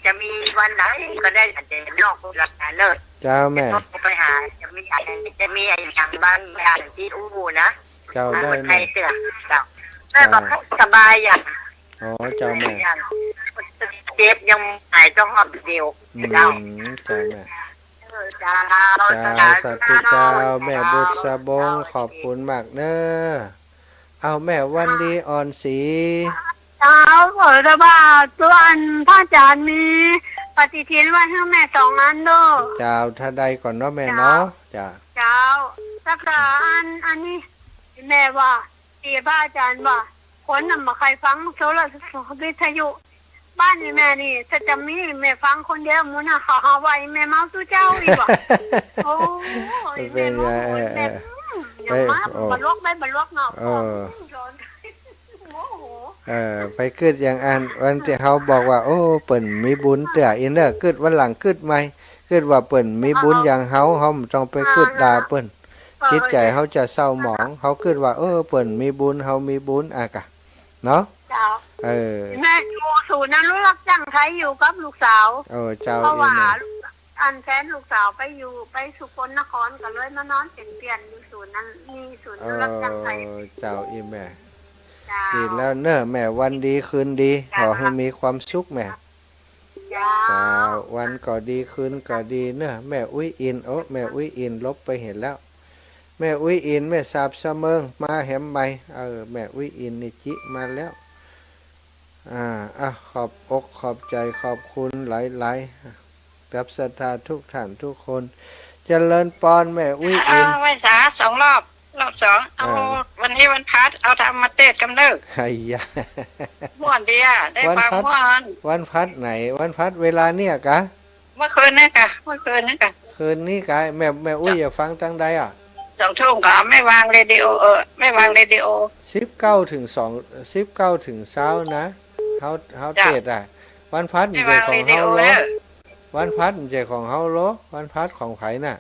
จะมีวันไหนก็ได้อาจจะนอกหลักฐานเลิศ เจ้าแม่ ไปหาจะมีไอ้อย่างบ้านอย่างที่อู้นะ เจ้าได้ ใคร แม่ เตือนเจ้าแม่บอกให้สบายอย่าง เจ้าแม่ เจ็บยังหายต้องหอบเดียวเจ้า เจ้าแม่ เจ้า เจ้าสาธุเจ้าแม่บุษบงขอบคุณมากเด้อเอาแม่วันดีอ่อนสี เช้าขอระบาดส่วนพระอาจารย์มีปฏิทินไว้ให้แม่2 อันเด้อ เจ้าถ้าใดก่อนเนาะแม่เนาะจ้า เช้าสักอันนี้แม่ว่าที่พระอาจารย์ว่าคนนำมาใครฟังโทรศัพท์วิทยุบ้านนี่แม่นี่ถ้าจะมีแม่ฟังคนเดียวมุนหาไว้แม่เมาตู้เจ้าอีกว่ะโอ้ยแม่เมาแบบอย่างมากบรรลุไม่บรรลุเนาะโอ้โห ไปกึดอย่างอันวันที่เขาบอกว่าโอ้เปิ่นมีบุญเตี่ยอินเด้อกึดวันหลังกึดใหม่กึดว่าเปิ่นมีบุญอย่างเขาต้องไปกึดด่าเปิ่นคิดใจเขาจะเศร้าหมองเขากึดว่าเปิ่นมีบุญเขามีบุญกะเนาะ เจ้า แ แม่อยู่ศูนย์นั้นรู้รับจ้างไทยอยู่กับลูกสาว เจ้า เพราะ อี ว่า แม่ อันแฟนลูกสาวไปสุพรรณนครก็เลยมานอนเปลี่ยนอยู่ศูนย์นั้นมีศูนย์รับจ้างไทย เจ้าอีแม่ เจ้า ดีแล้วเนอะแม่วันดีคืนดีขอให้มีความสุขแม่ เจ้า เจ้าวันก็ดีคืนก็ดีเนอะแม่อุ้ยอินแม่อุ้ยอินลบไปเห็นแล้ว แม่อุ้ยอินแม่สาบเสมิงมาแหมใบแม่อุ้ยอินนี่จิมาแล้วขอบอกขอบใจขอบคุณหลายๆกับศรัทธาทุกท่านทุกคนเจริญปอนแม่อุ้ยอิน ไว้สา2 รอบ2เอาวันนี้วันพัดเอาทำมาเตะกันเด้อ ไอ้ยะ ม่วนดีได้ฟังม่วน วันพัดไหนวันพัดเวลาเนี่ยกะ เมื่อคืนนี่ค่ะ คืนนี้กะแม่อุ้ยอย่าฟังตั้งใด2 ทุ่มก็ไม่วางเรดิโอไม่วางเรดิโอ19 ถึง20นะเฮาเทศวันพัด ไม่ ใจ วาง ขอ เรง ดิ เฮา โอ โล เด้อ วันพัดใจของเฮาโลวันพัดของไผน่ะ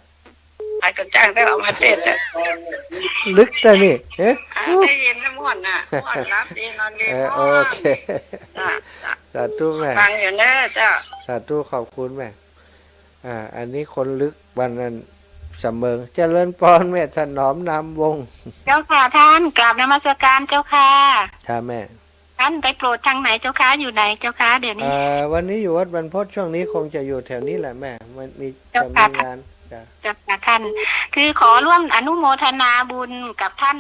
อาจจะจ้างได้เอามาเทศอ่ะ ลึกแต่นี่เอ๊ะ ได้ยินทั้งหมดน่ะม่วนรับดีนอนดีม่ โอ วน เค จ้ะ สาธุแม่ ฟังอยู่เนอะจ้ะ สาธุขอบคุณแม่อันนี้คนลึกวันนั้นเสมอเจริญพรแม่ถนอมนามวงศ์ เจ้าค่ะท่านกราบนมัสการเจ้าค่ะ ค่ะแม่ ท่านไปโปรดทางไหนเจ้าค่ะอยู่ไหนเจ้าค่ะเดี๋ยวนี้ วันนี้อยู่วัดบรรพตช่วงนี้คงจะอยู่แถวนี้แหละแม่มันมี เจ้า จะ ค่ะ มีงานจ้ะ เจ้าค่ะท่าน คือขอร่วมอนุโมทนาบุญกับท่าน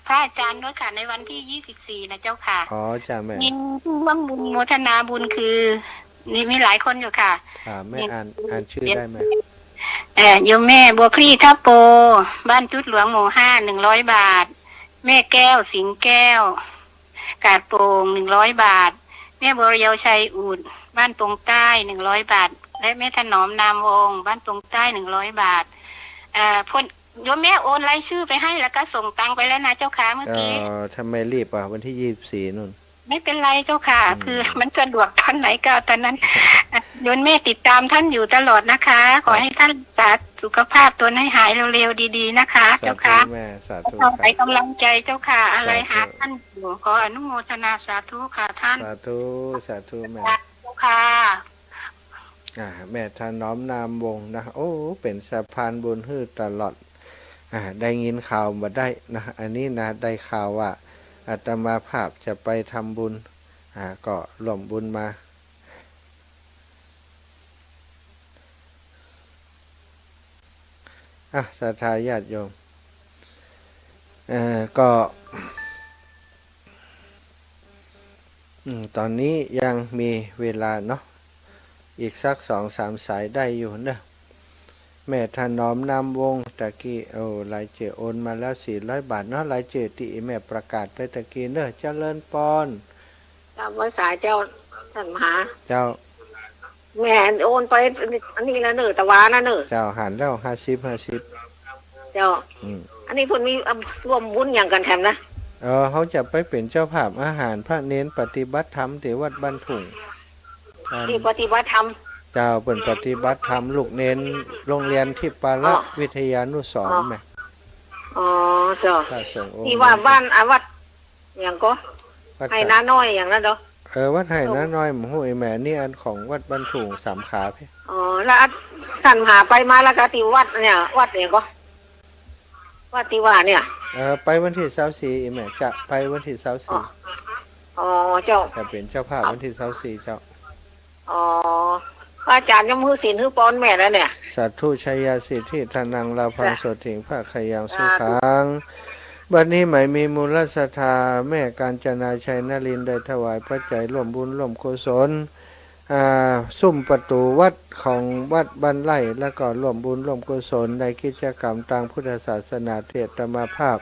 พระอาจารย์ด้วยค่ะในวันที่24นะเจ้าค่ะ อ๋อจ้ะแม่ มีผู้ร่วมบุญโมทนาบุญคือมีหลายคนอยู่ค่ะ แม่อ่านชื่อได้ไหม โยมแม่บัวคลี่ทับโป บ้านจุดหลวงหมู่5 100 บาท แม่แก้วสิงแก้ว กาดโป่ง100 บาท แม่บัวเรียวชัยอูดบ้านตรงใต้100 บาท และแม่ถนอมนามวงศ์บ้านตรงใต้100 บาทพ่นโยมแม่โอนรายชื่อไปให้แล้วก็ส่งตังไปแล้วนะเจ้าค่ะเมื่อกี้ ทำไมรีบวันที่24นู่น ไม่เป็นไรเจ้าค่ะ คือมันสะดวกตอนไหนก็เอาตอนนั้น โยมแม่ติดตามท่านอยู่ตลอดนะคะ ขอให้ท่านสาสุขภาพตัวให้หายเร็วๆดีๆนะคะ เจ้าค่ะ แม่สาธุ ขอให้กำลังใจเจ้าค่ะ อะไรหาท่านอยู่ขออนุโมทนาสาธุค่ะท่าน สาธุแม่ เจ้าค่ะ แม่ถนอมนามวงศ์นะโอ้เป็นสะพานบุญฮื้อตลอดได้ยินข่าวมาได้นะอันนี้นะได้ข่าวว่าอาตมาภาพจะไปทำบุญก็ร่วมบุญมาศรัทธาญาติโยมก็ตอนนี้ยังมีเวลาเนาะอีกสัก2-3 สายได้อยู่เนอะแม่ถนอมนามวงศ์ตะกี้รายเจโอนมาแล้ว400 บาทเนาะรายเจที่แม่ประกาศไปตะกี้เนอะเจริญปอน ตามภาษาเจ้าท่านมหา เจ้า แม่โอนไปอันนี้แล้วเนอะตะวานะเนอะ เจ้าหันแล้ว50 เจ้าอันนี้เพิ่นมีร่วมบุญอย่างกันแถมนะ เขาจะไปเป็นเจ้าภาพอาหารพระเน้นปฏิบัติธรรมที่วัดบ้านถุง ที่ปฏิบัติธรรม เจ้าเป็นปฏิบัติธรรมลูกเน้นโรงเรียนที่ปาละวิทยานุสรณ์ไหม อ๋อเจ้า พระสงฆ์องค์ ที่ว่าบ้านวัดอย่างก็ วัด ให้น้าน้อยอย่างนั้นเด้อ วัดไห่น้าน้อยหมู่ห้วยแม่นี่อันของวัดบ้านถุงสามขาพี่ อ๋อแล้วท่านหาไปมาแล้วก็ที่วัดเนี่ยวัดเนี่ยก็วัดที่ว่าเนี่ย ไปวันที่24แม่จะไปวันที่24 อ๋อเจ้า จะเป็นเจ้าภาพวันที่24เจ้า อ๋อพระอาจารย์ยมมือศีลฮือปอนแม่แล้วเนี่ย สัตธุชัยยาสิทธิธนังลาภังโสถิงพระขยังสุขังบัดนี้หมายมีมูลศรัทธาแม่กาญจนาชัยนรินทร์ได้ถวายพระใจร่วมบุญร่วมกุศลซุ่มประตูวัดของวัดบ้านไร่แล้วก็ร่วมบุญร่วมกุศลในกิจกรรมทางพุทธศาสนาเทศมาภาพ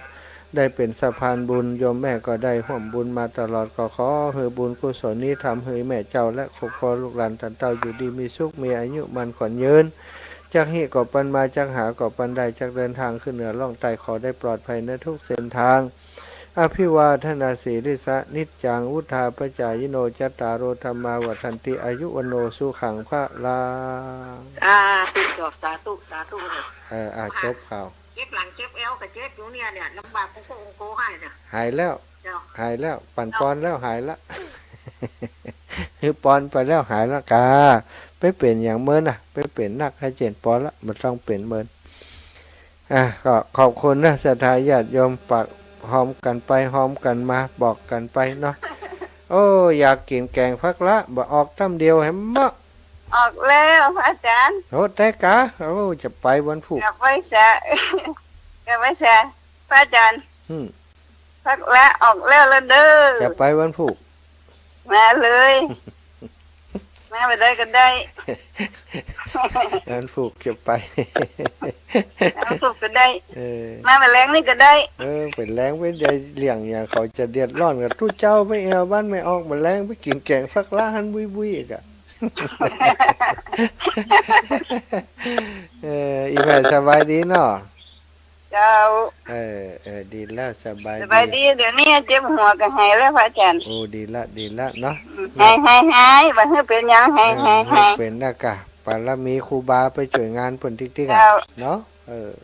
ได้เป็นสะพานบุญโยมแม่ก็ได้ร่วมบุญมาตลอดก็ขอให้บุญกุศลนี้ทำให้แม่เจ้าและครอบครัวลูกหลานท่านเจ้าอยู่ดีมีสุขมีอายุมันขวัญยืนจากหิก่อปันมาจากหาก่อปันใดจากเดินทางขึ้นเหนือล่องใต้ขอได้ปลอดภัยในทุกเส้นทางอภิวาทนาสีริสะนิจจังวุธาปจายโนจัตตารโอธรรมาวัฏันติอายุวโนสุขังพระลา ตุจบสาธุจบข่าว เจ็บหลังเจ็บเอวกับเจ็บอยู่เนี่ยลำบากโกให้เนี่ย หายแล้ว เจ้า หายแล้วปั่นปอนแล้วหายละ คือปอนไปแล้วหายละกาไปเป็นอย่างเมินไปเป็นนักให้เจนปอนละมันต้องเป็นเมินก็ขอบคุณนะศรัทธาญาติโยมปักหอมกันไปหอมกันมาบอกกันไปเนาะโอ้อยากกินแกงพักละบ่ออกตั้มเดียวให้มะ ออกแล้วพระอาจารย์ โอ้ได้กะจะไปวันพุธ กลับไว้ซะ กลับไว้ซะพระอาจารย์ พักแล้วออกแล้วเด้อ จะไปวันพุธ มาเลย มาไปได้กันได้ วันพุธจะไป เอาสุกก็ได้ เออ มาไปแรงนี่ก็ได้ เป็นแรงไปได้เลี้ยงอย่างเขาจะเดือดร้อนกับทุกเจ้าไปเอาบ้านไม่ออกมาแรงไปกินแกงฟักล้าหันบุยอีกอ่ะ อีแม่สบายดีเนาะ เจ้า ดีแล้วสบาย สบายดีเดี๋ยวนี้เจ็บหัวก็หายแล้วพระอาจารย์ โอ้ดีละเนาะ หายบ่ให้เป็นหยังหาย เป็นนักกะปารมีครูบาไปช่วยงานเพิ่นติ๊กๆ เจ้า เนาะ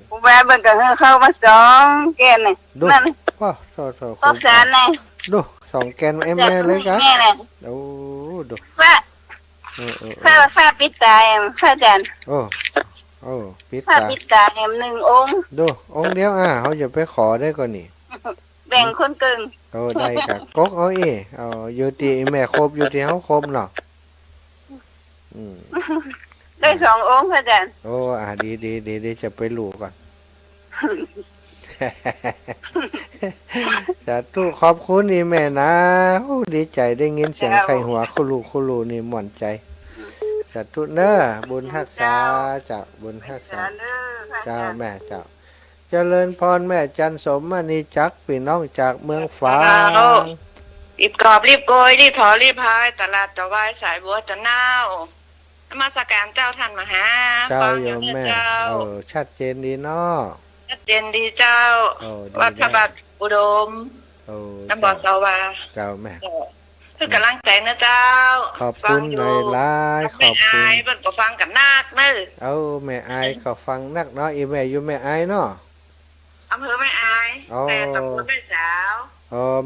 ผู้แม่เบิ่งก็ให้เข้ามา2 แกนนี่ ดู นั่น ว้าโทษ ก็สารนี่ ดู2 แกนแม่เลยกะ แม่น่ะ โอ้ดู ฟ้าปิดตาพระอาจารย์ โอ้ปิด ฟ้า ตา ปิดตา1 องค์ ดูองค์เดียวเขาจะไปขอได้ก่อนนี่ แบ่งคนกึ่ง ได้กะกกเอาอยู่ที่แม่ครบอยู่ที่เฮาครบเนาะได้2 องค์พระอาจารย์ โอ้ดีจะไปรู้ก่อน สาธุขอบคุณนี่แม่นะโอ้ดีใจได้ยินเสียงไข่หัวคุลูนี่หม่วนใจสาธุเด้อบุญรักษาจากบุญรักษาเจ้าแม่เจ้าเจริญพรแม่จันสมมณีจักพี่น้องจากเมืองฟ้า รีบกรอบรีบโกยรีบถอรีบพายตลาดจะวายสายบัวจะน่าวนมาสการเจ้าท่านมหา เจ้า ฟัง โยมแม่ เจ้า ชัดเจนดีเนาะ ชัดเจนดีเจ้า ดี วัดพระบาทอุดมน้ำบ่อสาวา เจ้าแม่ คือกำลังใจนะเจ้า ขอบคุณหลายๆขอบคุณ ไม่อายเพิ่นก็ฟังกันนักเน้อ แม่อายก็ฟังนักเนาะอีแม่อยู่แม่อายเนาะ อำเภอไม่อาย อ๋อ แต่ตำบลแม่สาว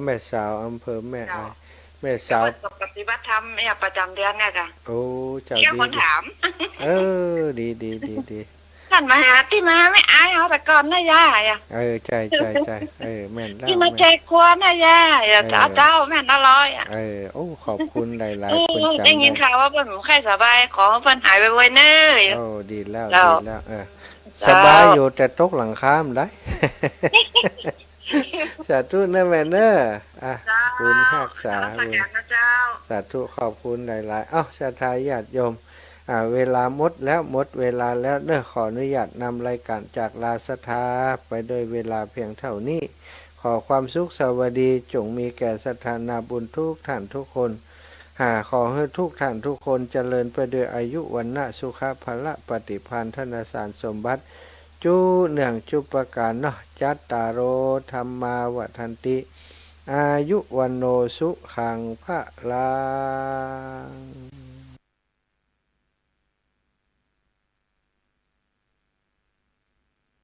แม่สาวอำเภอแม่อายแม่สาว จังหวัดปฏิบัติธรรมเนี่ยประจำเดือนเนี่ยค่ะ โอ้เจ้า เกี่ยว ดี คนถาม ดี ท่านมหาที่มาไม่อายเอาแต่ก่อนนะย่าอ่ะ ใจแม่นแล้ว ที่มาแจกครัวนะย่าอย่าเจ้าแม่นอร่อยอ่ะ โอ้ขอบคุณหลายๆคุณจำ ได้ยินข่าวว่าเพิ่นไข้สบายขอเพิ่นหายไวๆเน้อ โอ้ดีแล้ว เจ้า สบายอยู่แต่ตกหลังคามได้ สาธุนะแม่เนอะบุญรักษาบุญ นะเจ้า สาธุขอบคุณหลายๆศรัทธาญาติโยมเวลาหมดเวลาแล้วเนอะขออนุญาตนำรายการจากลาศรัทธาไปโดยเวลาเพียงเท่านี้ขอความสุขสวัสดีจงมีแก่ศรัทธานาบุญทุกท่านทุกคนขอให้ทุกท่านทุกคนเจริญไปด้วยอายุวันนะสุขภะละปฏิภาณธนสารสมบัติจูเนื่องจุปการเนาะจัตตารโอธรรมาวัฏันติอายุวันโนสุขังพระลัง